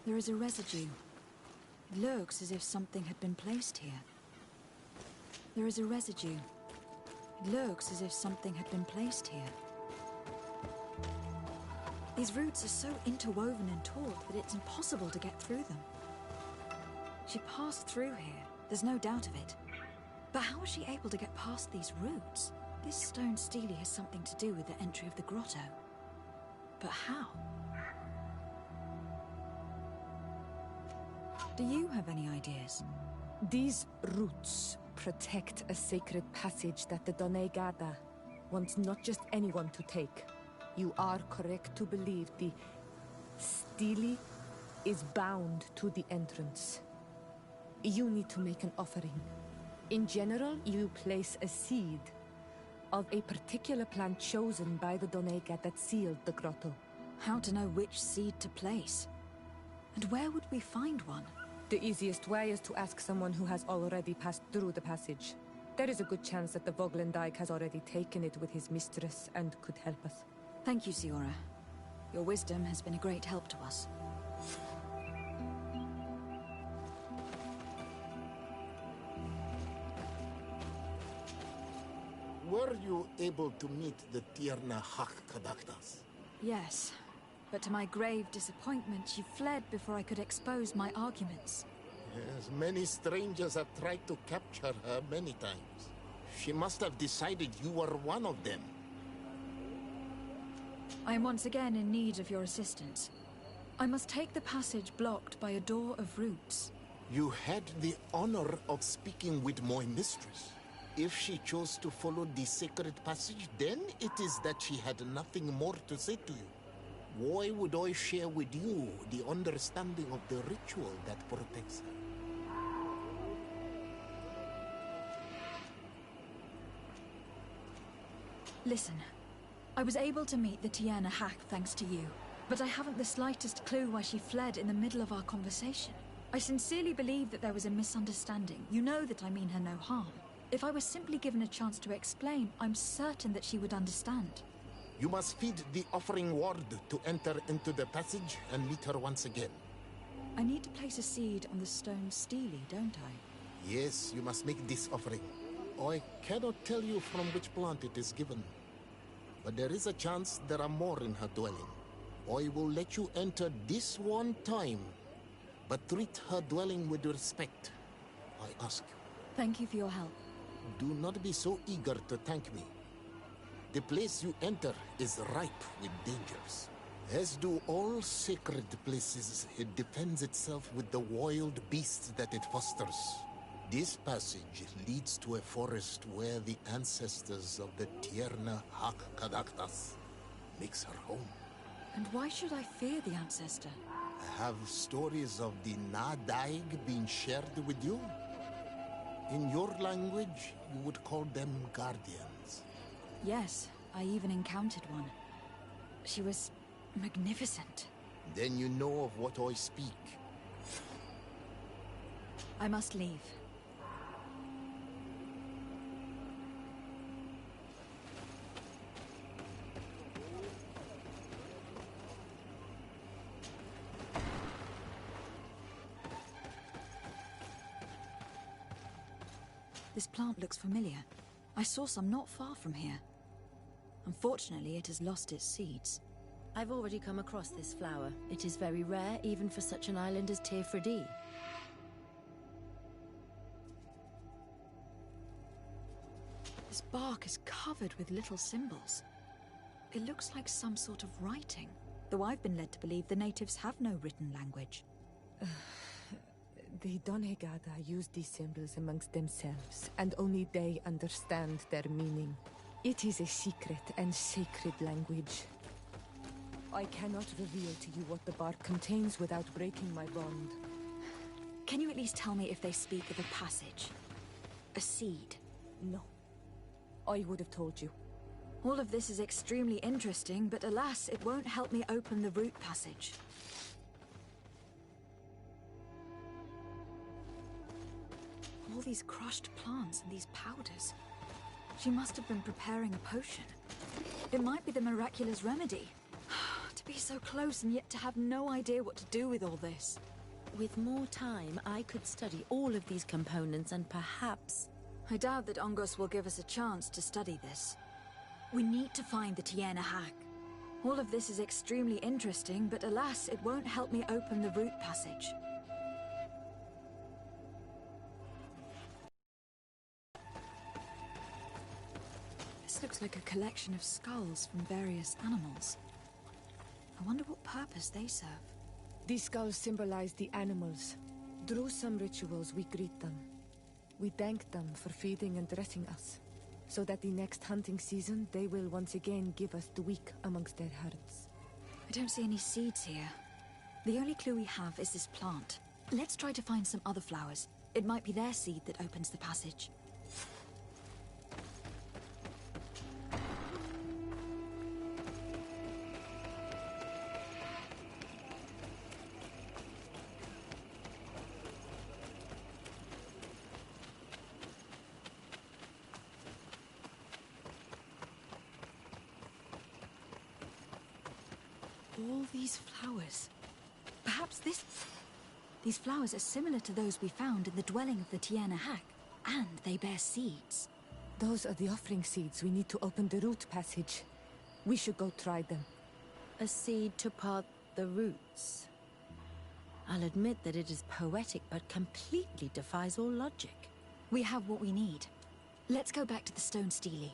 There is a residue. It looks as if something had been placed here. There is a residue. It looks as if something had been placed here. These roots are so interwoven and taut that it's impossible to get through them. She passed through here, there's no doubt of it. But how was she able to get past these roots? This stone stele has something to do with the entry of the grotto. But how? Do you have any ideas? These roots protect a sacred passage that the Donegada wants not just anyone to take. You are correct to believe the stele is bound to the entrance. You need to make an offering. In general, you place a seed of a particular plant chosen by the Donegad that sealed the grotto. How to know which seed to place? And where would we find one? The easiest way is to ask someone who has already passed through the passage. There is a good chance that the Voglendike has already taken it with his mistress and could help us. Thank you, Siora. Your wisdom has been a great help to us. Were you able to meet the Tierna Hak Kadaktas? Yes, but to my grave disappointment, she fled before I could expose my arguments. Yes, many strangers have tried to capture her many times. She must have decided you were one of them. I am once again in need of your assistance. I must take the passage blocked by a door of roots. You had the honor of speaking with my mistress. If she chose to follow the sacred passage, then it is that she had nothing more to say to you. Why would I share with you the understanding of the ritual that protects her? Listen, I was able to meet the Tiana hack thanks to you, but I haven't the slightest clue why she fled in the middle of our conversation. I sincerely believe that there was a misunderstanding. You know that I mean her no harm. If I was simply given a chance to explain, I'm certain that she would understand. You must feed the offering ward to enter into the passage and meet her once again. I need to place a seed on the stone stele, don't I? Yes, you must make this offering. I cannot tell you from which plant it is given, but there is a chance there are more in her dwelling. I will let you enter this one time, but treat her dwelling with respect, I ask you. Thank you for your help. Do not be so eager to thank me. The place you enter is ripe with dangers. As do all sacred places, it defends itself with the wild beasts that it fosters. This passage leads to a forest where the ancestors of the Tierna Hak Kadaktas makes her home. And why should I fear the ancestor? Have stories of the Nadaig been shared with you? In your language, you would call them guardians. Yes, I even encountered one. She was magnificent. Then you know of what I speak. I must leave. This plant looks familiar. I saw some not far from here. Unfortunately, it has lost its seeds. I've already come across this flower. It is very rare, even for such an island as Teofredi. This bark is covered with little symbols. It looks like some sort of writing, though I've been led to believe the natives have no written language. The Donegada use these symbols amongst themselves, and only they understand their meaning. It is a secret and sacred language. I cannot reveal to you what the bark contains without breaking my bond. Can you at least tell me if they speak of a passage? A seed? No. I would have told you. All of this is extremely interesting, but alas, it won't help me open the root passage. All these crushed plants and these powders. She must have been preparing a potion. It might be the miraculous remedy. To be so close and yet to have no idea what to do with all this. With more time, I could study all of these components and perhaps... I doubt that Ongos will give us a chance to study this. We need to find the Tiana hack. All of this is extremely interesting, but alas, it won't help me open the root passage. This looks like a collection of skulls from various animals. I wonder what purpose they serve. These skulls symbolize the animals. Through some rituals, we greet them. We thank them for feeding and dressing us, so that the next hunting season, they will once again give us the weak amongst their herds. I don't see any seeds here. The only clue we have is this plant. Let's try to find some other flowers. It might be their seed that opens the passage. All these flowers. Perhaps these flowers are similar to those we found in the dwelling of the Tiana hack, and they bear seeds. Those are the offering seeds we need to open the root passage. We should go try them. A seed to part the roots. I'll admit that it is poetic, but completely defies all logic. We have what we need. Let's go back to the stone stele.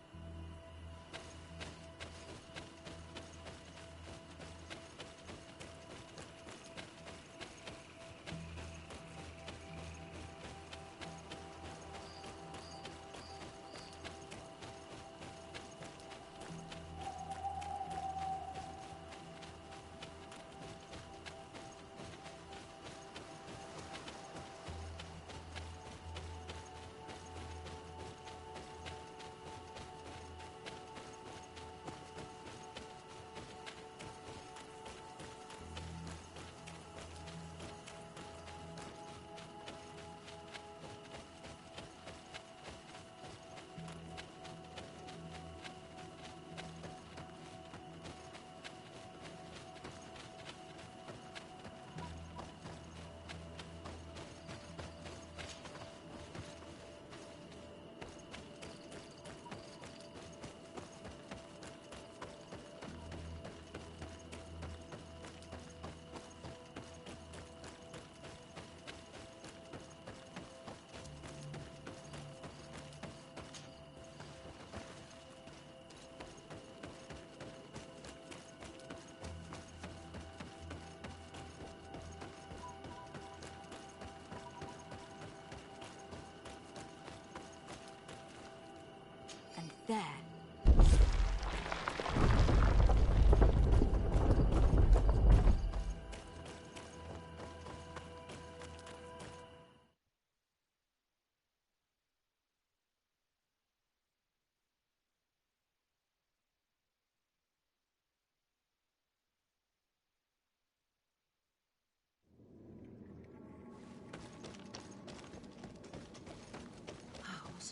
there.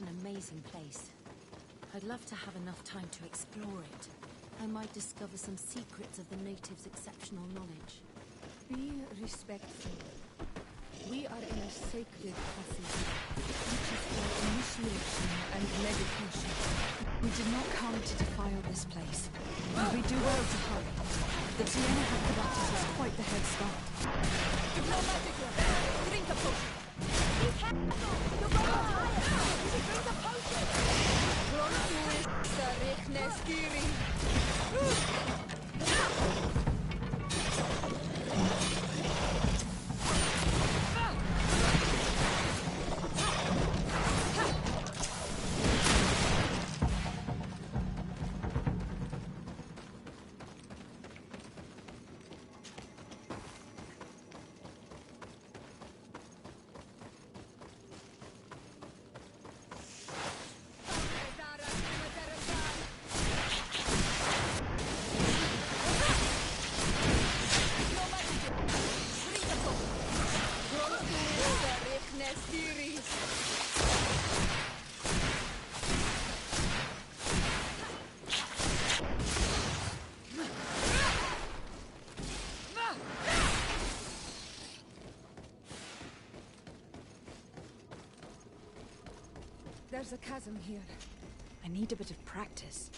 An amazing place. I'd love to have enough time to explore it. I might discover some secrets of the natives' exceptional knowledge. Be respectful. We are in a sacred passage, which is for initiation and meditation. We did not come to defile this place, and we do well to hurry. The Tiena Hakkabaktus has quite the head start. Diplomatica! Drink a potion! Be careful! You're going higher! You should drink a potion! Brontuis Sariknes Kiri! There's a chasm here. I need a bit of practice.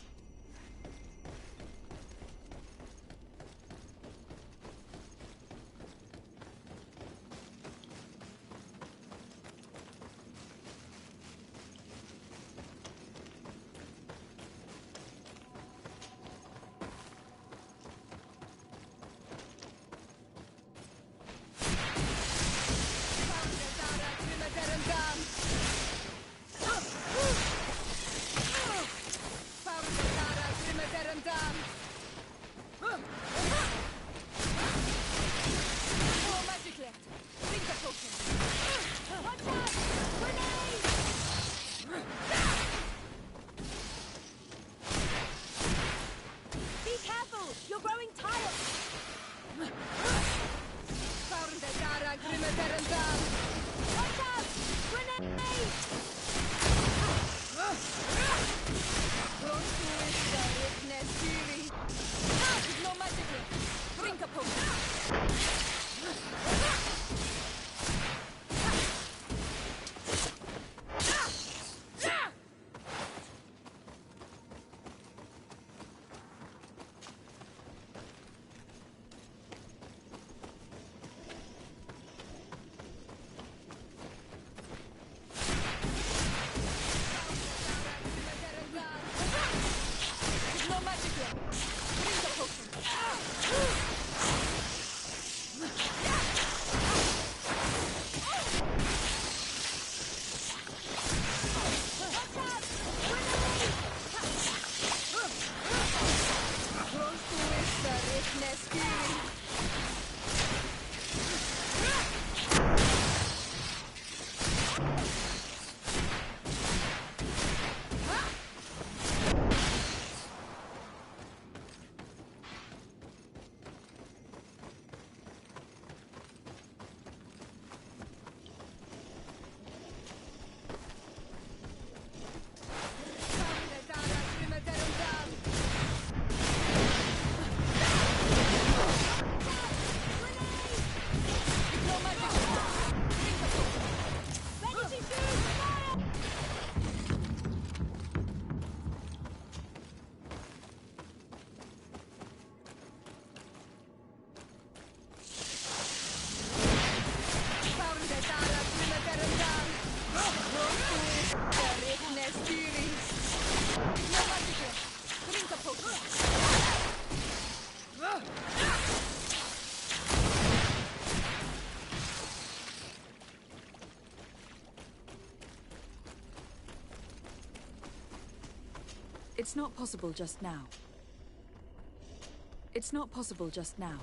It's not possible just now. It's not possible just now.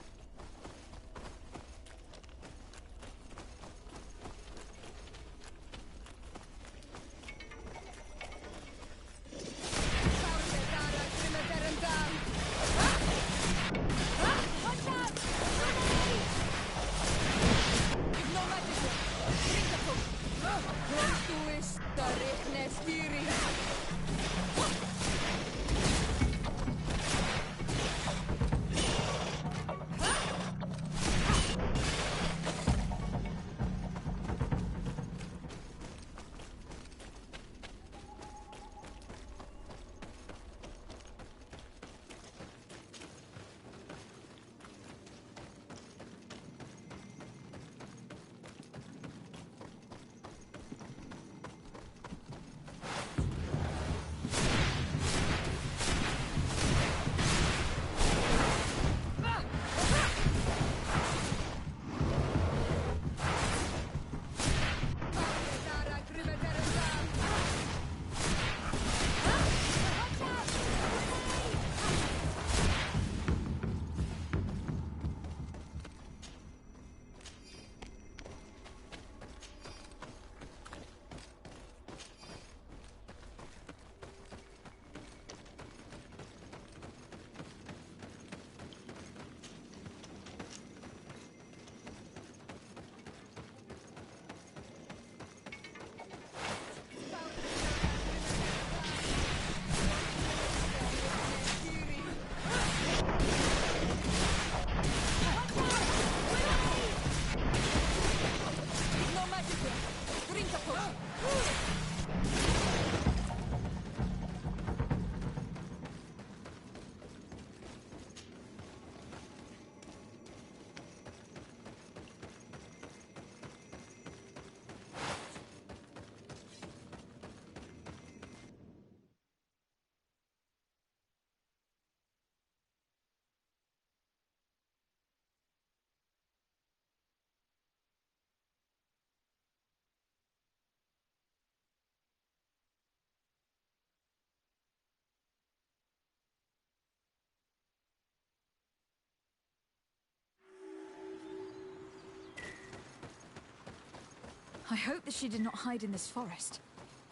I hope that she did not hide in this forest.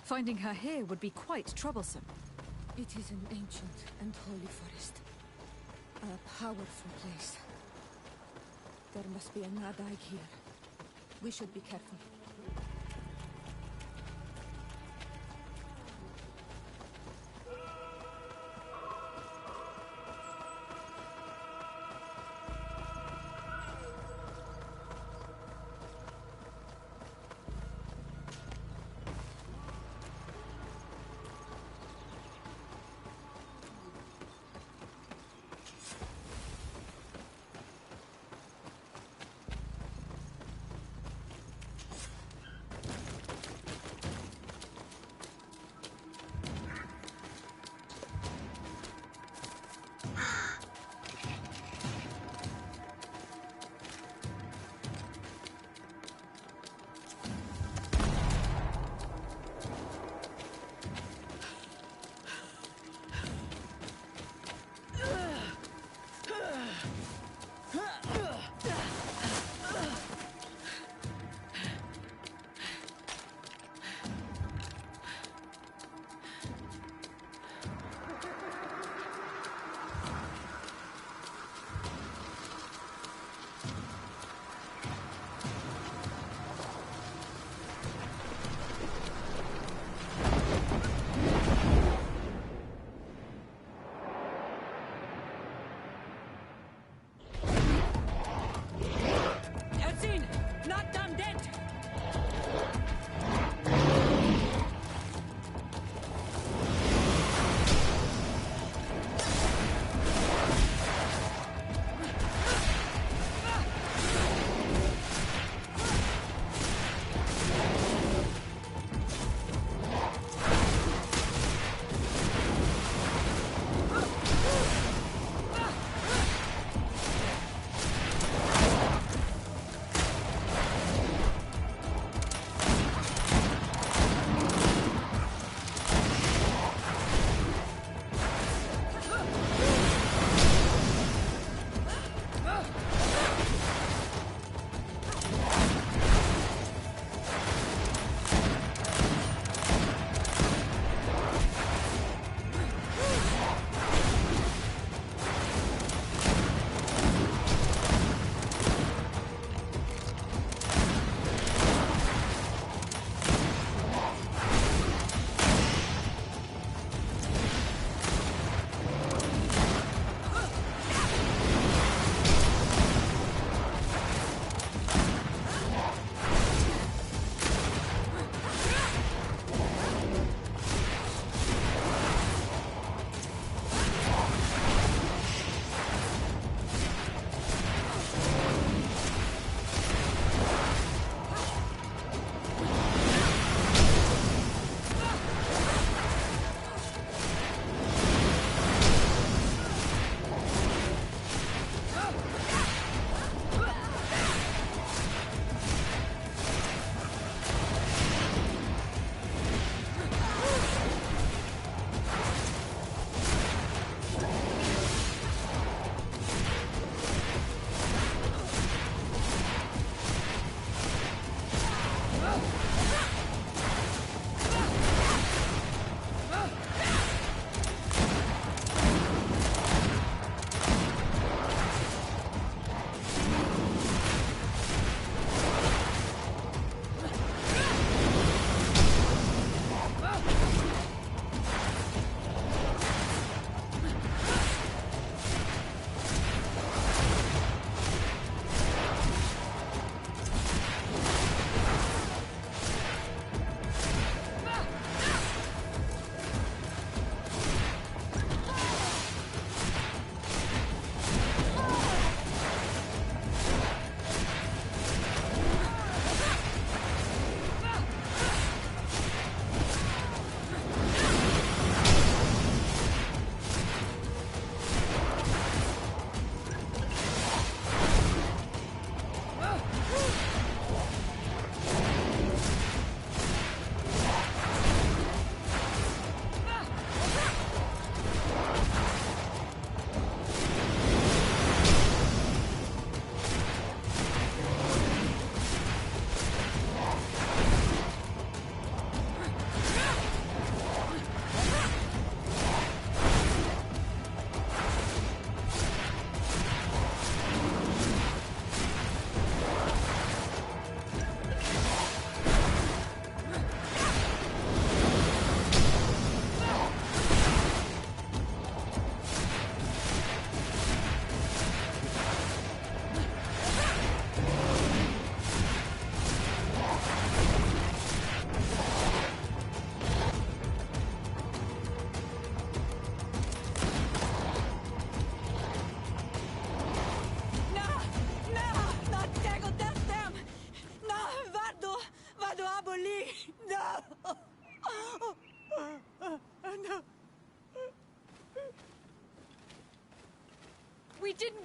Finding her here would be quite troublesome. It is an ancient and holy forest. A powerful place. There must be a Nadai here. We should be careful.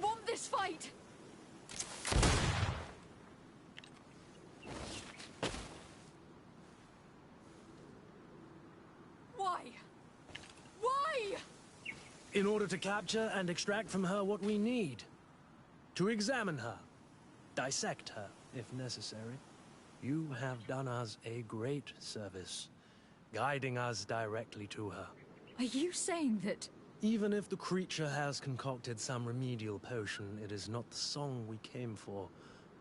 want this fight! Why? Why? In order to capture and extract from her what we need. To examine her. Dissect her, if necessary. You have done us a great service, guiding us directly to her. Are you saying that... Even if the creature has concocted some remedial potion, it is not the song we came for,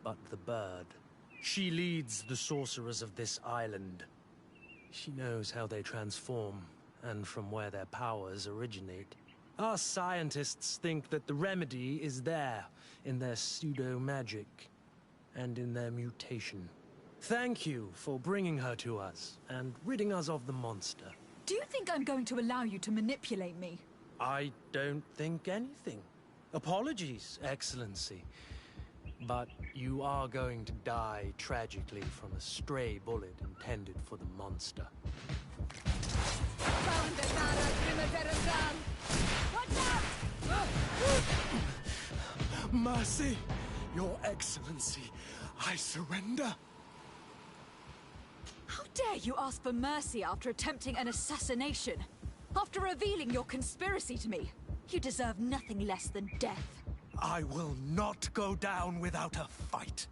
but the bird. She leads the sorcerers of this island. She knows how they transform, and from where their powers originate. Our scientists think that the remedy is there, in their pseudo-magic, and in their mutation. Thank you for bringing her to us, and ridding us of the monster. Do you think I'm going to allow you to manipulate me? I don't think anything. Apologies, Excellency. But you are going to die tragically from a stray bullet intended for the monster. Mercy, Your Excellency, I surrender. How dare you ask for mercy after attempting an assassination? After revealing your conspiracy to me? You deserve nothing less than death. I will not go down without a fight.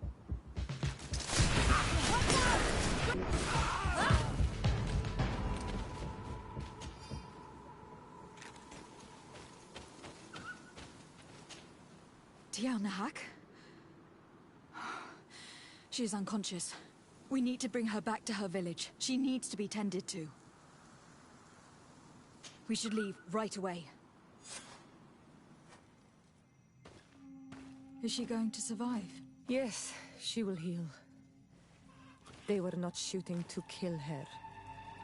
Tiana Hack? She is unconscious. We need to bring her back to her village. She needs to be tended to. We should leave right away. Is she going to survive? Yes, she will heal. They were not shooting to kill her.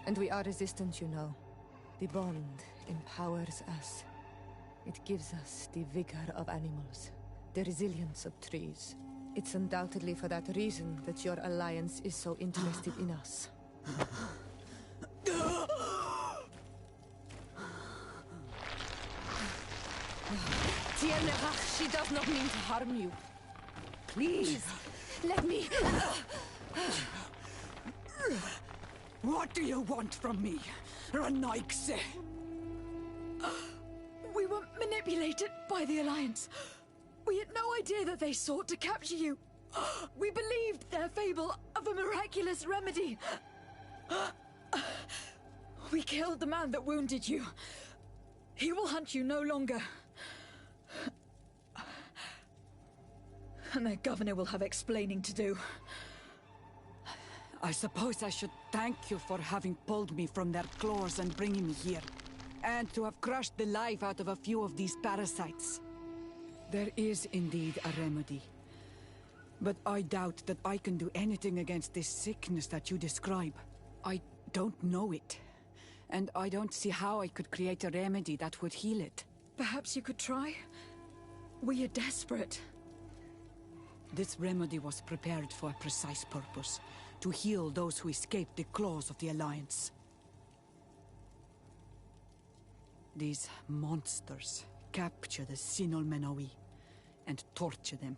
And we are resistant, you know. The bond empowers us. It gives us the vigor of animals, the resilience of trees. It's undoubtedly for that reason that your alliance is so interested in us. Tiernach, she does not mean to harm you. Please, let me... What do you want from me, Ranaikse? We were manipulated by the Alliance. We had no idea that they sought to capture you. We believed their fable of a miraculous remedy. We killed the man that wounded you. He will hunt you no longer. And their governor will have explaining to do. I suppose I should thank you for having pulled me from their claws and bringing me here. And to have crushed the life out of a few of these parasites. There is indeed a remedy. But I doubt that I can do anything against this sickness that you describe. I don't know it. And I don't see how I could create a remedy that would heal it. Perhaps you could try? We are desperate. This remedy was prepared for a precise purpose. To heal those who escaped the claws of the Alliance. These monsters capture the Sinol Menawi and torture them,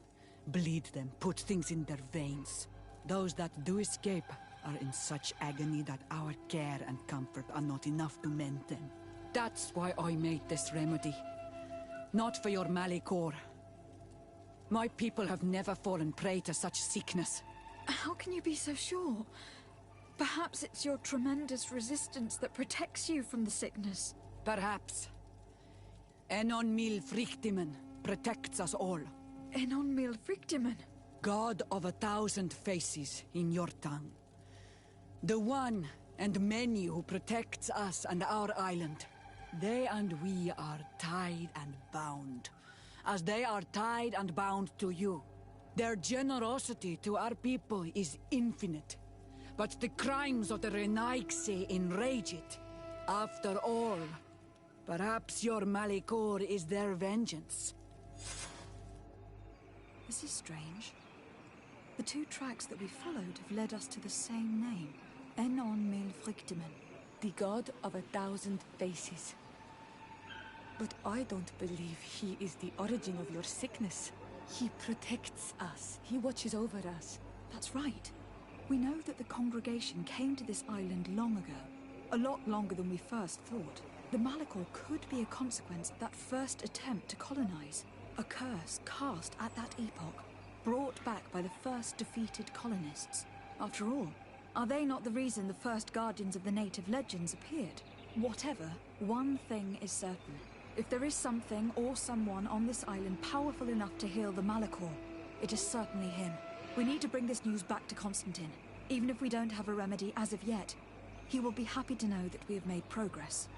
bleed them, put things in their veins. Those that do escape are in such agony that our care and comfort are not enough to mend them. That's why I made this remedy. Not for your Malikor. My people have never fallen prey to such sickness. How can you be so sure? Perhaps it's your tremendous resistance that protects you from the sickness. Perhaps. Enon Mil Frictimen protects us all. Enon Mil Frictimen? God of 1,000 faces in your tongue. The one and many who protects us and our island. They and we are tied and bound. As they are tied and bound to you. Their generosity to our people is infinite. But the crimes of the Renaikse enrage it. After all, perhaps your Malikor is their vengeance. This is strange. The two tracks that we followed have led us to the same name. Enon Mil Frictimen. The god of 1,000 faces. But I don't believe he is the origin of your sickness. He protects us. He watches over us. That's right. We know that the congregation came to this island long ago. A lot longer than we first thought. The Malachor could be a consequence of that first attempt to colonize. A curse cast at that epoch, brought back by the first defeated colonists. After all, are they not the reason the first guardians of the native legends appeared? Whatever, one thing is certain. If there is something or someone on this island powerful enough to heal the Malachor, it is certainly him. We need to bring this news back to Constantine. Even if we don't have a remedy as of yet, he will be happy to know that we have made progress.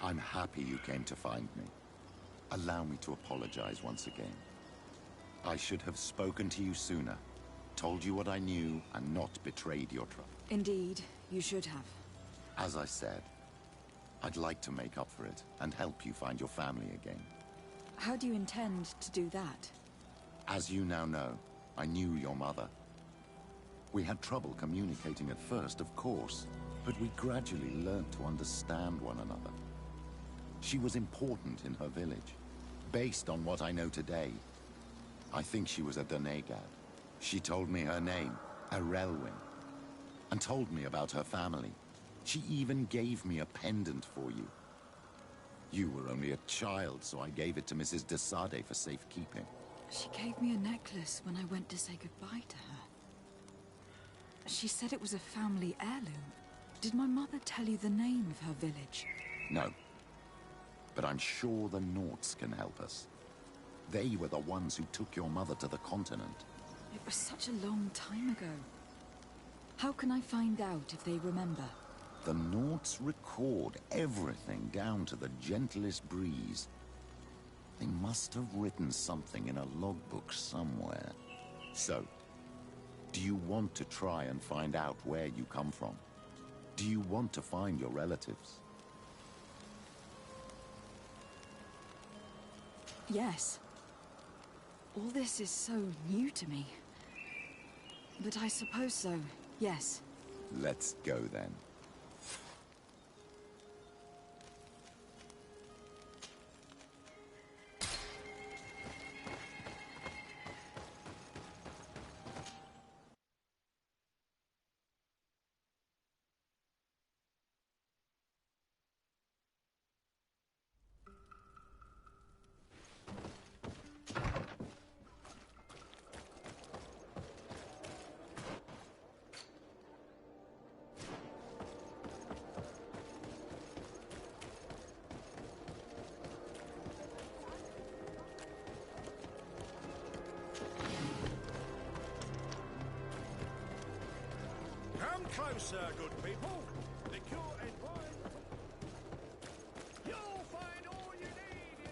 I'm happy you came to find me. Allow me to apologize once again. I should have spoken to you sooner, told you what I knew, and not betrayed your trust. Indeed, you should have. As I said, I'd like to make up for it and help you find your family again. How do you intend to do that? As you now know, I knew your mother. We had trouble communicating at first, of course, but we gradually learned to understand one another. She was important in her village. Based on what I know today, I think she was a Donegad. She told me her name, Arelwyn, and told me about her family. She even gave me a pendant for you. You were only a child, so I gave it to Mrs. de Sade for safekeeping. She gave me a necklace when I went to say goodbye to her. She said it was a family heirloom. Did my mother tell you the name of her village? No. But I'm sure the Nauts can help us. They were the ones who took your mother to the continent. It was such a long time ago. How can I find out if they remember? The Nauts record everything down to the gentlest breeze. They must have written something in a logbook somewhere. So, do you want to try and find out where you come from? Do you want to find your relatives? Yes. All this is so new to me. But I suppose so, yes. Let's go then. closer, good people. The cure and wine. You'll find all you need in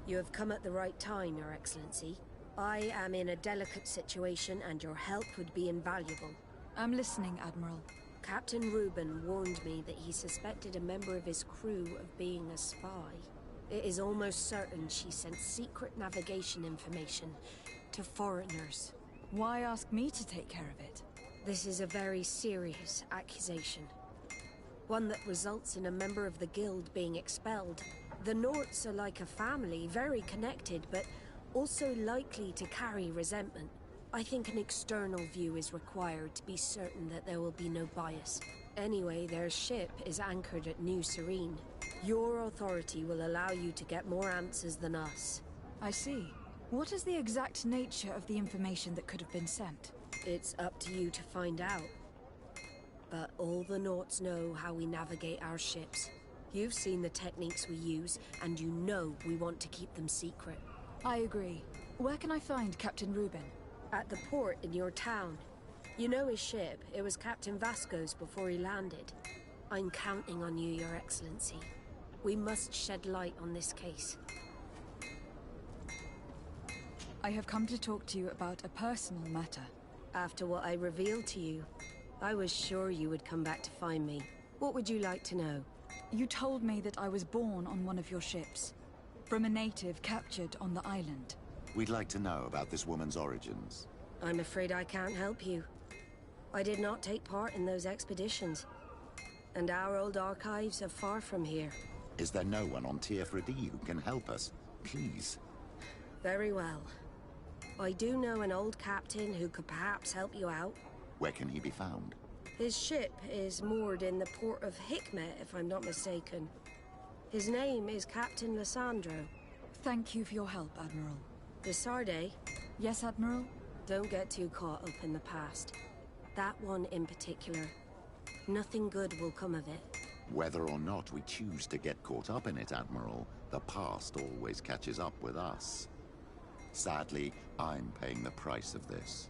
You have come at the right time, Your Excellency. I am in a delicate situation and your help would be invaluable. I'm listening, Admiral. Captain Reuben warned me that he suspected a member of his crew of being a spy. It is almost certain she sent secret navigation information to foreigners. Why ask me to take care of it? This is a very serious accusation. One that results in a member of the guild being expelled. The Norts are like a family, very connected, but also likely to carry resentment. I think an external view is required to be certain that there will be no bias. Anyway, their ship is anchored at New Serene. Your authority will allow you to get more answers than us. I see. What is the exact nature of the information that could have been sent? It's up to you to find out. But all the Norts know how we navigate our ships. You've seen the techniques we use, and you know we want to keep them secret. I agree. Where can I find Captain Reuben? At the port in your town. You know his ship. It was Captain Vasco's before he landed. I'm counting on you, Your Excellency. We must shed light on this case. I have come to talk to you about a personal matter. After what I revealed to you, I was sure you would come back to find me. What would you like to know? You told me that I was born on one of your ships. From a native captured on the island. We'd like to know about this woman's origins. I'm afraid I can't help you. I did not take part in those expeditions. And our old archives are far from here. Is there no one on Tier-Fredy who can help us? Please. Very well. I do know an old captain who could perhaps help you out. Where can he be found? His ship is moored in the port of Hikmet, if I'm not mistaken. His name is Captain Lissandro. Thank you for your help, Admiral. Desarde? Yes, Admiral? Don't get too caught up in the past. That one in particular. Nothing good will come of it. Whether or not we choose to get caught up in it, Admiral, the past always catches up with us. Sadly, I'm paying the price of this.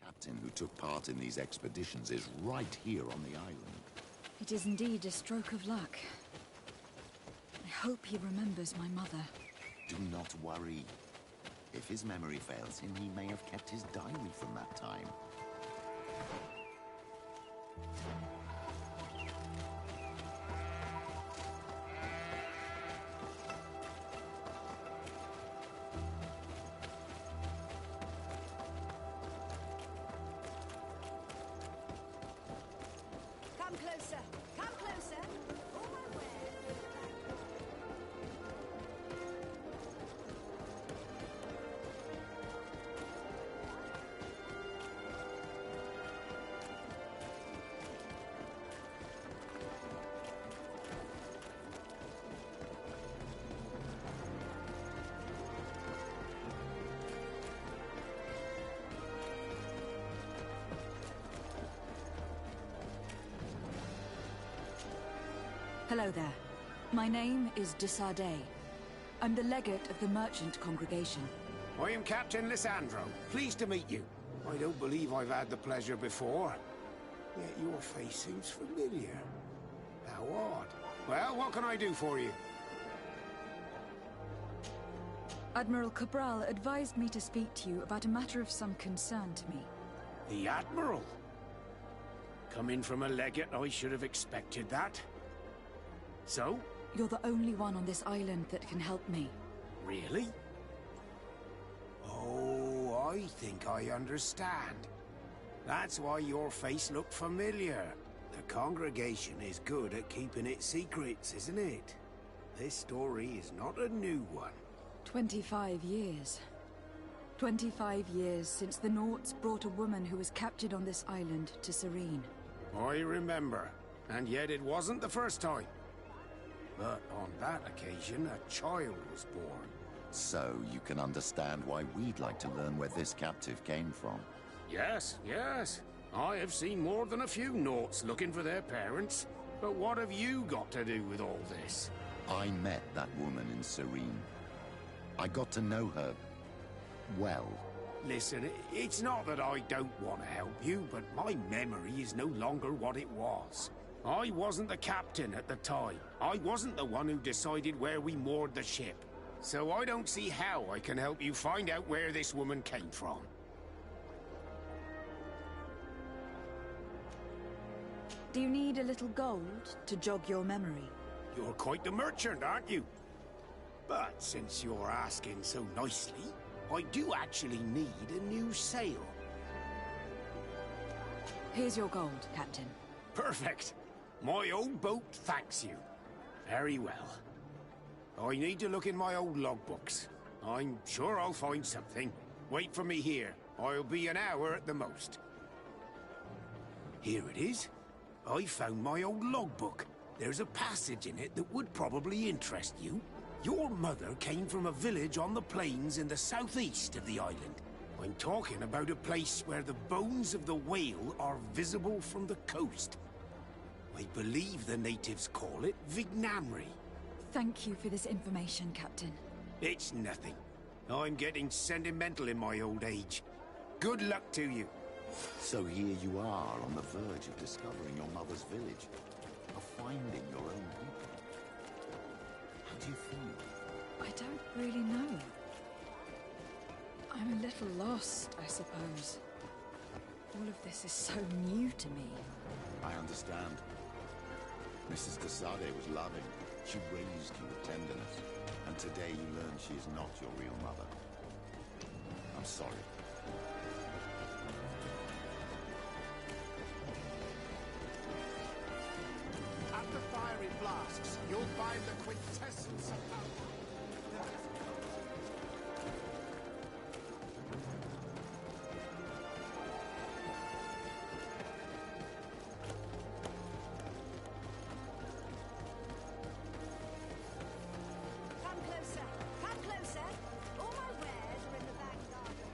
Captain who took part in these expeditions is right here on the island. It is indeed a stroke of luck. I hope he remembers my mother. Do not worry. If his memory fails him, he may have kept his diary from that time. Come closer! Come closer! Oh, my word! Hello there. My name is Desarde. I'm the legate of the merchant congregation. I am Captain Lissandro. Pleased to meet you. I don't believe I've had the pleasure before. Yet your face seems familiar. How odd. Well, what can I do for you? Admiral Cabral advised me to speak to you about a matter of some concern to me. The Admiral? Coming from a legate, I should have expected that. So? You're the only one on this island that can help me. Really? Oh, I think I understand. That's why your face looked familiar. The congregation is good at keeping its secrets, isn't it? This story is not a new one. 25 years. 25 years since the Nauts brought a woman who was captured on this island to Serene. I remember, and yet it wasn't the first time. But on that occasion, a child was born. So you can understand why we'd like to learn where this captive came from. Yes, yes. I have seen more than a few Nauts looking for their parents. But what have you got to do with all this? I met that woman in Serene. I got to know her well. Listen, it's not that I don't want to help you, but my memory is no longer what it was. I wasn't the captain at the time. I wasn't the one who decided where we moored the ship. So I don't see how I can help you find out where this woman came from. Do you need a little gold to jog your memory? You're quite the merchant, aren't you? But since you're asking so nicely, I do actually need a new sail. Here's your gold, Captain. Perfect. My old boat thanks you. Very well. I need to look in my old logbooks. I'm sure I'll find something. Wait for me here. I'll be an hour at the most. Here it is. I found my old logbook. There's a passage in it that would probably interest you. Your mother came from a village on the plains in the southeast of the island. I'm talking about a place where the bones of the whale are visible from the coast. I believe the natives call it Vignamri. Thank you for this information, Captain. It's nothing. I'm getting sentimental in my old age. Good luck to you. So here you are on the verge of discovering your mother's village, of finding your own people. How do you feel? I don't really know. I'm a little lost, I suppose. All of this is so new to me. I understand. Mrs. Casade was loving. She raised you with tenderness. And today you learn she is not your real mother. I'm sorry. At the fiery flasks, you'll find the quintessence of power. Come closer. Come closer. All my wares are in the back garden.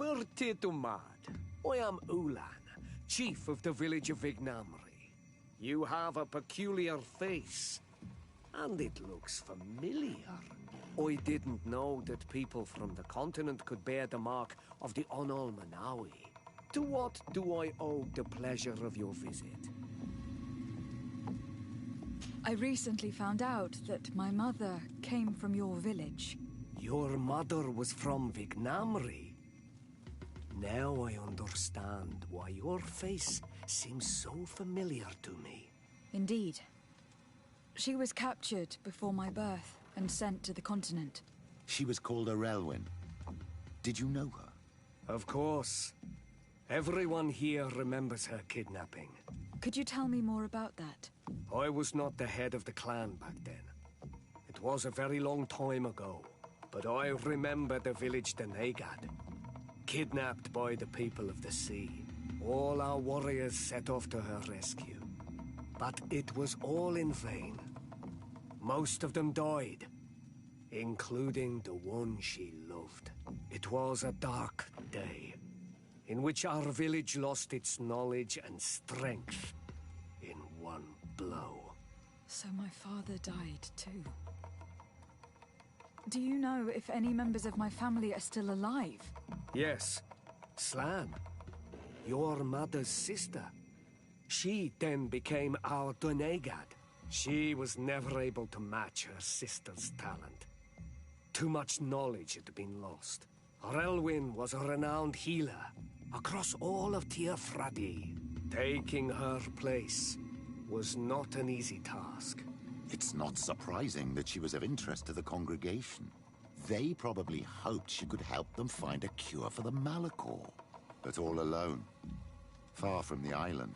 Bertie to mad. I am Ulan, chief of the village of Vignamri. You have a peculiar face, and it looks familiar. I didn't know that people from the continent could bear the mark of the Onol Manawi. To what do I owe the pleasure of your visit? I recently found out that my mother came from your village. Your mother was from Vignamri. Now I understand why your face seems so familiar to me. Indeed. She was captured before my birth and sent to the continent. She was called Arelwyn. Did you know her? Of course. Everyone here remembers her kidnapping. Could you tell me more about that? I was not the head of the clan back then. It was a very long time ago. But I remember the village Denegad, kidnapped by the people of the sea. All our warriors set off to her rescue. But it was all in vain. Most of them died, including the one she loved. It was a dark day, in which our village lost its knowledge and strength in one blow. So my father died too. Do you know if any members of my family are still alive? Yes, Slan, your mother's sister. She then became our Donegad. She was never able to match her sister's talent. Too much knowledge had been lost. Arelwyn was a renowned healer across all of Teofradi. Taking her place was not an easy task. It's not surprising that she was of interest to the congregation. They probably hoped she could help them find a cure for the Malachor. But all alone, far from the island.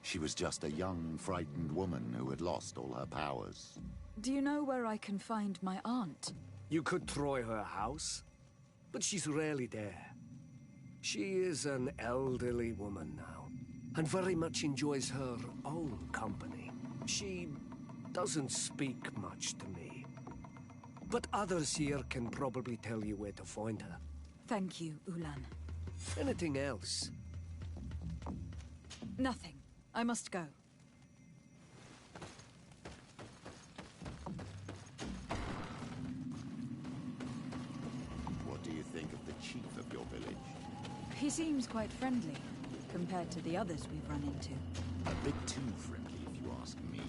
She was just a young, frightened woman who had lost all her powers. Do you know where I can find my aunt? You could try her house, but she's rarely there. She is an elderly woman now, and very much enjoys her own company. She doesn't speak much to me, but others here can probably tell you where to find her. Thank you, Ulan. Anything else? Nothing. I must go. What do you think of the chief of your village? He seems quite friendly, compared to the others we've run into. A bit too friendly, if you ask me.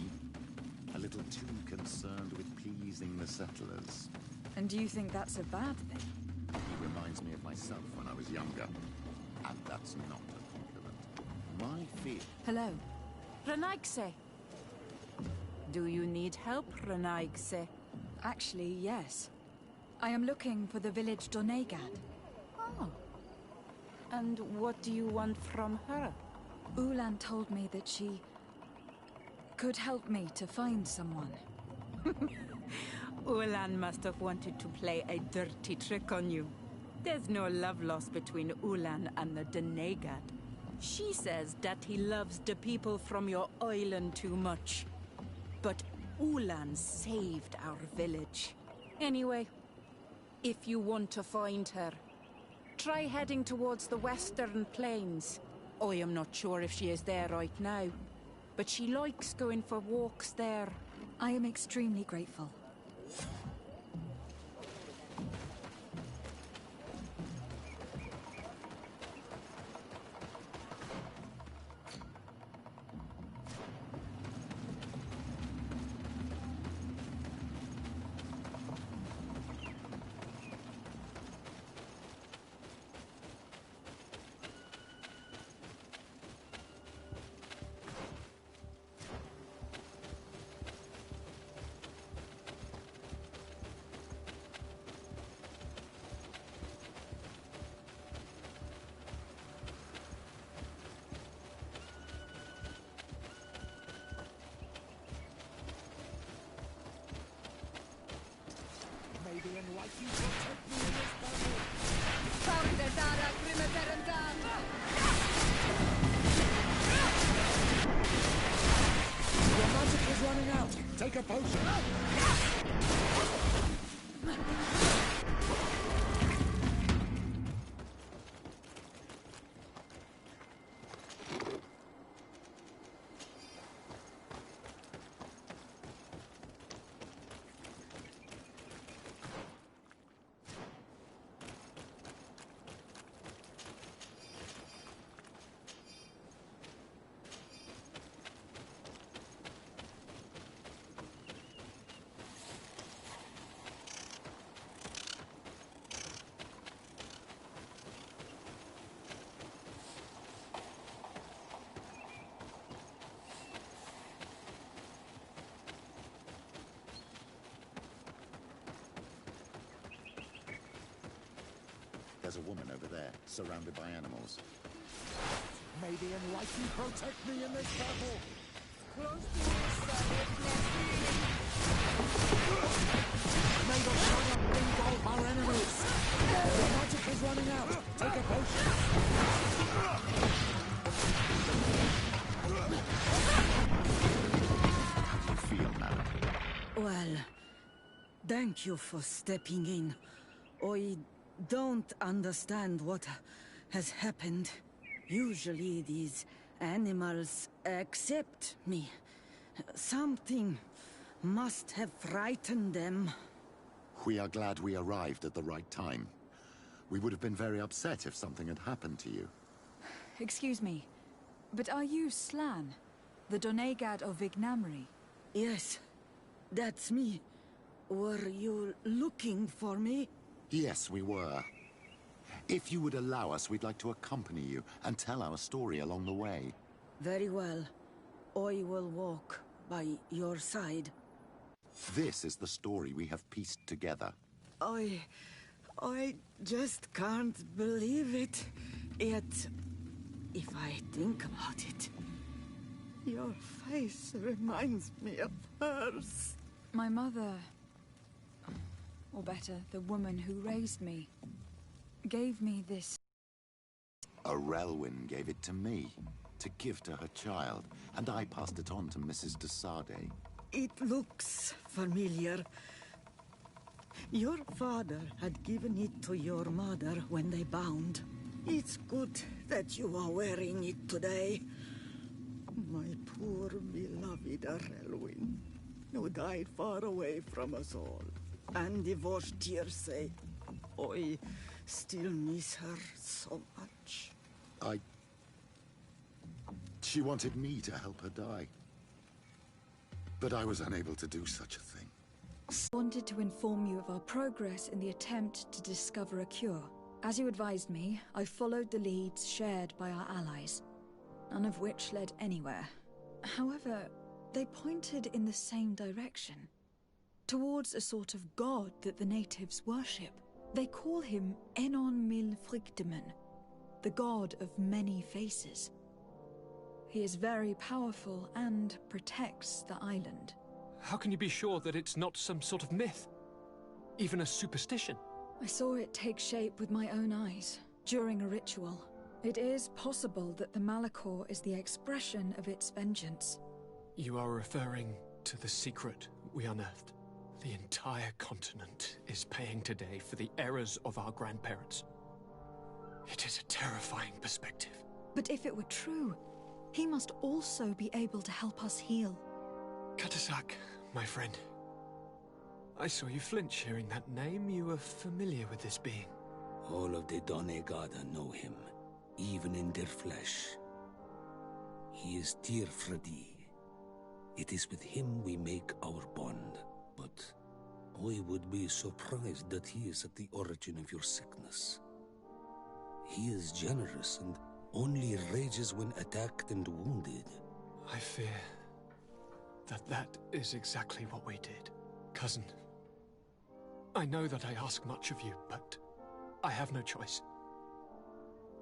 A little too concerned with pleasing the settlers. And do you think that's a bad thing? He reminds me of myself when I was younger. And that's not a compliment. My fear... Hello. Renaigse. Do you need help, Renaigse? Actually, yes. I am looking for the village Donegad. Oh. And what do you want from her? Ulan told me that she could help me to find someone. Ulan must have wanted to play a dirty trick on you. There's no love lost between Ulan and the Denegad. She says that he loves the people from your island too much. But Ulan saved our village. Anyway, if you want to find her, try heading towards the western plains. I am not sure if she is there right now, but she likes going for walks there. I am extremely grateful. Your magic is running out. Take a potion. There's a woman over there, surrounded by animals. May the Enlightened protect me in this battle! Close to me, sir. May the sun engulf our enemies! The magic is running out! Take a potion! You feel, madam? Well, thank you for stepping in. I don't understand what has happened. Usually these animals accept me. Something must have frightened them. We are glad we arrived at the right time. We would have been very upset if something had happened to you. Excuse me, but are you Slan, the Donegad of Vignamri? Yes, that's me. Were you looking for me? Yes, we were. If you would allow us, we'd like to accompany you and tell our story along the way. Very well. I will walk by your side. This is the story we have pieced together. I just can't believe it. Yet, if I think about it, your face reminds me of hers. My mother, or better, the woman who raised me, gave me this. A Relwyn gave it to me, to give to her child, and I passed it on to Mrs. de Sade. It looks familiar. Your father had given it to your mother when they bound. It's good that you are wearing it today. My poor beloved Relwyn, who died far away from us all, and divorced Tierce. I still miss her so much. She wanted me to help her die. But I was unable to do such a thing. I wanted to inform you of our progress in the attempt to discover a cure. As you advised me, I followed the leads shared by our allies, none of which led anywhere. However, they pointed in the same direction, towards a sort of god that the natives worship. They call him Enon Mil Frictimen, the god of many faces. He is very powerful and protects the island. How can you be sure that it's not some sort of myth? Even a superstition? I saw it take shape with my own eyes, during a ritual. It is possible that the Malachor is the expression of its vengeance. You are referring to the secret we unearthed. The entire continent is paying today for the errors of our grandparents. It is a terrifying perspective. But if it were true, he must also be able to help us heal. Katasak, my friend. I saw you flinch hearing that name. You were familiar with this being. All of the Donegada know him, even in their flesh. He is Tirfredi. It is with him we make our bond. But I would be surprised that he is at the origin of your sickness. He is generous and only rages when attacked and wounded. I fear that is exactly what we did. Cousin, I know that I ask much of you, but I have no choice.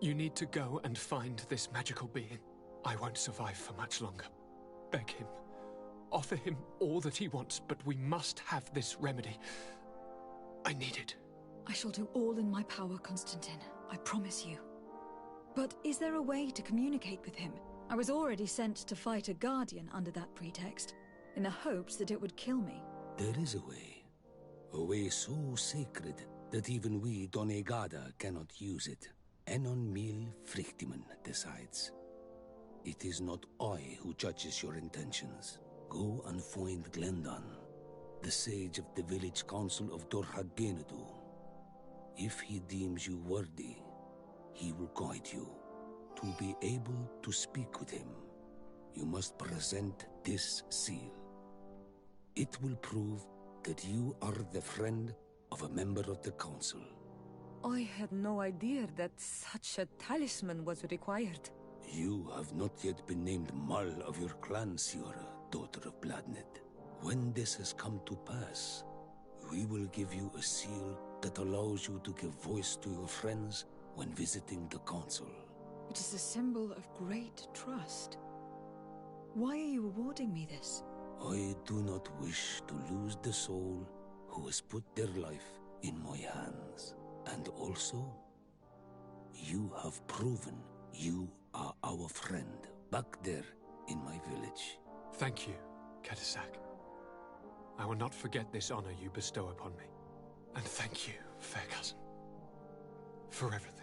You need to go and find this magical being. I won't survive for much longer. Beg him. Offer him all that he wants, but we must have this remedy. I need it. I shall do all in my power, Constantine. I promise you. But is there a way to communicate with him? I was already sent to fight a guardian under that pretext, in the hopes that it would kill me. There is a way so sacred that even we Donegada cannot use it. Enon Mil Frictimen decides. It is not I who judges your intentions. Go and find Glendan, the sage of the village council of Dorhagenedu. If he deems you worthy, he will guide you. To be able to speak with him, you must present this seal. It will prove that you are the friend of a member of the council. I had no idea that such a talisman was required. You have not yet been named Mal of your clan, Siora, daughter of Bladned. When this has come to pass, we will give you a seal that allows you to give voice to your friends when visiting the council. It is a symbol of great trust. Why are you awarding me this? I do not wish to lose the soul who has put their life in my hands. And also, you have proven you are our friend back there in my village. Thank you, Katasak. I will not forget this honor you bestow upon me. And thank you, fair cousin, for everything.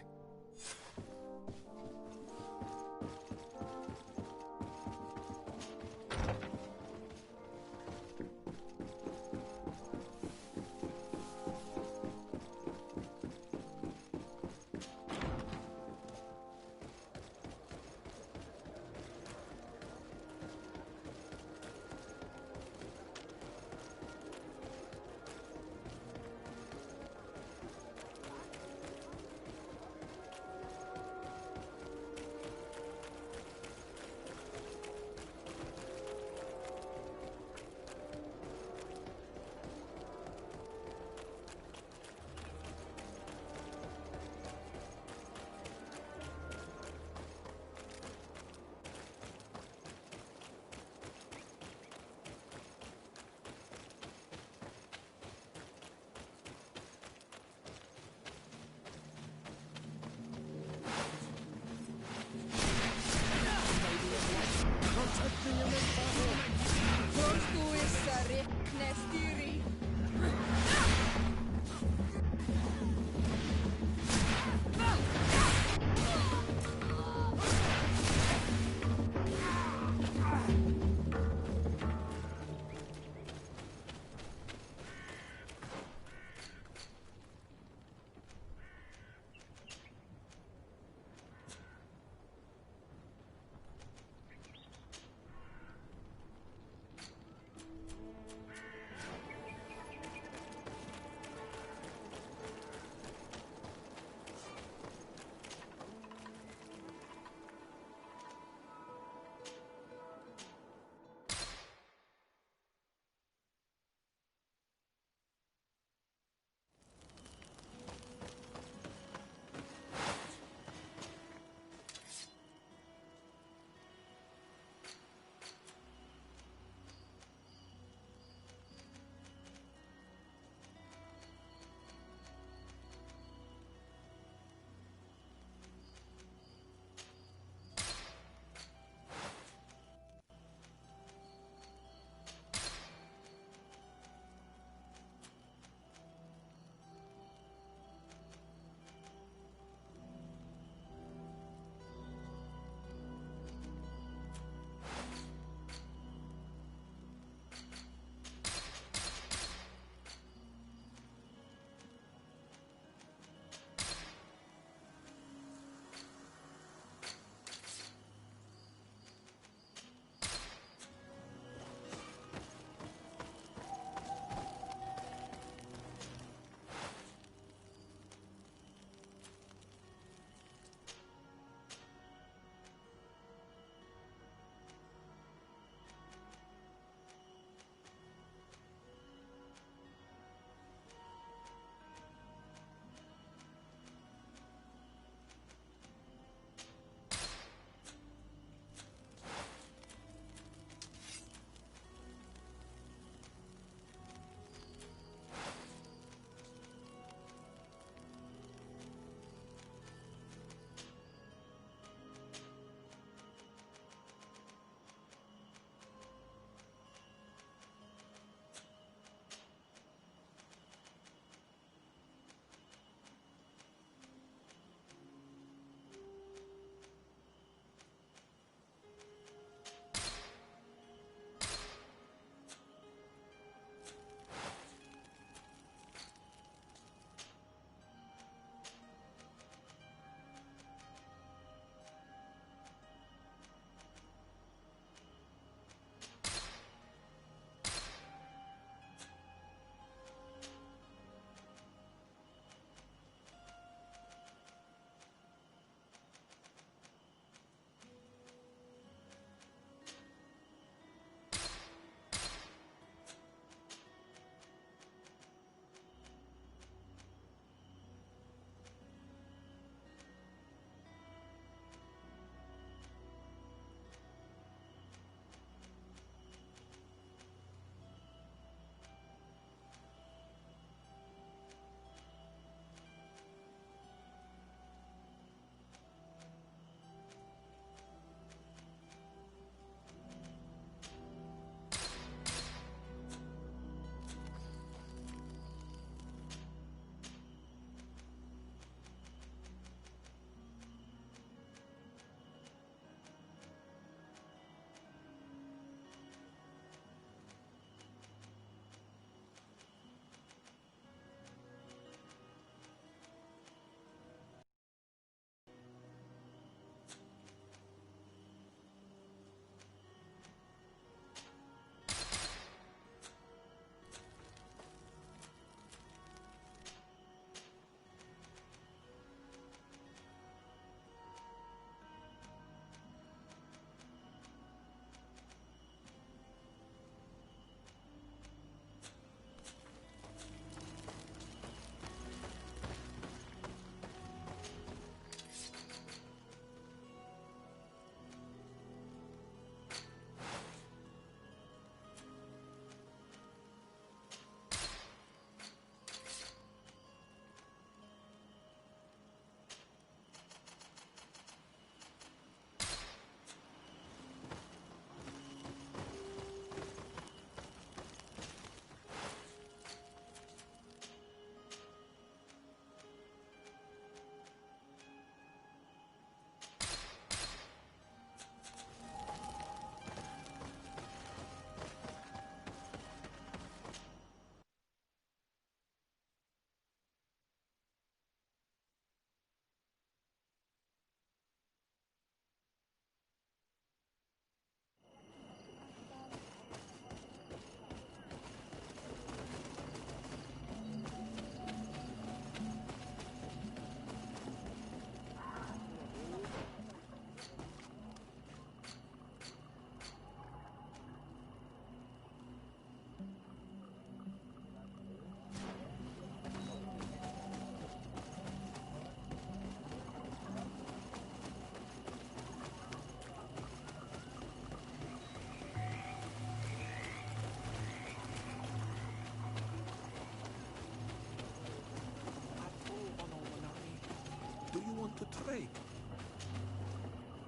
want to trade?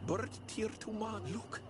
Bird tier to man, look.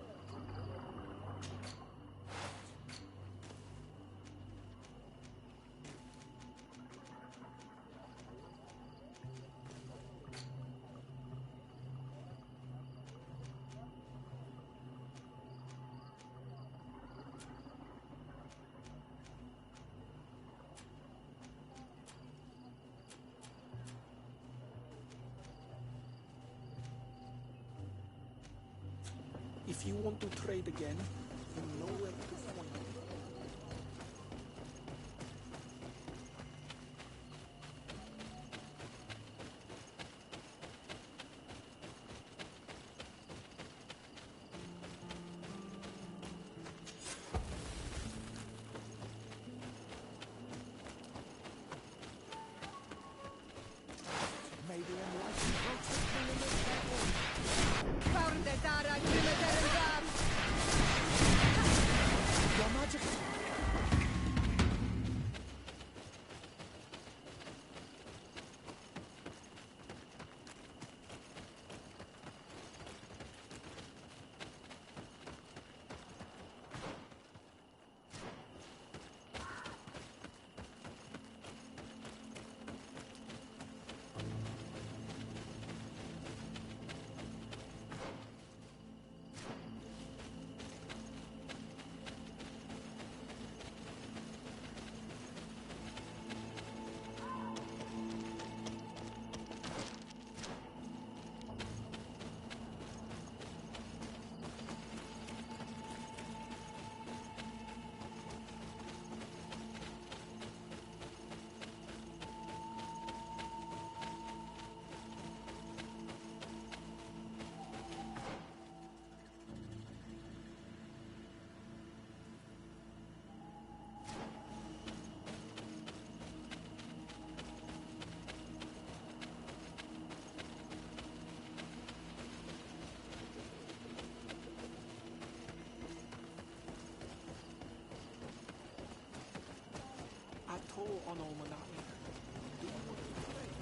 If you want to trade again, you know where to find me. May the enlightened protect me in this battle. Your magic. Atto on Almanami. Do you want to trade?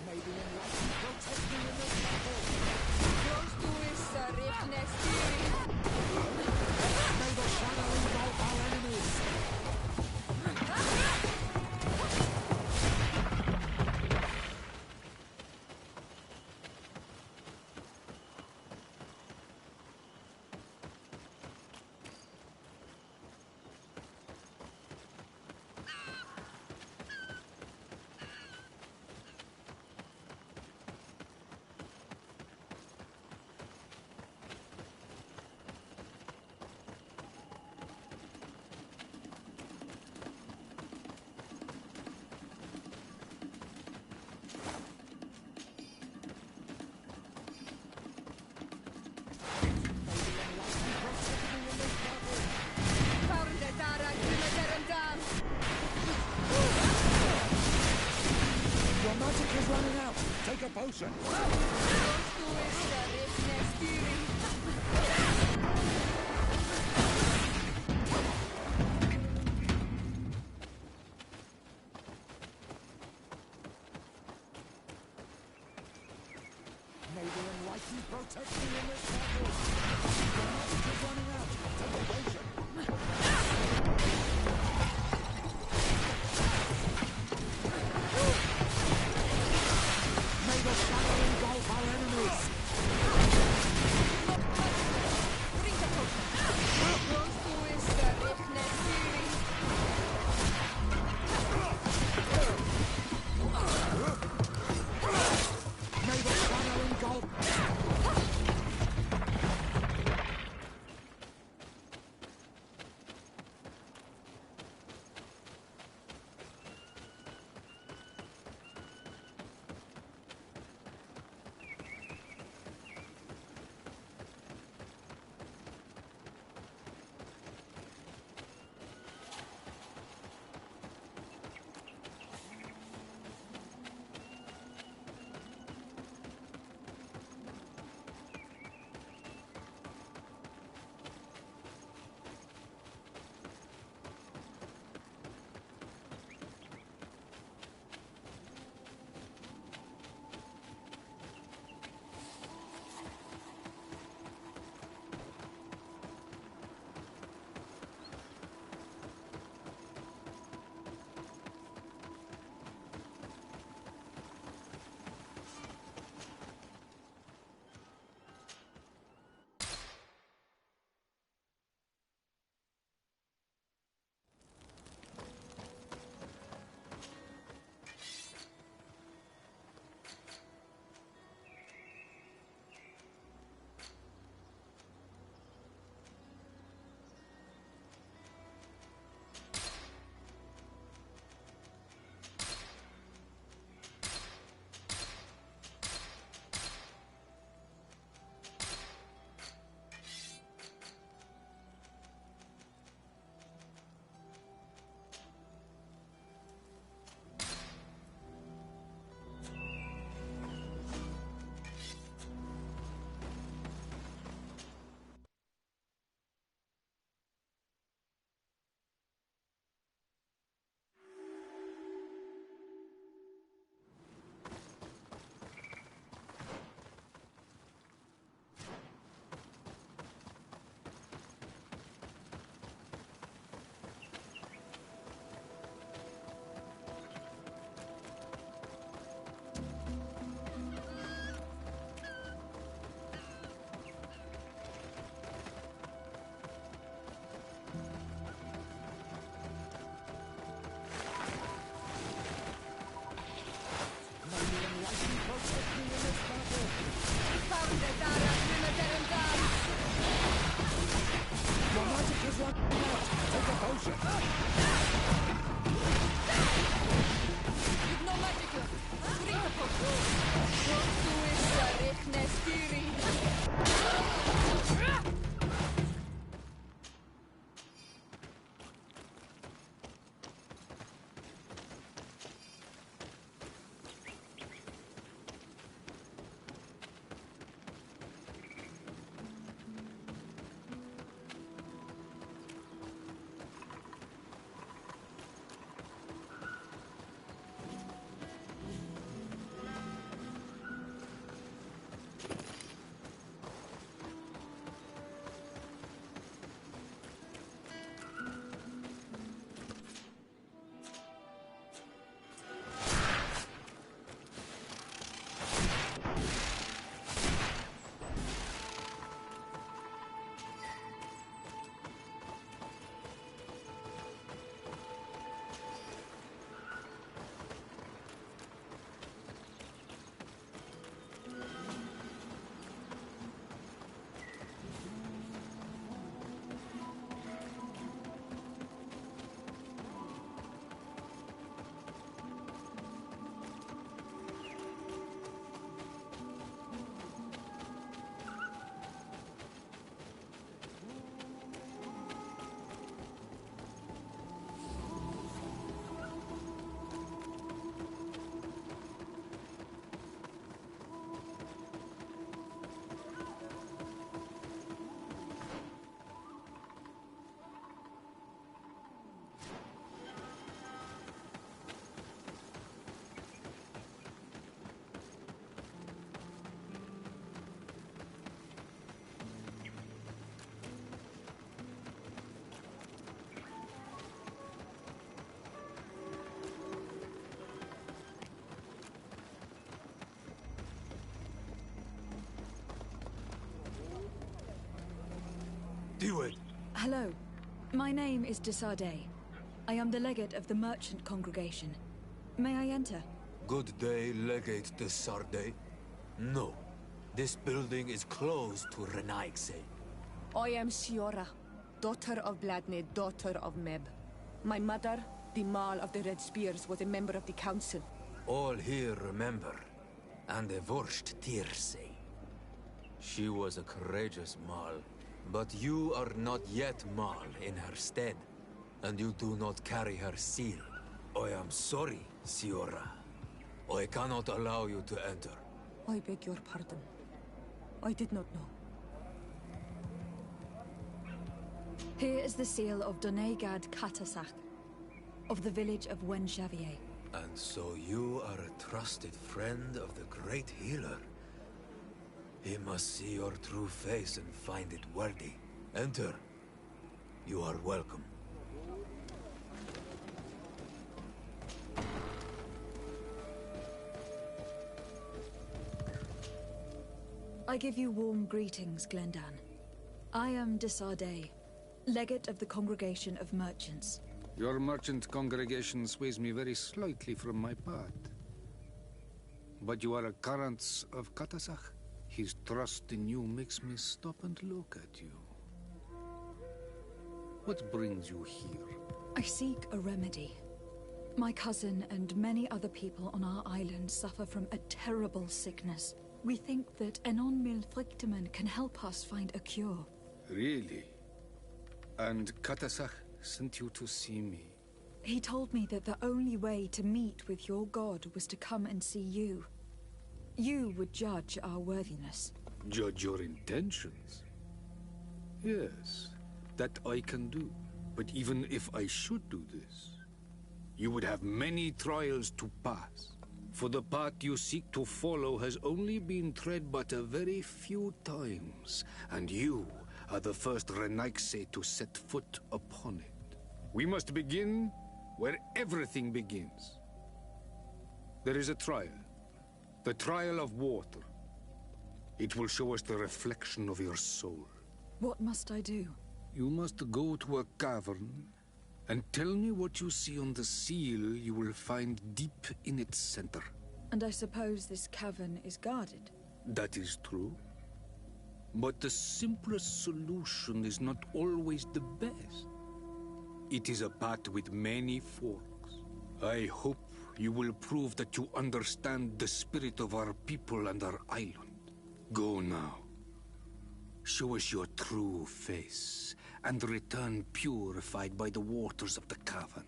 May the enlightened protect me in this battle. May the shadow engulf our enemies. Your magic is running out. Take a potion. May the enlightened protect me in this battle. Your magic is running out. Take a potion. May the shadow engulf our enemies. Do it! Hello. My name is Desardet. I am the legate of the merchant congregation. May I enter? Good day, Legate de Sardet. No. This building is closed to Renaigse. I am Siora, daughter of Bladne, daughter of Meb. My mother, the Marl of the Red Spears, was a member of the council. All here remember, and the Vorst Tirse. She was a courageous Marl, but you are not yet Marl in her stead, and you do not carry her seal. I am sorry, Siora. I cannot allow you to enter. I beg your pardon. I did not know. Here is the seal of Donegad Katasach, of the village of Wenxavier. And so you are a trusted friend of the great healer. He must see your true face and find it worthy. Enter. You are welcome. I give you warm greetings, Glendan. I am Desardet, legate of the Congregation of Merchants. Your merchant congregation sways me very slightly from my path. But you are a current of Katasach. His trust in you makes me stop and look at you. What brings you here? I seek a remedy. My cousin and many other people on our island suffer from a terrible sickness. We think that Enon Milfrichteman can help us find a cure. Really? And Katasach sent you to see me? He told me that the only way to meet with your god was to come and see you. You would judge our worthiness. Judge your intentions? Yes, that I can do. But even if I should do this, you would have many trials to pass. For the path you seek to follow has only been tread but a very few times, and you are the first Renaigse to set foot upon it. We must begin where everything begins. There is a trial. The trial of water. It will show us the reflection of your soul. What must I do? You must go to a cavern and tell me what you see on the seal you will find deep in its center. And I suppose this cavern is guarded? That is true. But the simplest solution is not always the best. It is a path with many forks. I hope you will prove that you understand the spirit of our people and our island. Go now. Show us your true face, and return purified by the waters of the cavern.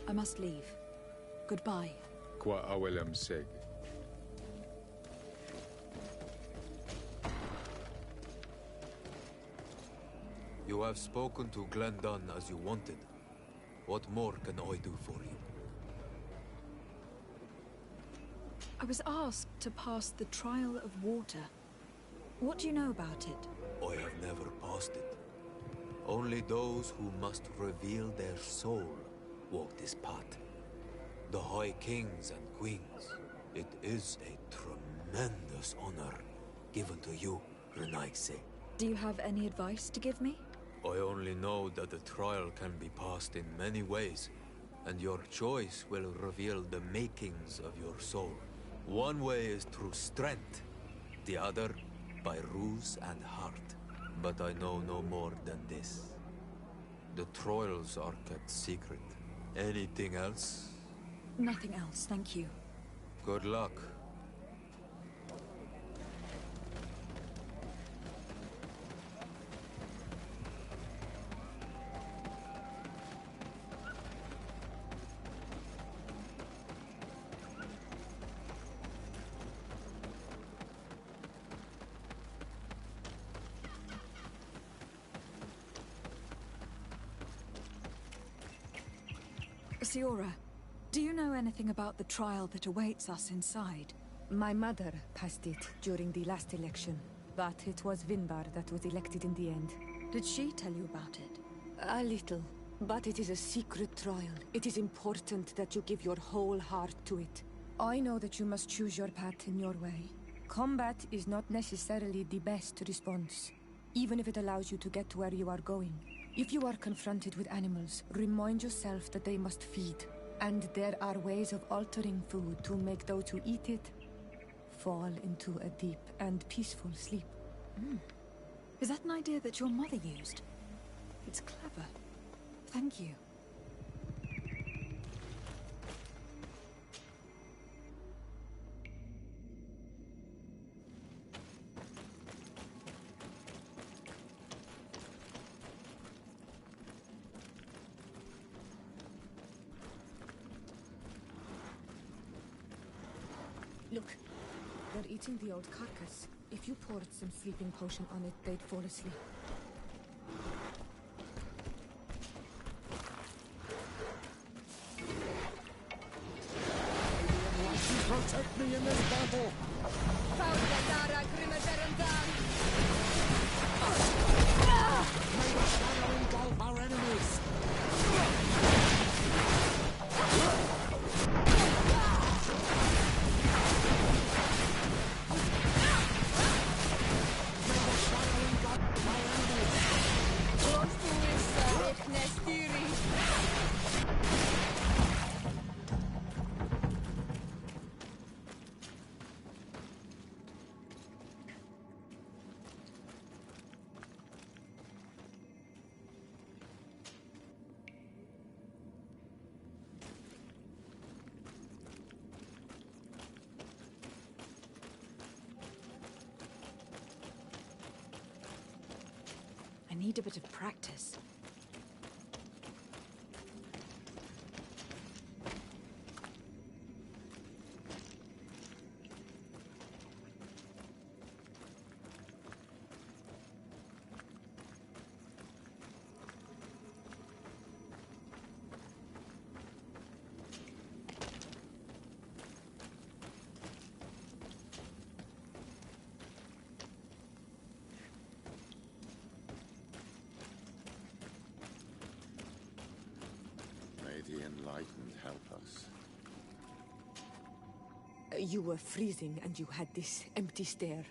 I must leave. Goodbye. Qua awelem seg. You have spoken to Glendon as you wanted. What more can I do for you? I was asked to pass the trial of water. What do you know about it? I have never passed it. Only those who must reveal their soul walk this path. The High Kings and Queens. It is a tremendous honor given to you, Renaigse. Do you have any advice to give me? I only know that the trial can be passed in many ways, and your choice will reveal the makings of your soul. One way is through strength, the other by ruse and heart. But I know no more than this. The trials are kept secret. Anything else? Nothing else, thank you. Good luck. Siora, do you know anything about the trial that awaits us inside? My mother passed it during the last election, but it was Vinbar that was elected in the end. Did she tell you about it? A little, but it is a secret trial. It is important that you give your whole heart to it. I know that you must choose your path in your way. Combat is not necessarily the best response, even if it allows you to get to where you are going. If you are confronted with animals, remind yourself that they must feed. And there are ways of altering food to make those who eat it fall into a deep and peaceful sleep. Is that an idea that your mother used? It's clever. Thank you. Look, they're eating the old carcass. If you poured some sleeping potion on it, they'd fall asleep. Protect me in this battle! May the shadow engulf our enemies! I need a bit of practice. The enlightened help us. You were freezing and you had this empty stare.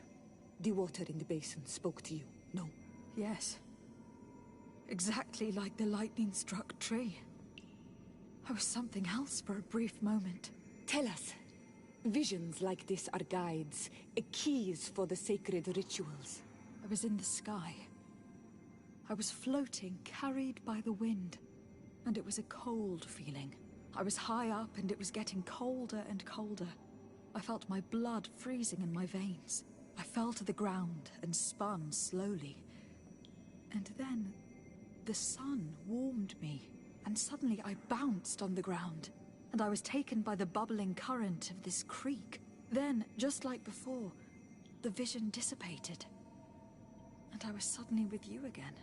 The water in the basin spoke to you, no? Yes. Exactly like the lightning-struck tree. I was something else for a brief moment. Tell us. Visions like this are guides, keys for the sacred rituals. I was in the sky. I was floating, carried by the wind. And it was a cold feeling. I was high up and it was getting colder and colder. I felt my blood freezing in my veins. I fell to the ground and spun slowly. And then the sun warmed me, and suddenly I bounced on the ground, and I was taken by the bubbling current of this creek. Then, just like before, the vision dissipated, and I was suddenly with you again.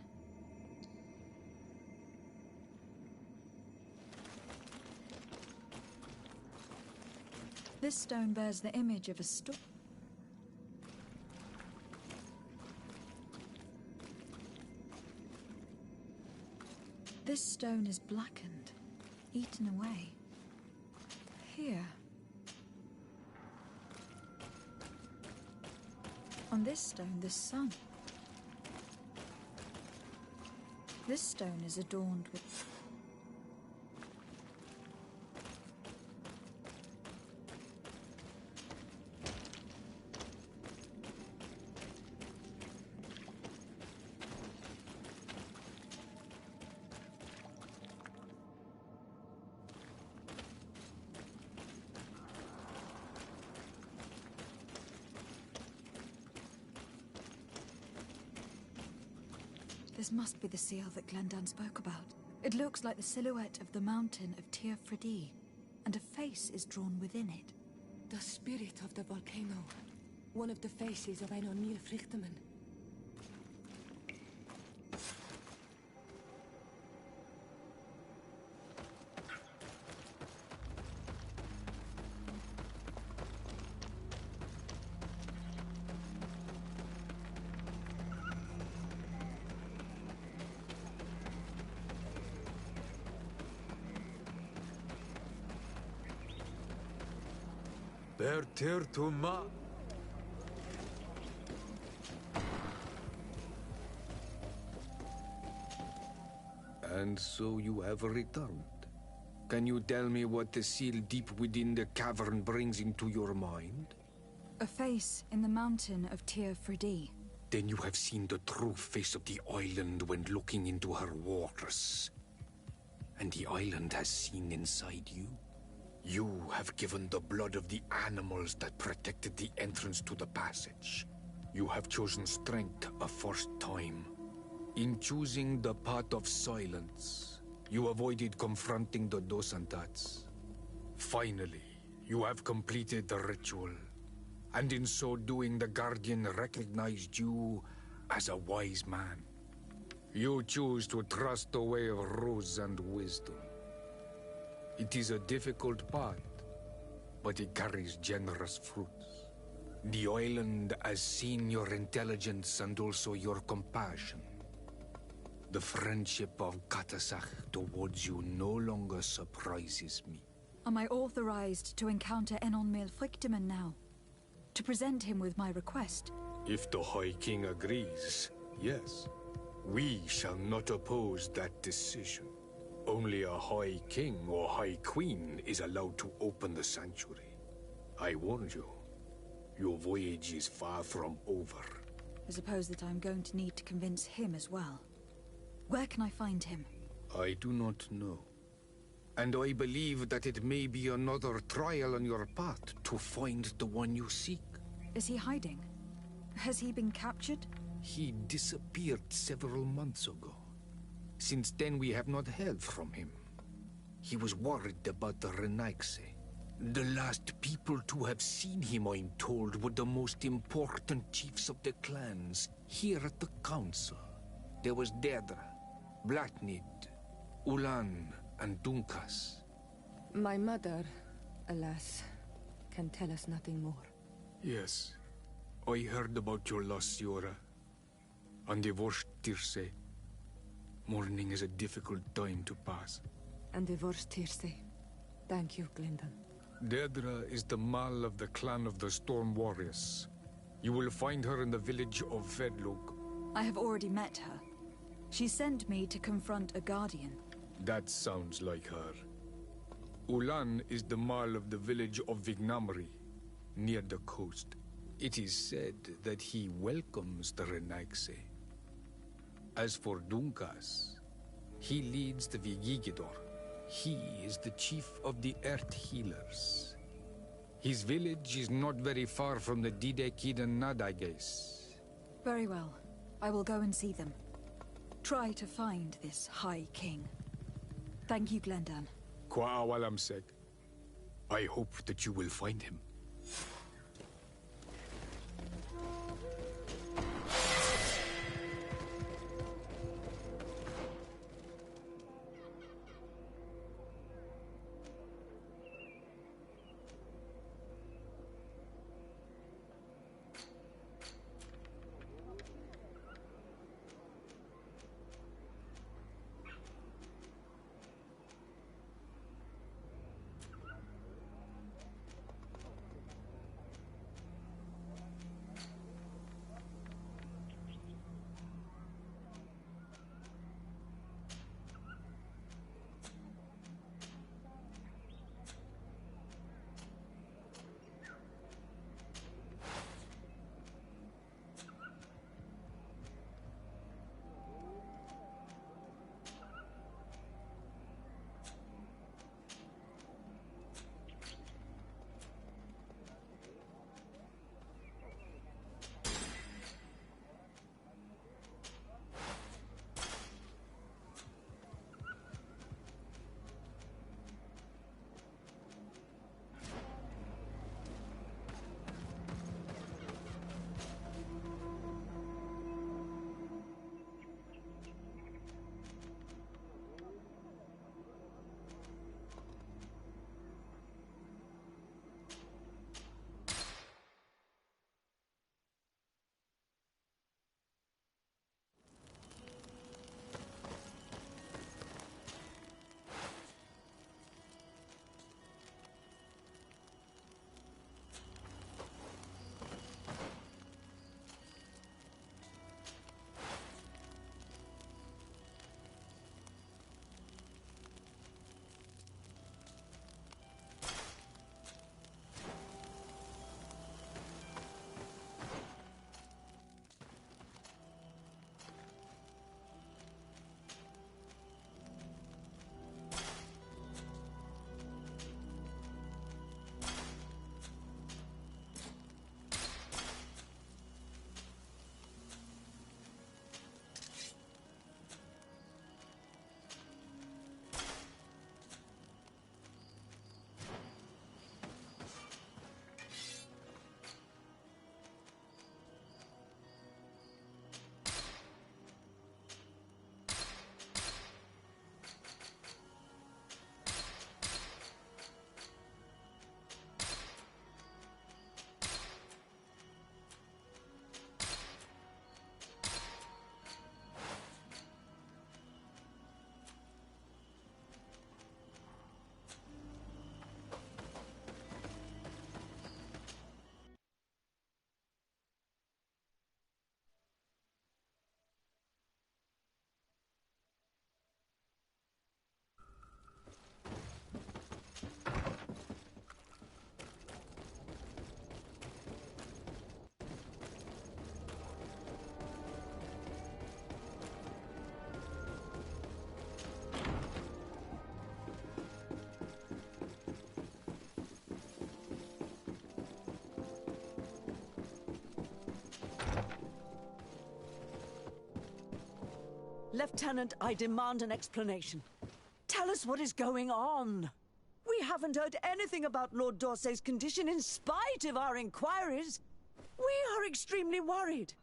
This stone bears the image of a storm. This stone is blackened, eaten away. Here. On this stone, the sun. This stone is adorned with... This must be the seal that Glendan spoke about. It looks like the silhouette of the mountain of Tir Fridi, and a face is drawn within it. The spirit of the volcano. One of the faces of Ein O'Neill Frichterman. Bertirtuma. And so you have returned. Can you tell me what the seal deep within the cavern brings into your mind? A face in the mountain of Tir Fridi. Then you have seen the true face of the island when looking into her waters. And the island has seen inside you. You have given the blood of the animals that protected the entrance to the passage. You have chosen strength a first time. In choosing the path of silence, you avoided confronting the Dosantats. Finally, you have completed the ritual. And in so doing, the Guardian recognized you as a wise man. You choose to trust the way of rules and wisdom. It is a difficult path, but it carries generous fruits. The island has seen your intelligence and also your compassion. The friendship of Katasach towards you no longer surprises me. Am I authorized to encounter Enonmil Frichtemann now? To present him with my request? If the High King agrees, yes. We shall not oppose that decision. Only a High King or High Queen is allowed to open the sanctuary. I warned you. Your voyage is far from over. I suppose that I'm going to need to convince him as well. Where can I find him? I do not know. And I believe that it may be another trial on your path to find the one you seek. Is he hiding? Has he been captured? He disappeared several months ago. Since then, we have not heard from him. He was worried about the Renaigse. The last people to have seen him, I'm told, were the most important chiefs of the clans here at the council. There was Deirdre, Blatnid, Ulan, and Dunkas. My mother, alas, can tell us nothing more. Yes, I heard about your loss, Siora. And divorced Tirce. Mourning is a difficult time to pass. And divorced Tirce. Thank you, Glendan. Deirdre is the Mal of the clan of the Storm Warriors. You will find her in the village of Vedlug. I have already met her. She sent me to confront a guardian. That sounds like her. Ulan is the Mal of the village of Vignamri, near the coast. It is said that he welcomes the Renaigse. As for Dunkas, he leads the Vigigidor. He is the chief of the Earth Healers. His village is not very far from the Didekidan Nadaiges. Very well. I will go and see them. Try to find this High King. Thank you, Glendan. Kwa'awalamseg. I hope that you will find him. Lieutenant, I demand an explanation. Tell us what is going on. We haven't heard anything about Lord Dorsey's condition in spite of our inquiries. We are extremely worried.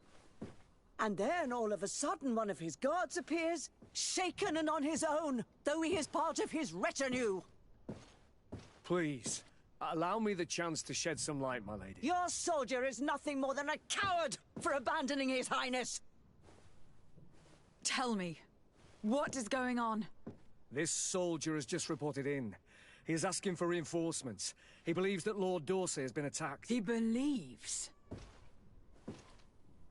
And then, all of a sudden, one of his guards appears, shaken and on his own, though he is part of his retinue. Please, allow me the chance to shed some light, my lady. Your soldier is nothing more than a coward for abandoning his highness. Tell me, what is going on? This soldier has just reported in. He is asking for reinforcements. He believes that Lord Dorsey has been attacked. He believes?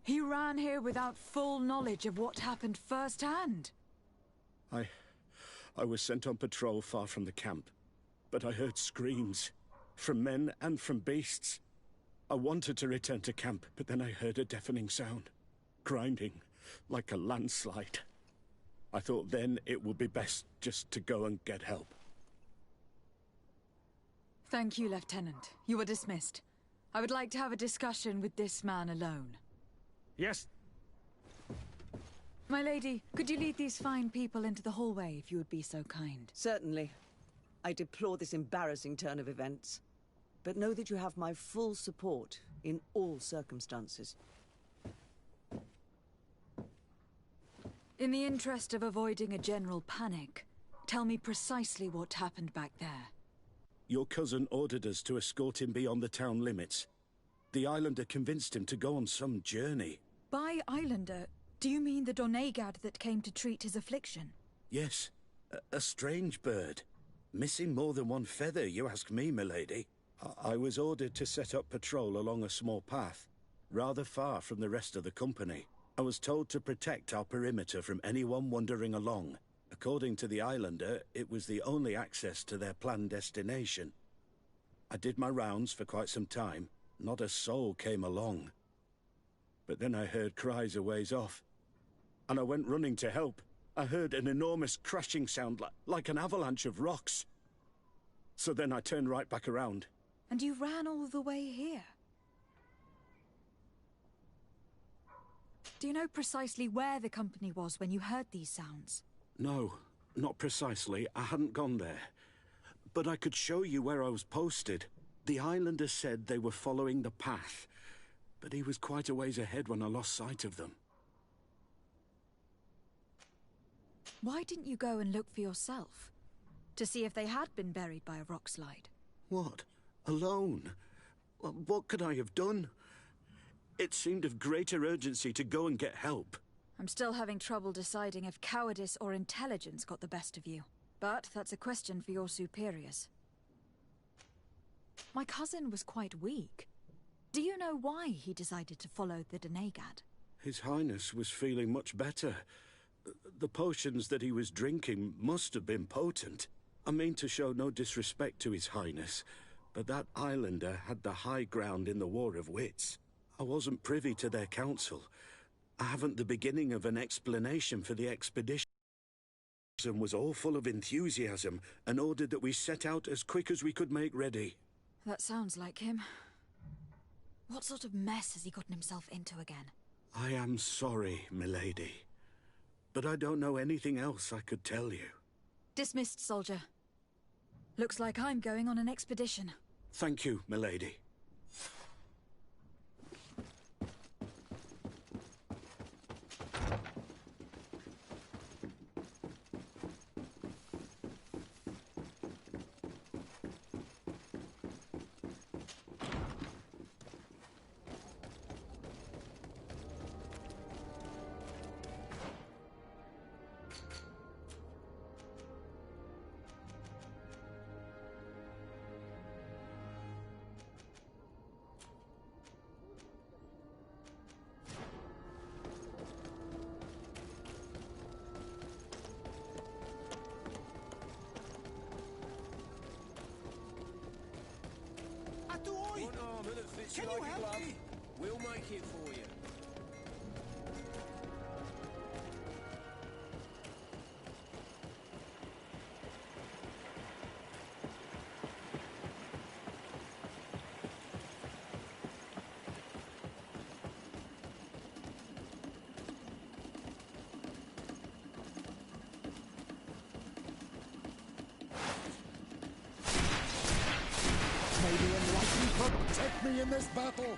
He ran here without full knowledge of what happened firsthand. I was sent on patrol far from the camp, but I heard screams, from men and from beasts. I wanted to return to camp, but then I heard a deafening sound. Grinding, like a landslide. I thought then it would be best just to go and get help. Thank you, Lieutenant. You are dismissed. I would like to have a discussion with this man alone. Yes. My lady, could you lead these fine people into the hallway if you would be so kind? Certainly. I deplore this embarrassing turn of events. But know that you have my full support in all circumstances. In the interest of avoiding a general panic, tell me precisely what happened back there. Your cousin ordered us to escort him beyond the town limits. The Islander convinced him to go on some journey. By Islander, do you mean the Donegad that came to treat his affliction? Yes, a strange bird. Missing more than one feather, you ask me, milady. I was ordered to set up patrol along a small path, rather far from the rest of the company. I was told to protect our perimeter from anyone wandering along. According to the Islander, it was the only access to their planned destination. I did my rounds for quite some time. Not a soul came along. But then I heard cries a ways off, and I went running to help. I heard an enormous crashing sound like an avalanche of rocks. So then I turned right back around. And you ran all the way here? Do you know precisely where the company was when you heard these sounds? No, not precisely. I hadn't gone there. But I could show you where I was posted. The Islander said they were following the path, but he was quite a ways ahead when I lost sight of them. Why didn't you go and look for yourself? To see if they had been buried by a rock slide? What? Alone? What could I have done? It seemed of greater urgency to go and get help. I'm still having trouble deciding if cowardice or intelligence got the best of you. But that's a question for your superiors. My cousin was quite weak. Do you know why he decided to follow the Donegad? His Highness was feeling much better. The potions that he was drinking must have been potent. I mean to show no disrespect to His Highness, but that Islander had the high ground in the War of Wits. I wasn't privy to their counsel. I haven't the beginning of an explanation for the expedition. Was all full of enthusiasm and ordered that we set out as quick as we could make ready. That sounds like him. What sort of mess has he gotten himself into again? I am sorry, milady, but I don't know anything else I could tell you. Dismissed, soldier. Looks like I'm going on an expedition. Thank you, milady. Can you help me? We'll make it for you. Maybe enlighten protect me in this battle.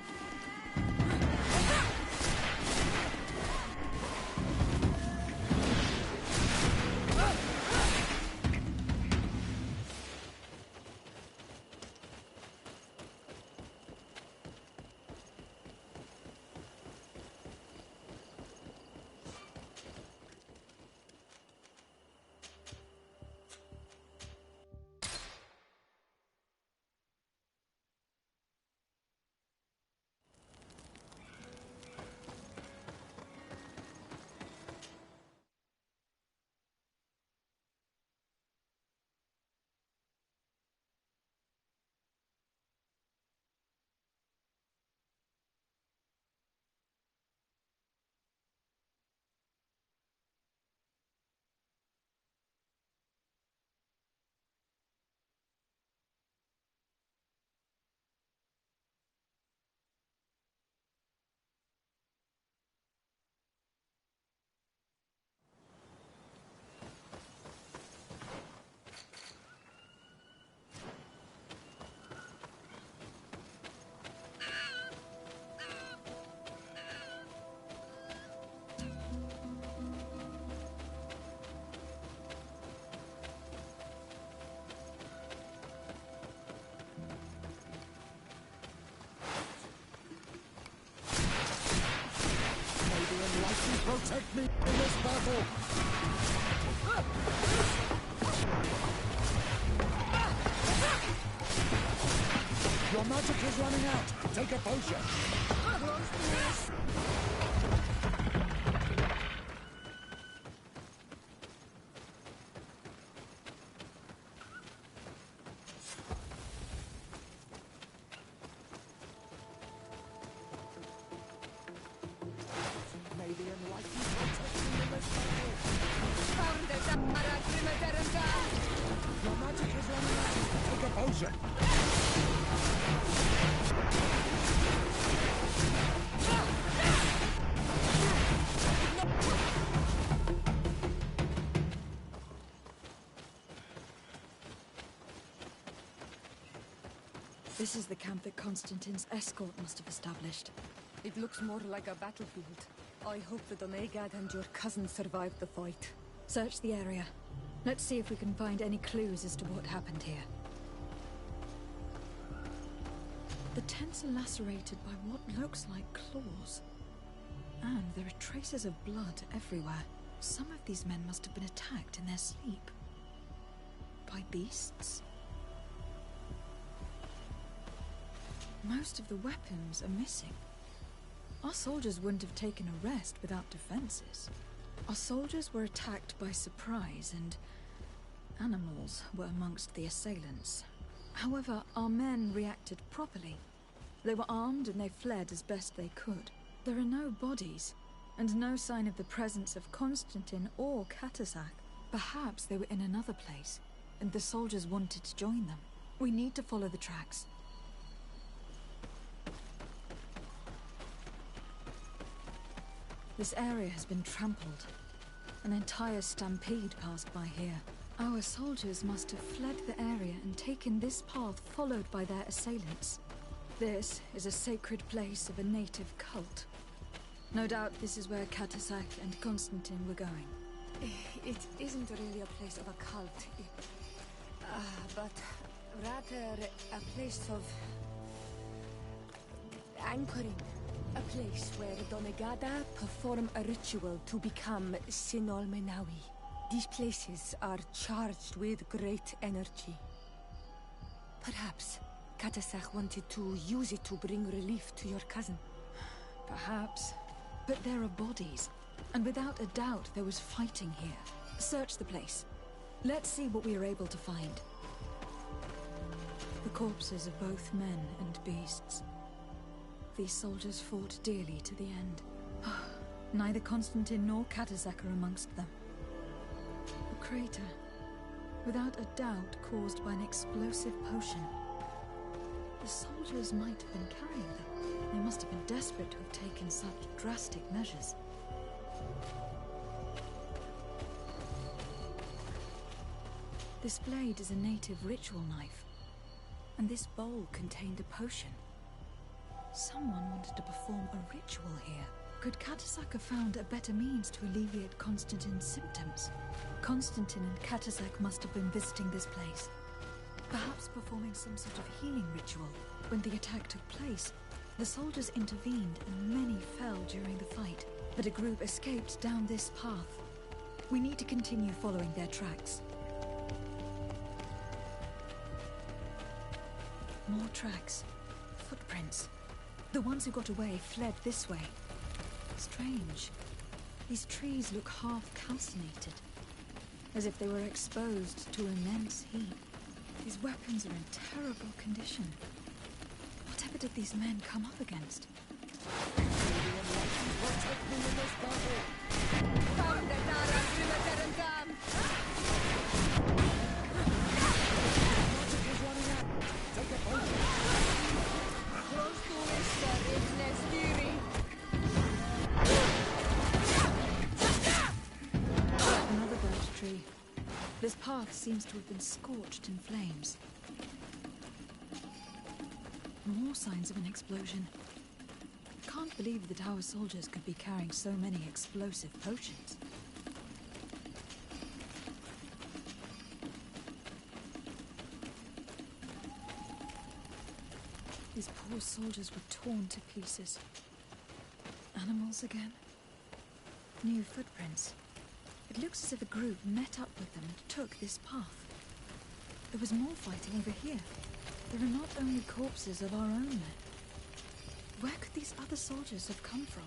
magic is running out. Take a potion. May the enlightened protect you in this battle. Your magic is running out. Take a potion. This is the camp that Constantine's escort must have established. It looks more like a battlefield. I hope the Donegad and your cousin survived the fight. Search the area. Let's see if we can find any clues as to what happened here. The tents are lacerated by what looks like claws. And there are traces of blood everywhere. Some of these men must have been attacked in their sleep. By beasts? Most of the weapons are missing. Our soldiers wouldn't have taken a rest without defenses. Our soldiers were attacked by surprise, and animals were amongst the assailants. However, our men reacted properly. They were armed and they fled as best they could. There are no bodies, and no sign of the presence of Constantine or Katasak. Perhaps they were in another place, and the soldiers wanted to join them. We need to follow the tracks. This area has been trampled. An entire stampede passed by here. Our soldiers must have fled the area and taken this path followed by their assailants. This is a sacred place of a native cult. No doubt this is where Katasak and Constantine were going. It isn't really a place of a cult, but rather a place of anchoring. A place where Donegada perform a ritual to become Sinol Menawi. These places are charged with great energy. Perhaps Katasak wanted to use it to bring relief to your cousin. Perhaps. But there are bodies, and without a doubt there was fighting here. Search the place. Let's see what we are able to find. The corpses of both men and beasts. These soldiers fought dearly to the end. Neither Constantine nor Katasak are amongst them. A crater, without a doubt caused by an explosive potion. The soldiers might have been carrying them. They must have been desperate to have taken such drastic measures. This blade is a native ritual knife, and this bowl contained a potion. Someone wanted to perform a ritual here. Could Katasak have found a better means to alleviate Constantine's symptoms? Constantine and Katasak must have been visiting this place. Perhaps performing some sort of healing ritual. When the attack took place, the soldiers intervened and many fell during the fight. But a group escaped down this path. We need to continue following their tracks. More tracks. Footprints. The ones who got away fled this way. Strange. These trees look half calcinated, as if they were exposed to immense heat. These weapons are in terrible condition. Whatever did these men come up against? Another birch tree. This path seems to have been scorched in flames. More signs of an explosion. Can't believe that our soldiers could be carrying so many explosive potions. These poor soldiers were torn to pieces. Animals again? New footprints. It looks as if a group met up with them and took this path. There was more fighting over here. There are not only corpses of our own men. Where could these other soldiers have come from?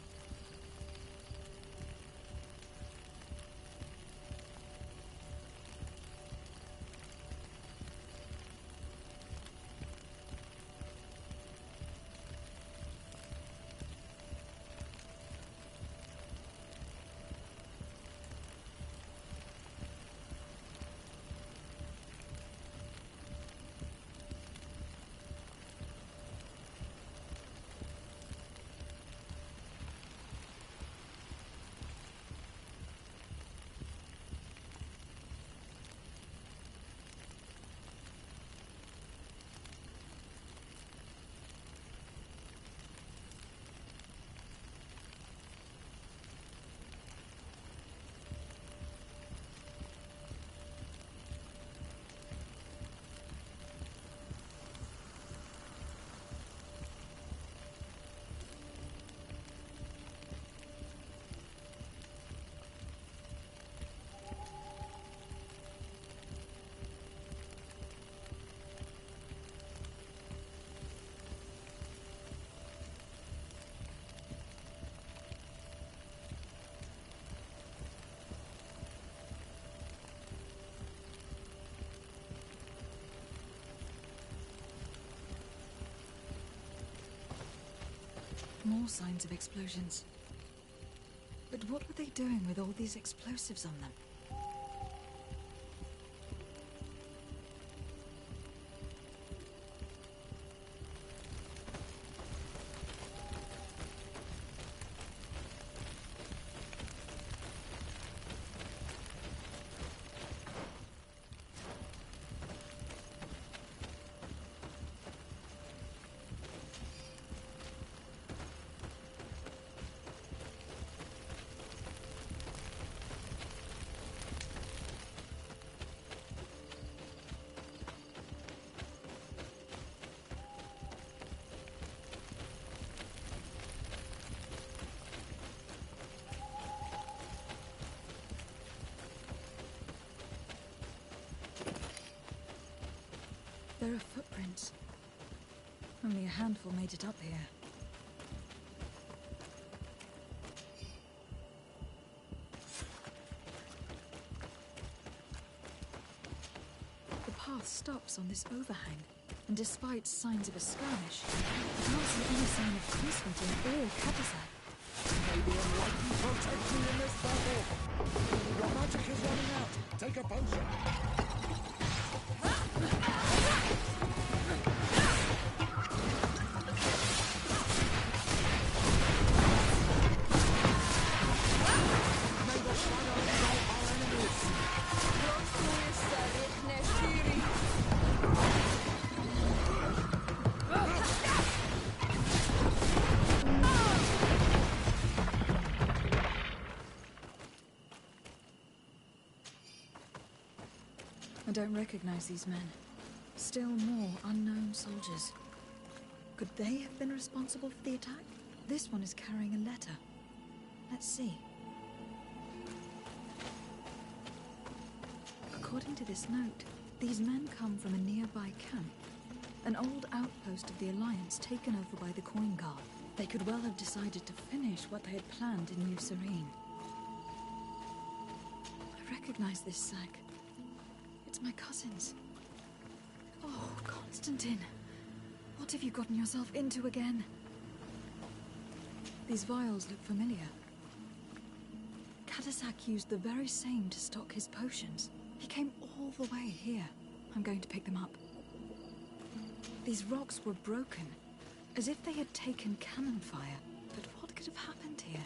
More signs of explosions. But what were they doing with all these explosives on them? There are footprints. Only a handful made it up here. The path stops on this overhang, and despite signs of a skirmish, I can't see any sign of Constantine or Catasac. May the Enlightened protect you in this battle! Your magic is running out! Take a potion! I don't recognize these men. Still more unknown soldiers. Could they have been responsible for the attack? This one is carrying a letter. Let's see. According to this note, these men come from a nearby camp. An old outpost of the Alliance taken over by the Coin Guard. They could well have decided to finish what they had planned in New Serene. I recognize this sack. It's my cousin's. Oh, Constantine. What have you gotten yourself into again? These vials look familiar. Catasac used the very same to stock his potions. He came all the way here. I'm going to pick them up. These rocks were broken, as if they had taken cannon fire. But what could have happened here?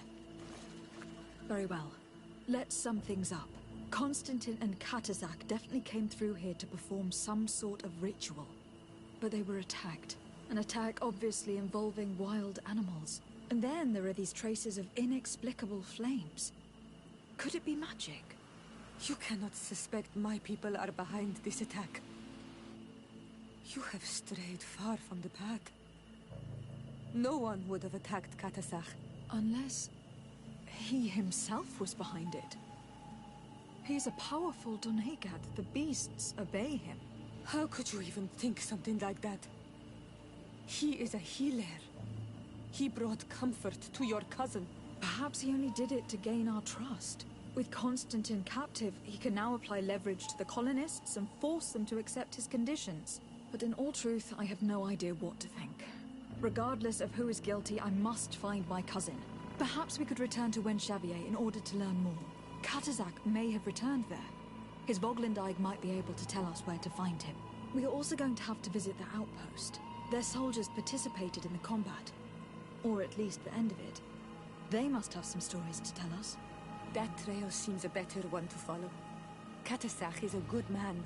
Very well. Let's sum things up. Constantine and Catasac definitely came through here to perform some sort of ritual. But they were attacked. An attack obviously involving wild animals. And then there are these traces of inexplicable flames. Could it be magic? You cannot suspect my people are behind this attack. You have strayed far from the path. No one would have attacked Catasac. Unless he himself was behind it. He is a powerful Doneigad. The beasts obey him. How could you even think something like that? He is a healer. He brought comfort to your cousin. Perhaps he only did it to gain our trust. With Constantine captive, he can now apply leverage to the colonists and force them to accept his conditions. But in all truth, I have no idea what to think. Regardless of who is guilty, I must find my cousin. Perhaps we could return to Wenxavier in order to learn more. Katazak may have returned there. His Voglindaig might be able to tell us where to find him. We are also going to have to visit the outpost. Their soldiers participated in the combat. Or at least the end of it. They must have some stories to tell us. That trail seems a better one to follow. Katazak is a good man.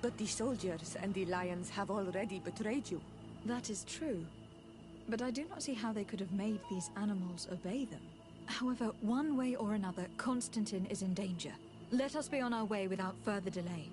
But the soldiers and the lions have already betrayed you. That is true. But I do not see how they could have made these animals obey them. However, one way or another, Constantine is in danger. Let us be on our way without further delay.